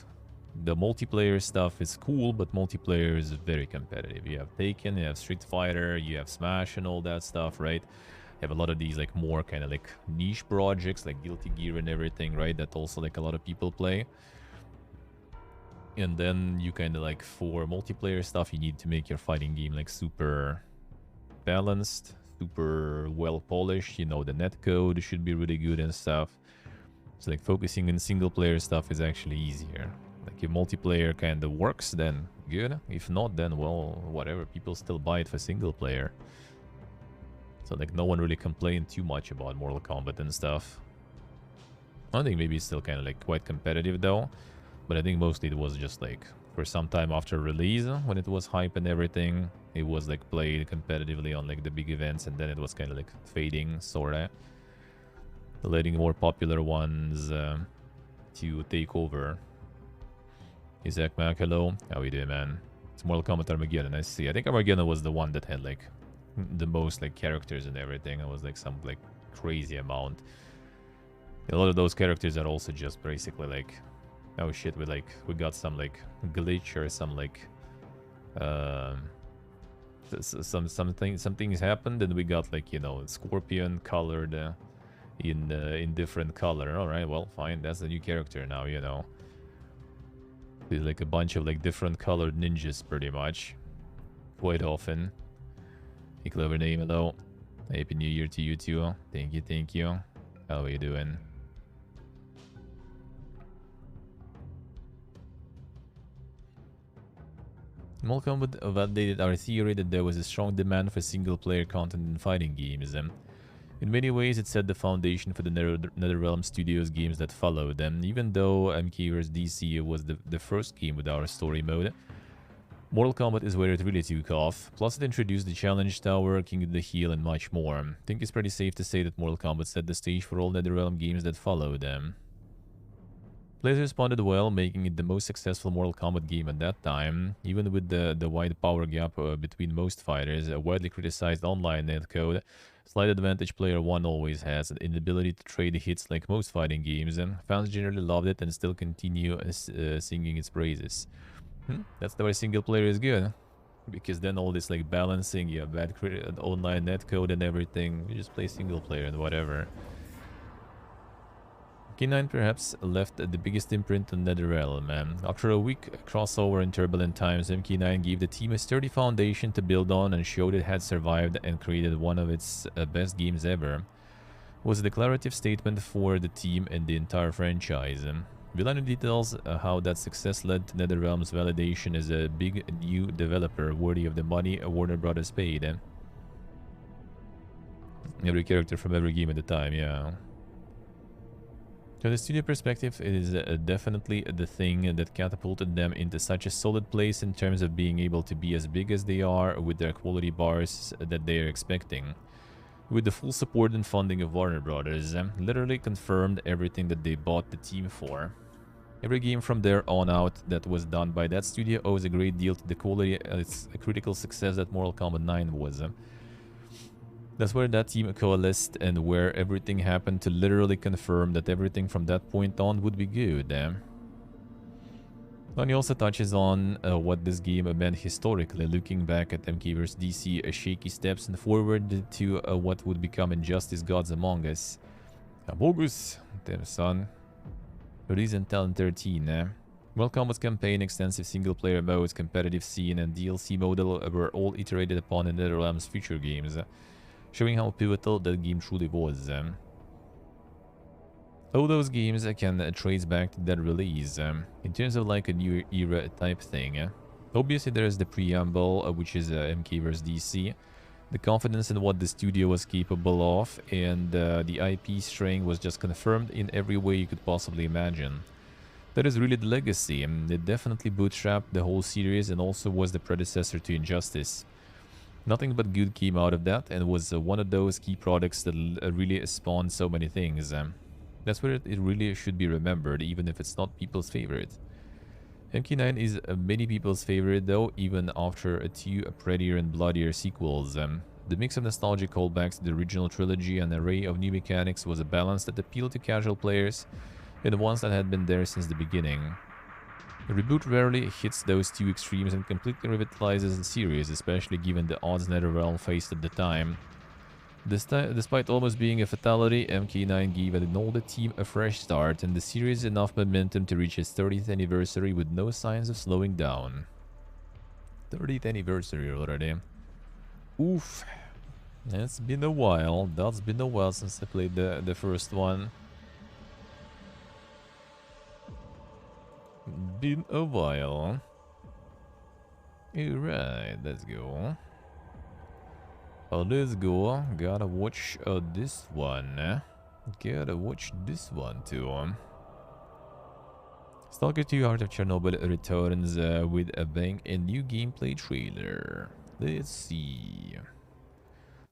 the multiplayer stuff is cool, but multiplayer is very competitive. You have Taken, you have Street Fighter, you have Smash and all that stuff, right? You have a lot of these like more kind of like niche projects like Guilty Gear and everything, right? That also like a lot of people play. And then you kind of like, for multiplayer stuff, you need to make your fighting game like super balanced, super well polished. You know, the netcode should be really good and stuff. So like focusing on single player stuff is actually easier. Like if multiplayer kind of works, then good. If not, then well, whatever. People still buy it for single player. So like no one really complained too much about Mortal Kombat and stuff. I think maybe it's still kind of like quite competitive though. But I think mostly it was just like for some time after release, when it was hype and everything, it was like played competitively on like the big events, and then it was kind of like fading, sorta. Letting more popular ones to take over. Isaac Mac, hello. How you doing, man? It's Mortal Kombat Armageddon, I see. I think Armageddon was the one that had like the most like characters and everything. It was like some like crazy amount. A lot of those characters are also just basically like, oh shit, we got some like glitch or some like some things happened, and we got like, you know, Scorpion colored in different color. All right, well, fine, that's a new character now, you know. There's like a bunch of like different colored ninjas pretty much, quite often. A clever name, hello. Happy New Year to you too. Thank you, thank you. How are you doing? Mortal Kombat validated our theory that there was a strong demand for single-player content in fighting games. In many ways, it set the foundation for the NetherRealm Studios games that followed them. Even though MK vs DC was the first game with our story mode, Mortal Kombat is where it really took off. Plus, it introduced the Challenge Tower, King of the Hill, and much more. I think it's pretty safe to say that Mortal Kombat set the stage for all NetherRealm games that followed them. Players responded well, making it the most successful Mortal Kombat game at that time. Even with the wide power gap between most fighters, a widely criticized online netcode, slight advantage player 1 always has, an inability to trade hits like most fighting games. Fans generally loved it and still continue singing its praises. That's the way single player is good. Because then all this like balancing, you have bad online netcode and everything, you just play single player and whatever. K9 perhaps left the biggest imprint on NetherRealm. After a weak crossover in turbulent times, MK9 gave the team a sturdy foundation to build on and showed it had survived and created one of its best games ever. It was a declarative statement for the team and the entire franchise. Villano details how that success led to NetherRealm's validation as a big new developer worthy of the money Warner Brothers paid. Every character from every game at the time, yeah. From the studio perspective, it is definitely the thing that catapulted them into such a solid place in terms of being able to be as big as they are with their quality bars that they are expecting. With the full support and funding of Warner Brothers, literally confirmed everything that they bought the team for. Every game from there on out that was done by that studio owes a great deal to the quality and its critical success that Mortal Kombat 9 was. That's where that team coalesced and where everything happened to literally confirm that everything from that point on would be good. And he also touches on what this game meant historically, looking back at MK vs DC, shaky steps and forward to what would become Injustice Gods Among Us. Among Us, damn son. Released in 2013, eh? Well, combat campaign, extensive single-player modes, competitive scene, and DLC model were all iterated upon in NetherRealm's future games, showing how pivotal that game truly was. All those games can trace back to that release, in terms of like a new era type thing. Obviously, there is the preamble, which is MK vs DC, the confidence in what the studio was capable of, and the IP string was just confirmed in every way you could possibly imagine. That is really the legacy, and it definitely bootstrapped the whole series and also was the predecessor to Injustice. Nothing but good came out of that, and was one of those key products that really spawned so many things. That's where it really should be remembered, even if it's not people's favorite. MK9 is many people's favorite though, even after two prettier and bloodier sequels. The mix of nostalgic callbacks to the original trilogy and an array of new mechanics was a balance that appealed to casual players and the ones that had been there since the beginning. The reboot rarely hits those two extremes and completely revitalizes the series, especially given the odds NetherRealm faced at the time. Despite almost being a fatality, MK9 gave an older team a fresh start and the series enough momentum to reach its 30th anniversary with no signs of slowing down. 30th anniversary already. Oof. It's been a while. That's been a while since I played the first one. Been a while. Alright, let's go. Let's go. Gotta watch this one. Gotta watch this one too. Stalker 2 Heart of Chernobyl returns with a bang and new gameplay trailer. Let's see.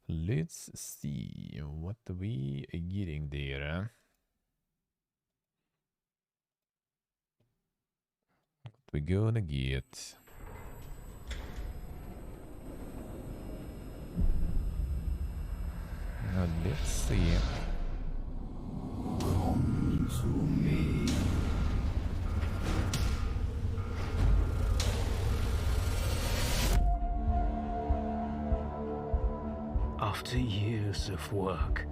Let's see what we are getting there. What we gonna get? Now let's see. Come to me. After years of work,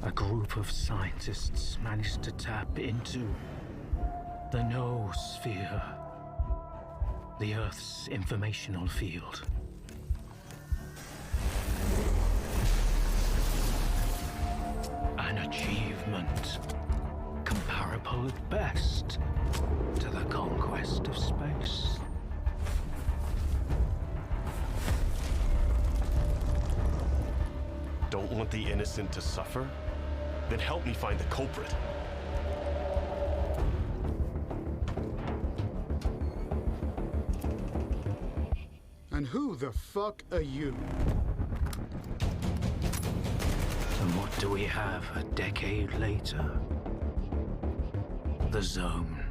a group of scientists managed to tap into the noosphere, the Earth's informational field. An achievement comparable at best to the conquest of space. Don't want the innocent to suffer? Then help me find the culprit. And who the fuck are you? And what do we have a decade later? The Zone,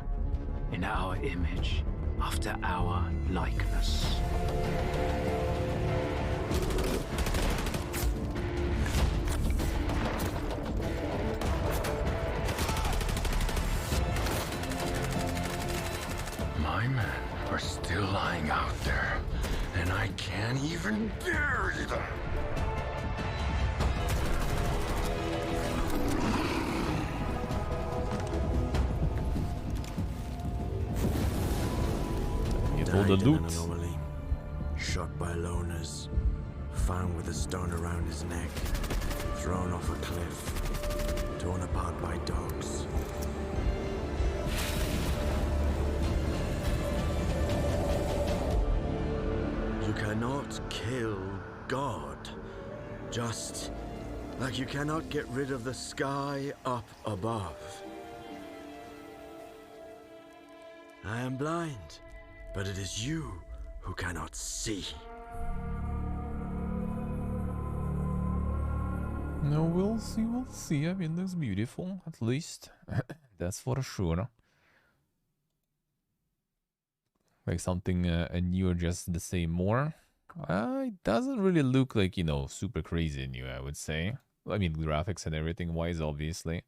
in our image, after our likeness. My men are still lying out there, and I can't even bury them. Get all the loot. Anomaly. Shot by loners. Found with a stone around his neck. Thrown off a cliff. Torn apart by dogs. You cannot kill God. Just like you cannot get rid of the sky up above. I am blind, but it is you who cannot see. No, we'll see, we'll see. I mean, looks beautiful, at least. That's for sure. Like something new or just the same more. It doesn't really look like, you know, super crazy new, I would say. I mean, graphics and everything wise, obviously.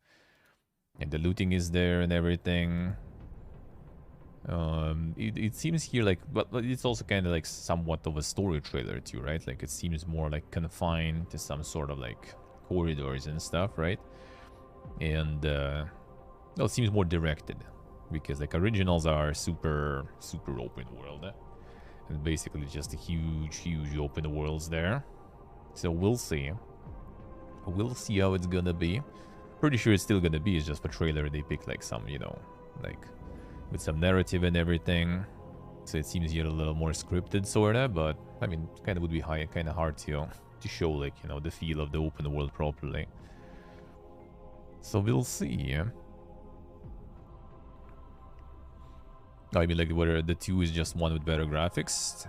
And the looting is there and everything. It seems here like, but it's also kind of like somewhat of a story trailer too, right? Like it seems more like confined to some sort of like corridors and stuff, right? And well, it seems more directed because like originals are super open world, and basically just a huge open worlds there. So we'll see how it's gonna be. Pretty sure it's still gonna be. It's just for trailer they pick like some, you know, like with some narrative and everything. So it seems here a little more scripted sorta, but I mean, kind of would be kind of hard to show like, you know, the feel of the open world properly. So we'll see. I mean, like whether the 2 is just one with better graphics.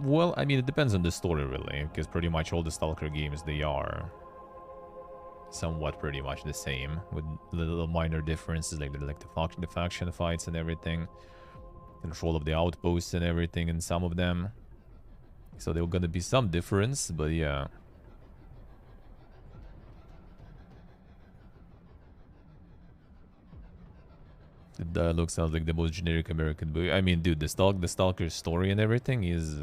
Well, I mean, it depends on the story really, because pretty much all the Stalker games, they are somewhat pretty much the same, with little minor differences like the faction fights and everything, control of the outposts and everything in some of them. So there gonna be some difference, but yeah. The dialogue sounds like the most generic American book. I mean, dude, the Stalker story and everything is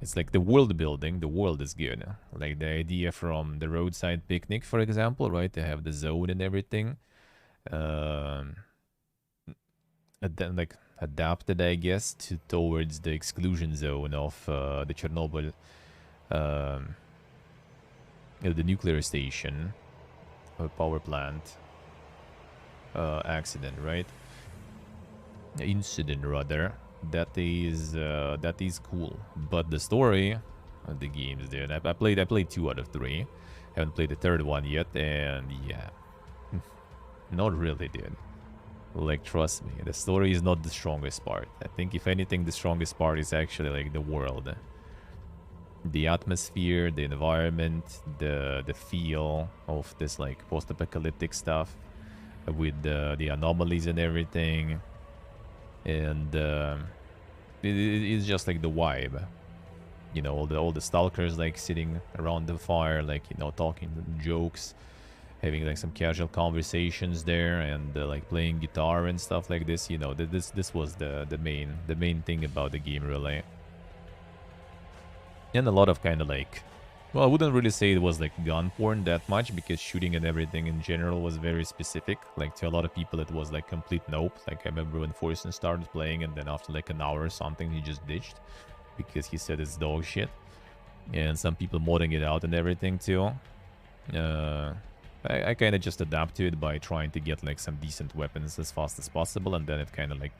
it's like the world building. The world is good. Like the idea from the roadside picnic, for example, right? They have the zone and everything. Like adapted, I guess, towards the exclusion zone of the Chernobyl, the nuclear station, power plant. Accident, right? Incident, rather. That is cool. But the story of the games, dude, I played 2 out of 3. Haven't played the 3rd one yet, and yeah, not really, dude. Like, trust me, the story is not the strongest part. I think if anything, the strongest part is actually like the world, the atmosphere, the environment, the feel of this like post-apocalyptic stuff, with the anomalies and everything, and it's just like the vibe, you know, all the stalkers like sitting around the fire, like, you know, talking jokes, having like some casual conversations there, and like playing guitar and stuff like this. You know, this was the main thing about the game really, and a lot of kind of like, well, I wouldn't really say it was like gun porn that much, because shooting and everything in general was very specific. Like to a lot of people it was like complete nope. Like I remember when Forsen started playing, and then after like an hour or something he just ditched because he said it's dog shit. And some people modding it out and everything too. I kind of just adapt to it by trying to get like some decent weapons as fast as possible, and then it kind of like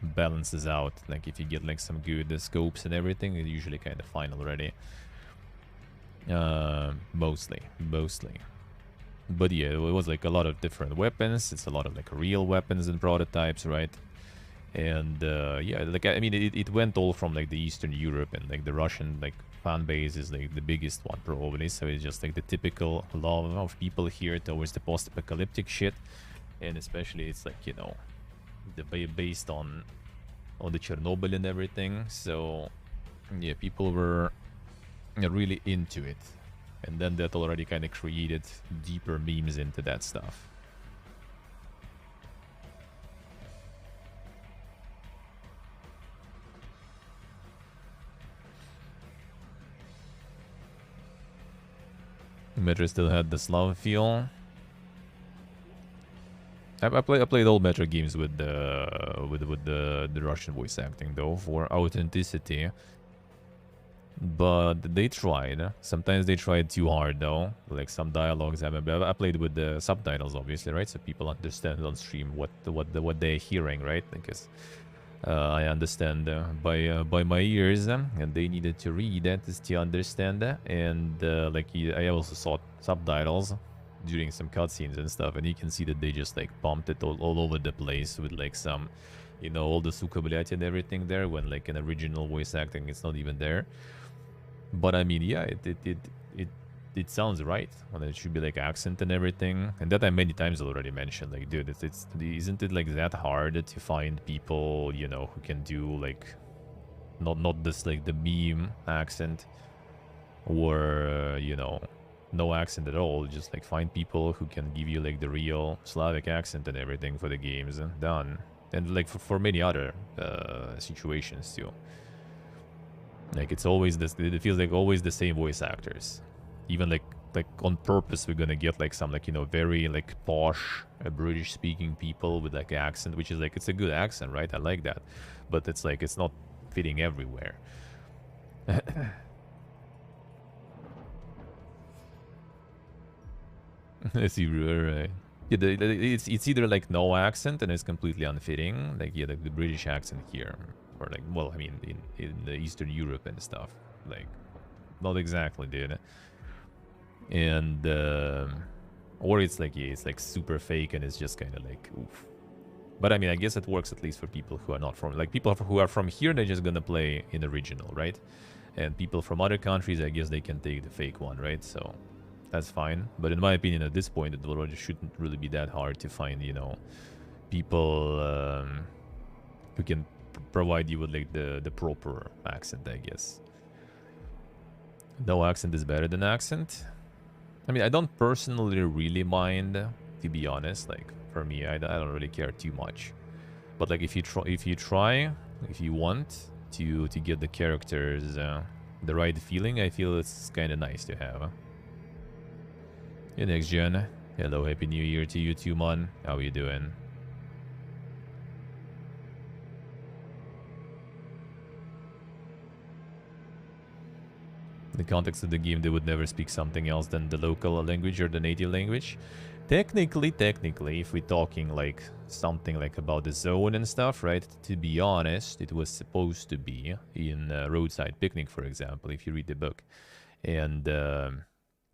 balances out. Like if you get like some good scopes and everything, it's usually kind of fine already. Mostly, but yeah, it was like a lot of different weapons. It's a lot of like real weapons and prototypes, right? And yeah, like I mean, it went all from like the Eastern Europe, and like the Russian like fan base is like the biggest one probably. So it's just like the typical love of people here towards the post-apocalyptic shit, and especially it's like, you know, based on the Chernobyl and everything. So yeah, people were really into it, and then that already kind of created deeper memes into that stuff. Metro still had the Slav feel. I played all Metro games with the Russian voice acting though, for authenticity. But they tried. Sometimes they tried too hard though. Like some dialogues, I remember I played with the subtitles, obviously, right? So people understand on stream what they're hearing, right? Because I understand by my ears, and they needed to read that to understand that. And like I also saw subtitles during some cutscenes and stuff, and you can see that they just like pumped it all over the place with like some, you know, all the suka blять and everything there, when like an original voice acting it's not even there. But I mean, yeah, it sounds right, and it should be like accent and everything, and that I many times already mentioned. Like, dude, isn't it like that hard to find people, you know, who can do like not this like the meme accent, or you know, no accent at all. Just like find people who can give you like the real Slavic accent and everything for the games. Done. And like for many other situations too. Like it's always this. It feels like always the same voice actors. Even like on purpose we're gonna get like some like, you know, very like posh British speaking people with like accent, which is like, it's a good accent, right? I like that, but it's like it's not fitting everywhere. I see, right? Yeah, it's either like no accent and it's completely unfitting, like yeah, like the British accent here, or like, well, I mean in the Eastern Europe and stuff, like not exactly, dude. And or it's like, yeah, it's like super fake and it's just kind of like oof. But I mean, I guess it works at least for people who are not from, like people who are from here, they're just gonna play in the original, right? And people from other countries, I guess they can take the fake one, right? So that's fine. But in my opinion, at this point, it already shouldn't really be that hard to find, you know, people who can provide you with like the proper accent, I guess. No accent is better than accent. I mean, I don't personally really mind, to be honest. Like for me, I don't really care too much. But like if you want to get the characters the right feeling, I feel it's kind of nice to have. Your next gen. Hello, happy new year to you too, man. How are you doing? In the context of the game, they would never speak something else than the local language or the native language. Technically, if we're talking like something like about the zone and stuff, right? To be honest, it was supposed to be in Roadside Picnic, for example, if you read the book. And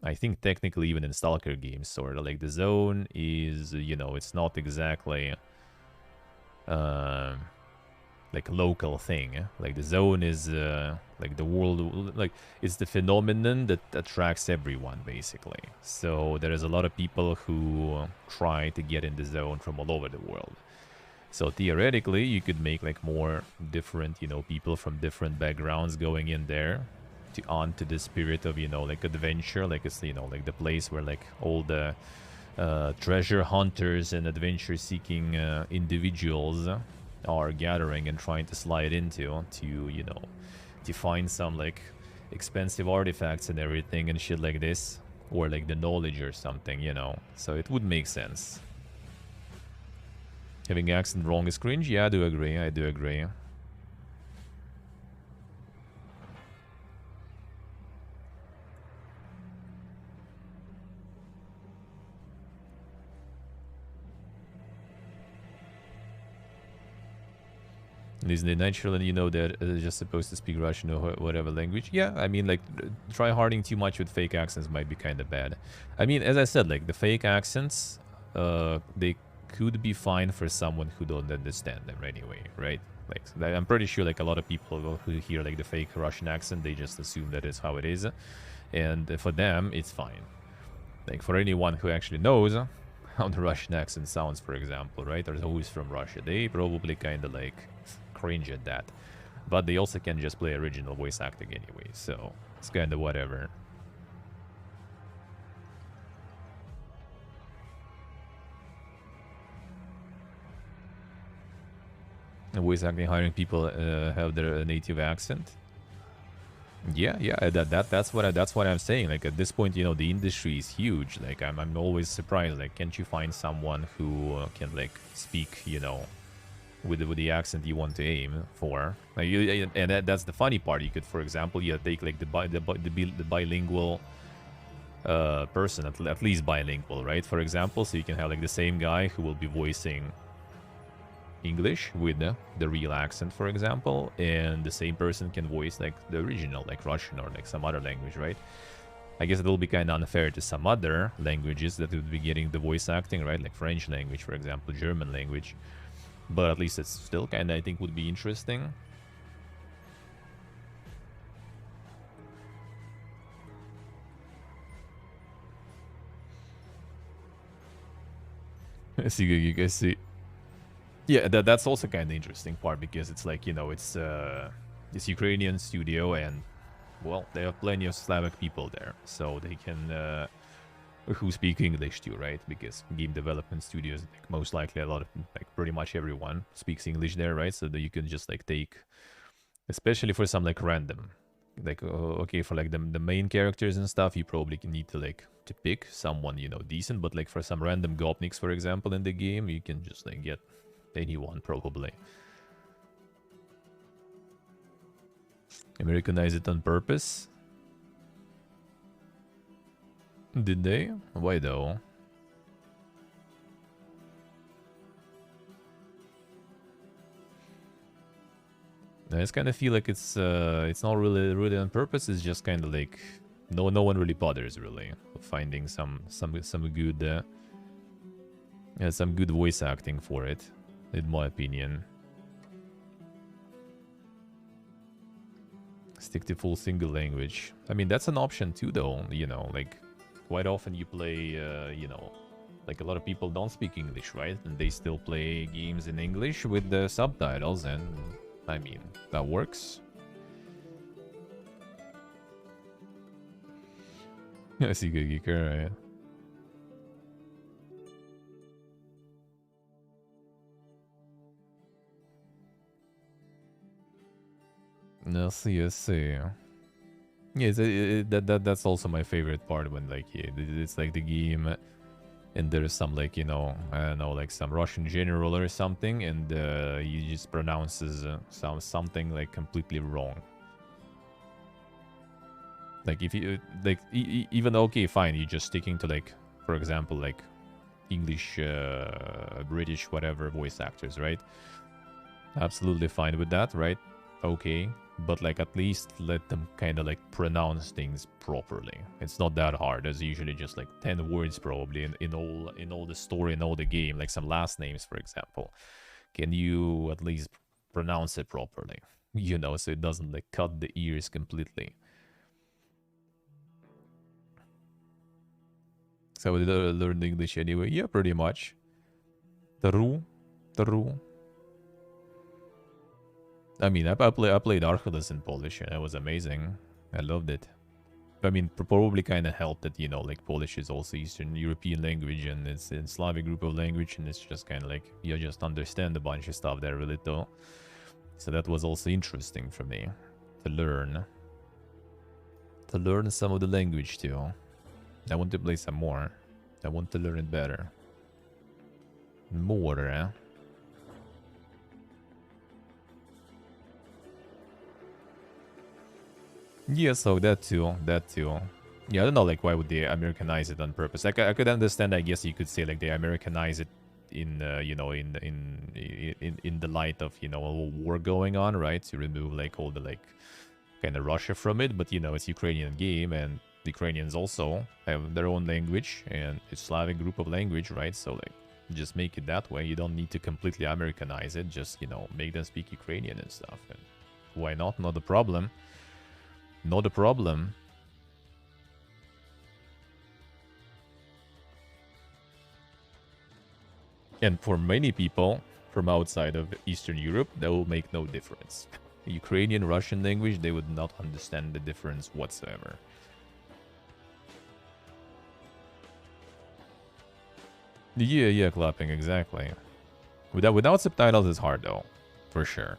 I think technically even in Stalker games, sort of like the zone is, you know, it's not exactly like a local thing. Like the zone is like the world, like it's the phenomenon that attracts everyone basically. So there is a lot of people who try to get in the zone from all over the world. So theoretically you could make like more different, you know, people from different backgrounds going in there to onto the spirit of, you know, like adventure, like it's, you know, like the place where like all the treasure hunters and adventure seeking individuals are gathering and trying to slide into, to, you know, to find some like expensive artifacts and everything and shit like this, or like the knowledge or something, you know. So it would make sense. Having accent wrong is cringe. Yeah, I do agree. Isn't it natural, you know, that they're just supposed to speak Russian or whatever language? Yeah, I mean, like, try harding too much with fake accents might be kind of bad. I mean, as I said, like, the fake accents, they could be fine for someone who don't understand them anyway, right? Like, I'm pretty sure, like, a lot of people who hear, like, the fake Russian accent, they just assume that is how it is. And for them, it's fine. Like, for anyone who actually knows how the Russian accent sounds, for example, right? Or who is from Russia, they probably kind of, like, cringe at that, but they also can just play original voice acting anyway, so it's kind of whatever. And voice acting, hiring people have their native accent. Yeah, that's what I'm saying. Like at this point, you know, the industry is huge. Like I'm always surprised. Like, can't you find someone who can like speak, you know, with the accent you want to aim for? Like, and that's the funny part. You could, for example, take like the bilingual person, at least bilingual, right? For example, so you can have like the same guy who will be voicing English with the real accent, for example, and the same person can voice like the original, like Russian or like some other language, right? I guess it will be kind of unfair to some other languages that would be getting the voice acting, right? Like French language, for example, German language. But at least it's still kind of, I think, would be interesting. I see, you guys see. Yeah, that's also kind of interesting part, because it's like, you know, it's Ukrainian studio, and well, they have plenty of Slavic people there, so they can who speak English too, right? Because game development studios, like, most likely a lot of, like, pretty much everyone speaks English there, right? So that you can just like take, especially for some like random, like okay, for like the main characters and stuff, you probably need to like to pick someone, you know, decent. But like for some random gopniks, for example, in the game, you can just like get anyone probably. Americanize it on purpose. Did they? Why though? I just kind of feel like it's not really on purpose. It's just kind of like no one really bothers really finding some good some good voice acting for it, in my opinion. Stick to full single language. I mean, that's an option too, though. You know, like quite often you play, you know, like a lot of people don't speak English, right? And they still play games in English with the subtitles, and I mean, that works. I see good geeker, right? I see. Yeah, that's also my favorite part when, like, yeah, it's like the game, and there's some, like, you know, I don't know, like some Russian general or something, and he just pronounces something like completely wrong. Like if you like even okay, fine, you're just sticking to, like, for example, like English, British, whatever voice actors, right? Absolutely fine with that, right? Okay. But like at least let them kind of like pronounce things properly. It's not that hard. There's usually just like 10 words probably in all the story, in all the game, like some last names, for example. Can you at least pronounce it properly? You know, so it doesn't like cut the ears completely. So we learned English anyway. Yeah, pretty much. True. I mean, I played Archulus in Polish, and it was amazing. I loved it. I mean, probably kind of helped that, you know, like Polish is also Eastern European language, and it's a Slavic group of language, and it's just kind of like, you just understand a bunch of stuff there a little. So that was also interesting for me to learn. To learn some of the language too. I want to play some more. I want to learn it better. More, eh? Yeah, so that too. Yeah, I don't know, like, why would they Americanize it on purpose? Like, I could understand, I guess you could say, like, they Americanize it in, you know, in the light of, you know, a war going on, right? To remove, like, all the, like, kind of Russia from it. But, you know, it's Ukrainian game, and the Ukrainians also have their own language, and it's Slavic group of language, right? So, like, just make it that way. You don't need to completely Americanize it. Just, you know, make them speak Ukrainian and stuff. And why not? Not a problem. Not a problem. And for many people from outside of Eastern Europe, that will make no difference. Ukrainian, Russian language, they would not understand the difference whatsoever. Yeah, clapping, exactly. Without subtitles is hard though, for sure.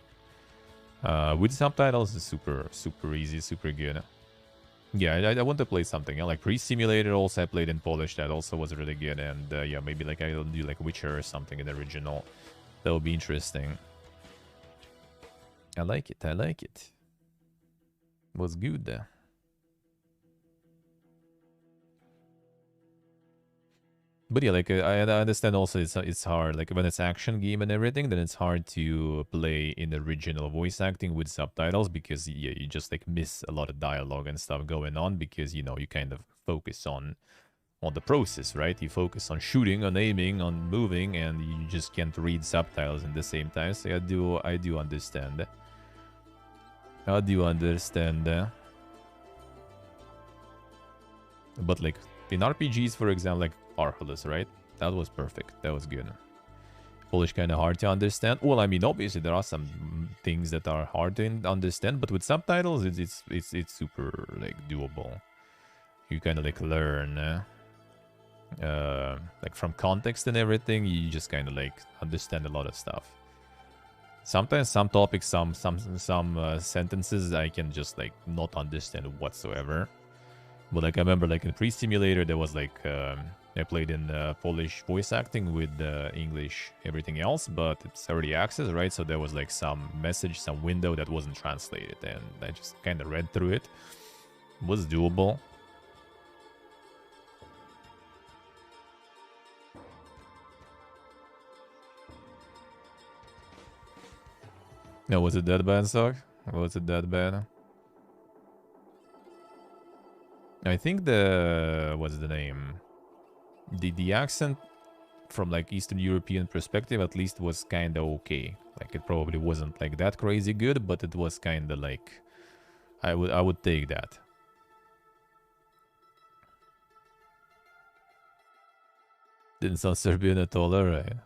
With subtitles is super easy, super good. Yeah, I want to play something. Like Pre-Simulator also I played in Polish. That also was really good. And yeah, maybe like I'll do like Witcher or something in the original. That would be interesting. I like it. Was good. But yeah, like I understand also it's hard, like when it's action game and everything, then it's hard to play in original voice acting with subtitles, because yeah, you just like miss a lot of dialogue and stuff going on, because you know you kind of focus on the process, right? You focus on shooting, on aiming, on moving, and you just can't read subtitles at the same time. So I do understand. But like in RPGs, for example, like Archulus, right? That was perfect. That was good. Polish kind of hard to understand. Well, I mean, obviously there are some things that are hard to understand, but with subtitles, it's super like doable. You kind of like learn, like from context and everything. You just kind of like understand a lot of stuff. Sometimes some topics, some sentences I can just like not understand whatsoever. But like I remember, like in Pre-Simulator, there was like I played in Polish voice acting with English everything else, but it's early access, right? So there was like some message, some window that wasn't translated, and I just kind of read through it. It was doable. No, was it that bad, Sock? Was it that bad? I think what's the name? The accent from like Eastern European perspective at least was kind of okay. Like it probably wasn't like that crazy good, but it was kind of like I would take that. Didn't sound Serbian at all, alright.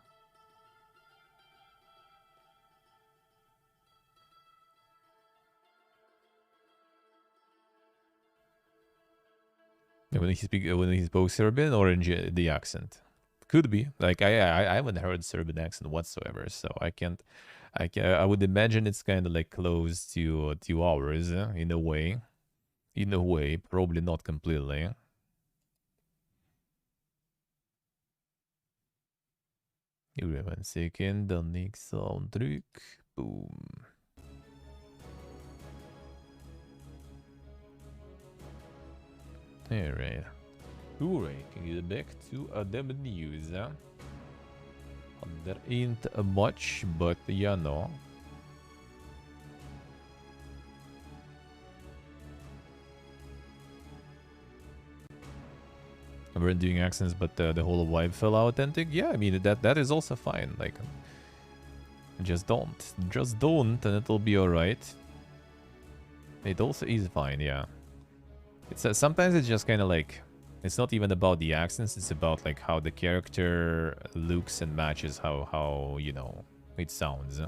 When he spoke Serbian or in the accent, could be. Like I haven't heard Serbian accent whatsoever, so I would imagine it's kind of like close to ours in a way, probably not completely. Give me 1 second, the next soundtrack, boom. Alright. Alright, can get back to the news. There ain't much, but yeah, no. We're doing accents, but the whole vibe fell authentic. Yeah, I mean that is also fine. Like, just don't, and it'll be alright. It also is fine, yeah. It's sometimes it's just kind of like, it's not even about the accents, it's about like how the character looks and matches how you know it sounds.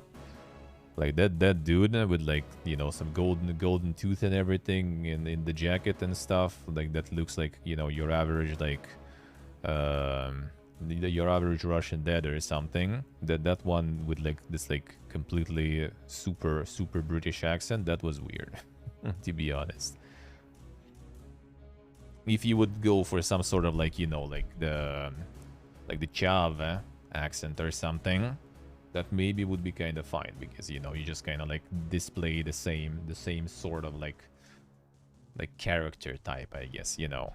Like that dude with like, you know, some golden tooth and everything in the jacket and stuff, like that looks like, you know, your average like your average Russian dad or something. That one with like this like completely super British accent, that was weird. To be honest. If you would go for some sort of like, you know, like the Chav accent or something, that maybe would be kind of fine, because, you know, you just kind of like display the same sort of like character type, I guess, you know.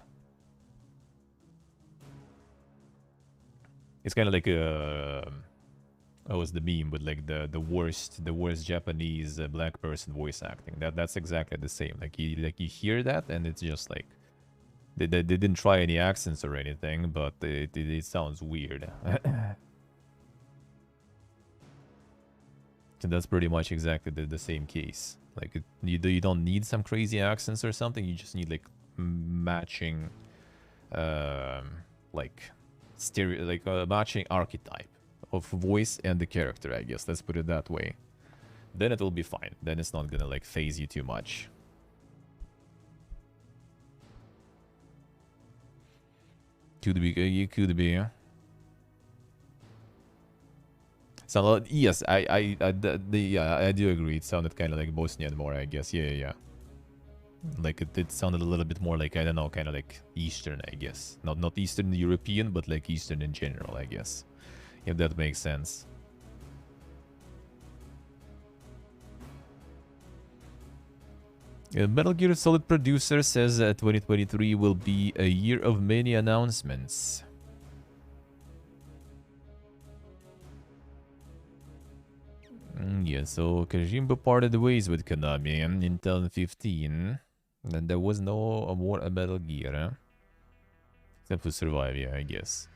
It's kind of like what was the meme with like the worst Japanese black person voice acting. That's exactly the same. Like you hear that and it's just like they didn't try any accents or anything, but it sounds weird. And that's pretty much exactly the same case. Like you don't need some crazy accents or something. You just need like matching, matching archetype of voice and the character, I guess. Let's put it that way. Then it will be fine. Then it's not gonna like phase you too much. Could be. So yes, I do agree. It sounded kind of like Bosnian more, I guess. Yeah. Like it sounded a little bit more like, I don't know, kind of like Eastern, I guess. Not Eastern European, but like Eastern in general, I guess. If that makes sense. Metal Gear Solid producer says that 2023 will be a year of many announcements. Yeah, so Kojima parted ways with Konami in 2015. And there was no more Metal Gear. Except for Survive, yeah, I guess.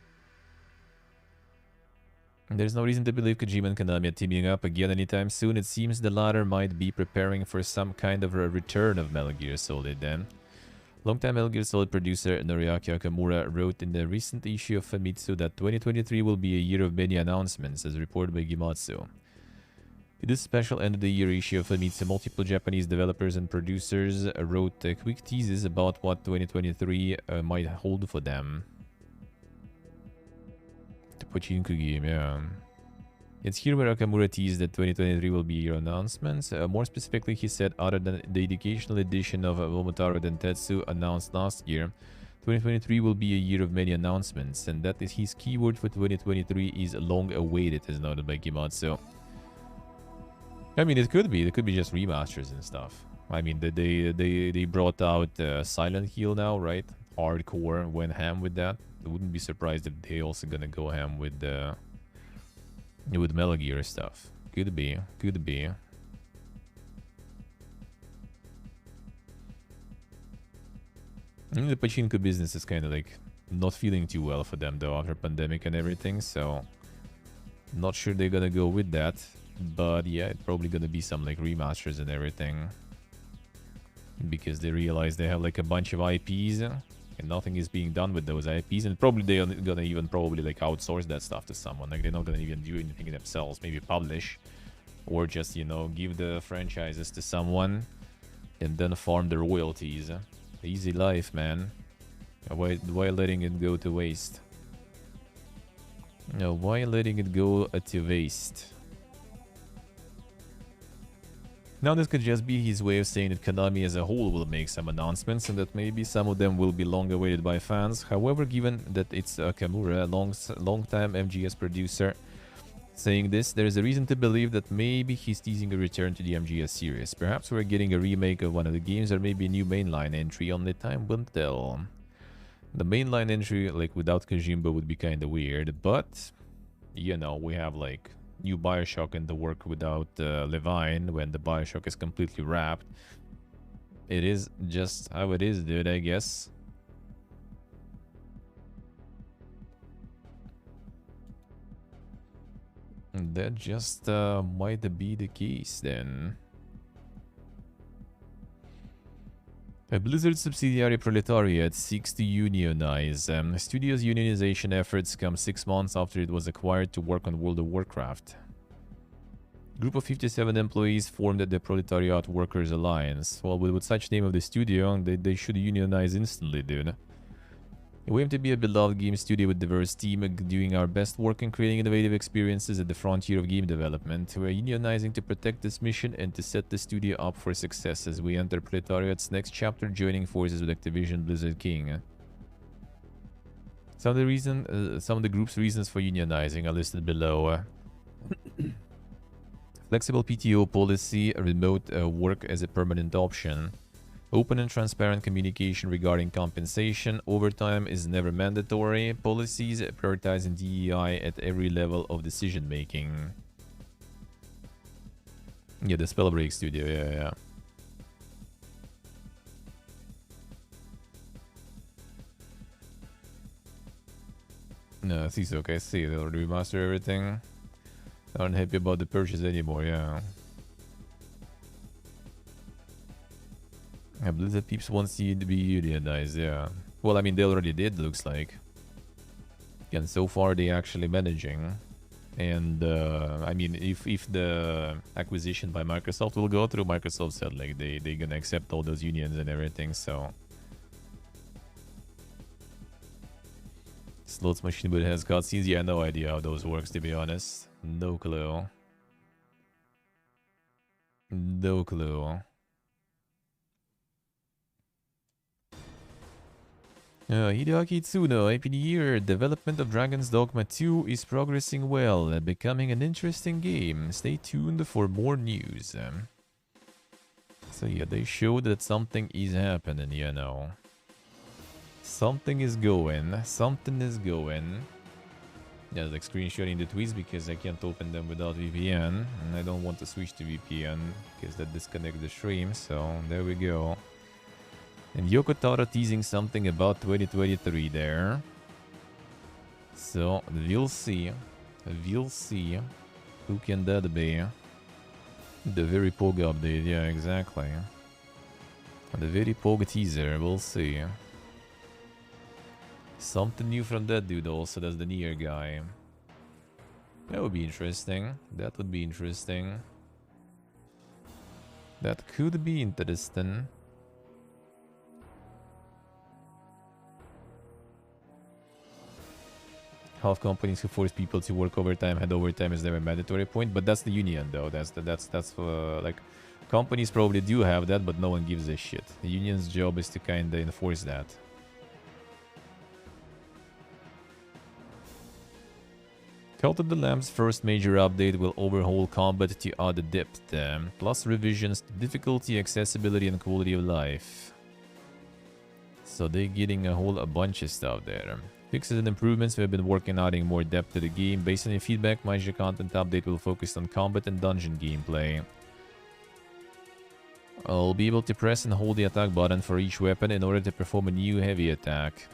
There's no reason to believe Kojima and Konami are teaming up again anytime soon. It seems the latter might be preparing for some kind of a return of Metal Gear Solid then. Longtime Metal Gear Solid producer Noriaki Nakamura wrote in the recent issue of Famitsu that 2023 will be a year of many announcements, as reported by Gematsu. In this special end-of-the-year issue of Famitsu, multiple Japanese developers and producers wrote quick teases about what 2023 might hold for them. The Pachinko game, yeah. It's here where Nakamura teased that 2023 will be year announcements. More specifically, he said, other than the educational edition of Momotaro Dentetsu announced last year, 2023 will be a year of many announcements, and that is his keyword for 2023 is long-awaited, as noted by Gematsu. I mean, it could be just remasters and stuff. I mean, they brought out Silent Hill now, right? Hardcore went ham with that. I wouldn't be surprised if they also gonna go ham with Metal Gear stuff. Could be. I mean, the pachinko business is kind of like not feeling too well for them though after pandemic and everything, so not sure they're gonna go with that. But yeah, it's probably gonna be some like remasters and everything, because they realize they have like a bunch of IPs and nothing is being done with those IPs, and probably they're gonna even like outsource that stuff to someone. Like they're not gonna even do anything themselves, maybe publish, or just, you know, give the franchises to someone and then farm the royalties. Easy life, man. Why letting it go to waste? No, why letting it go to waste? Now this could just be his way of saying that Konami as a whole will make some announcements and that maybe some of them will be long awaited by fans. However, given that it's Kamura, a long-time MGS producer, saying this, there is a reason to believe that maybe he's teasing a return to the MGS series. Perhaps we're getting a remake of one of the games, or maybe a new mainline entry. Only time will tell. The mainline entry, like without Kojimbo, would be kind of weird, but you know, we have like new Bioshock in the work without Levine when the Bioshock is completely wrapped. It is just how it is, dude, I guess. That just might be the case then. A Blizzard subsidiary Proletariat seeks to unionize. Studio's unionization efforts come 6 months after it was acquired to work on World of Warcraft. A group of 57 employees formed the Proletariat Workers Alliance. Well, with such name of the studio, they should unionize instantly, dude. We aim to be a beloved game studio with diverse team, doing our best work in creating innovative experiences at the frontier of game development. We are unionizing to protect this mission and to set the studio up for success as we enter Proletariat's next chapter, joining forces with Activision Blizzard King. Some of the group's reasons for unionizing are listed below. Flexible PTO policy, remote work as a permanent option. Open and transparent communication regarding compensation. Overtime is never mandatory. Policies prioritizing DEI at every level of decision making. Yeah, the Spellbreak studio, yeah. No, it's okay. I see, they'll remaster everything. Aren't happy about the purchase anymore, yeah. Blizzard peeps wants you to be unionized, yeah. Well, I mean, they already did, looks like. And so far, they actually managing. And, I mean, if the acquisition by Microsoft will go through, Microsoft said, like, they gonna accept all those unions and everything, so... Slots machine, but it has cutscenes? Yeah, no idea how those works, to be honest. No clue. No clue. Hideaki Tsuno, Happy New Year. Development of Dragon's Dogma 2 is progressing well, becoming an interesting game. Stay tuned for more news. So yeah, they showed that something is happening, you know. Something is going. Something is going. Yeah, like screenshotting the tweets because I can't open them without VPN. And I don't want to switch to VPN because that disconnects the stream. So there we go. And Yoko Taro teasing something about 2023 there. So we'll see. We'll see. Who can that be? The very Pogo update, yeah, exactly. The very poor teaser, we'll see. Something new from that dude also, that's the Nier guy. That would be interesting. That would be interesting. That could be interesting. Half companies who force people to work overtime had overtime as their mandatory point, but that's the union though. That's like companies probably do have that, but no one gives a shit. The union's job is to kinda enforce that. Cult of the Lamb's first major update will overhaul combat to add depth, plus revisions to difficulty, accessibility, and quality of life. So they're getting a bunch of stuff there. Fixes and improvements, we have been working on adding more depth to the game. Based on your feedback, major content update will focus on combat and dungeon gameplay. I'll be able to press and hold the attack button for each weapon in order to perform a new heavy attack.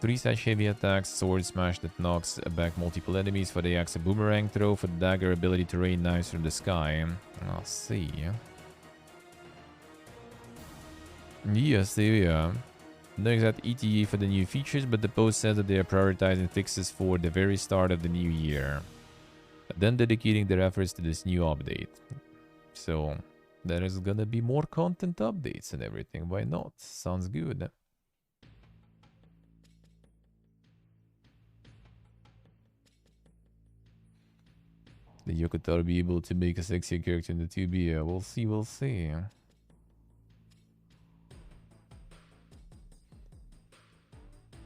3 such heavy attacks: sword smash that knocks back multiple enemies, for the axe a boomerang throw, for the dagger ability to rain knives from the sky. I'll see. Yes, there we are. No exact ETA for the new features, but the post says that they are prioritizing fixes for the very start of the new year, then dedicating their efforts to this new update. So there is gonna be more content updates and everything. Why not? Sounds good. The Yokota will be able to make a sexier character in the 2B. We'll see, we'll see.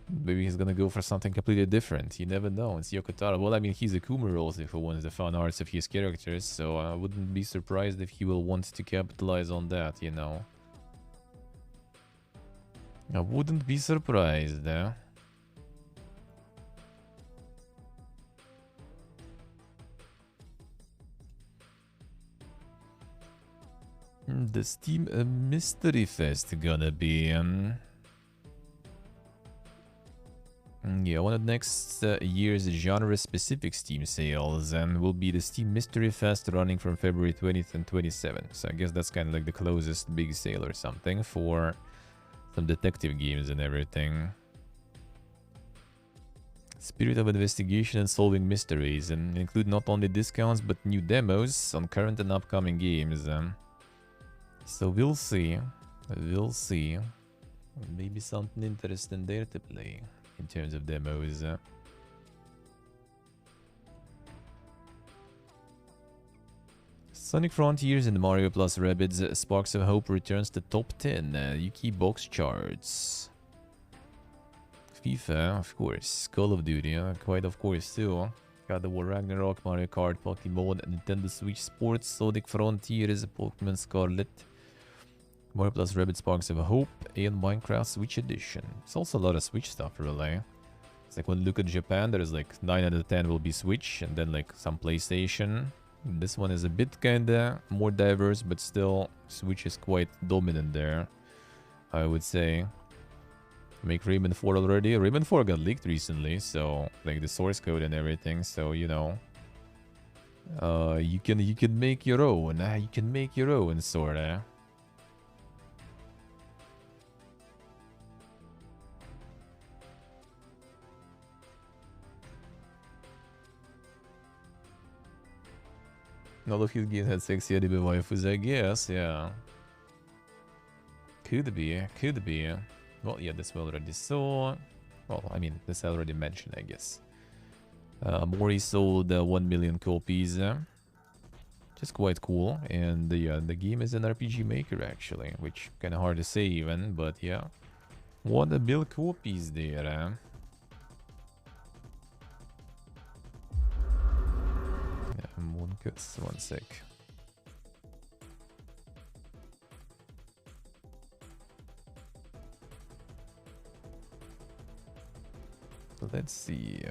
Maybe he's gonna go for something completely different. You never know. It's Yokotaro. Well, I mean, he's a Kumaro also who wants the fun arts of his characters, so I wouldn't be surprised if he will want to capitalize on that, you know. I wouldn't be surprised, eh? The Steam Mystery Fest gonna be... yeah, one of next year's genre-specific Steam sales, and will be the Steam Mystery Fest running from February 20th and 27th. So I guess that's kind of like the closest big sale or something for some detective games and everything. Spirit of investigation and solving mysteries, and include not only discounts but new demos on current and upcoming games. So we'll see. We'll see. Maybe something interesting there to play in terms of demos. Sonic Frontiers and Mario Plus Rabbids Sparks of Hope returns to top 10 Yuki box charts. FIFA, of course. Call of Duty, quite of course too. God of War Ragnarok, Mario Kart, Pokemon, Nintendo Switch Sports, Sonic Frontiers, Pokemon Scarlet, Mario Plus Rabbids Sparks of Hope, and Minecraft Switch Edition. It's also a lot of Switch stuff, really. It's like when you look at Japan, there's like 9 out of 10 will be Switch, and then like some PlayStation. This one is a bit kinda more diverse, but still Switch is quite dominant there, I would say. Make Rayman 4 already. Rayman 4 got leaked recently, so like the source code and everything, so you know. You can make your own. You can make your own, sorta. All of his games had sexy anime waifus, I guess, yeah. Could be, could be. Well, yeah, this we already saw. Well, I mean, this I already mentioned, I guess. Mori sold 1 million copies, which is quite cool. And the game is an RPG Maker, actually, which kind of hard to say even, but yeah. 1 million copies there, one sec. Let's see.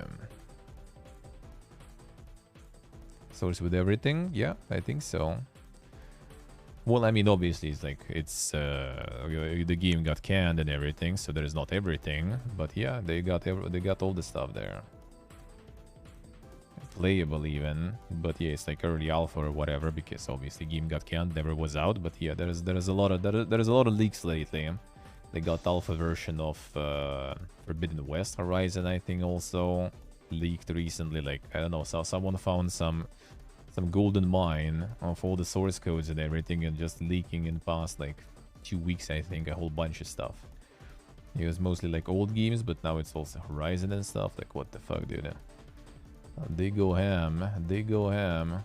Source with everything? Yeah, I think so. Well, I mean, obviously, it's like the game got canned and everything, so there is not everything. But yeah, they got all the stuff there. playable even, but yeah, it's like early alpha or whatever, because obviously game got canned, never was out. But yeah, there's a lot of leaks lately. They got alpha version of Forbidden West Horizon, I think, also leaked recently. Like, I don't know, so someone found some golden mine of all the source codes and everything, and just leaking in past like 2 weeks, I think, a whole bunch of stuff. It was mostly like old games, but now it's also Horizon and stuff. Like, what the fuck, dude? They go ham. They go ham.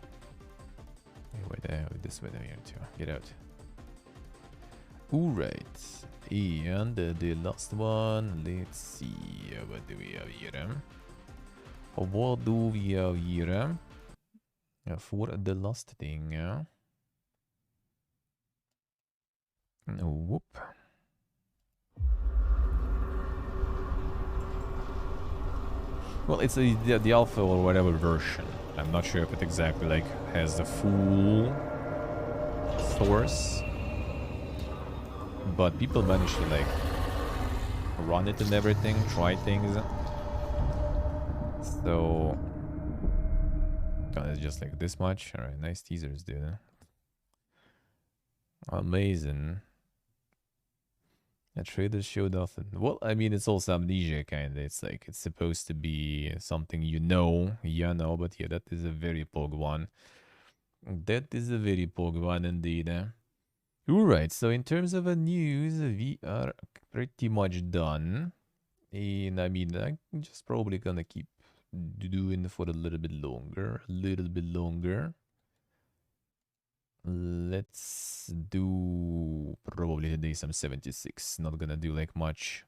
Hey, wait, this way here too. Get out. Alright. And the last one. Let's see. What do we have here? What do we have here? For the last thing. Whoop. Well, it's the alpha or whatever version. I'm not sure if it exactly like has the full source, but people managed to like run it and everything, try things. So, God, it's just like this much. All right, nice teasers, dude. Amazing. A trader showed off. Well, I mean, it's also Amnesia, kind of. It's like, it's supposed to be something you know. Yeah, no, but yeah, that is a very pog one. That is a very pog one indeed. Alright, so in terms of news, we are pretty much done. And I mean, I'm just probably gonna keep doing for a little bit longer. Let's do probably today some 76. Not gonna do like much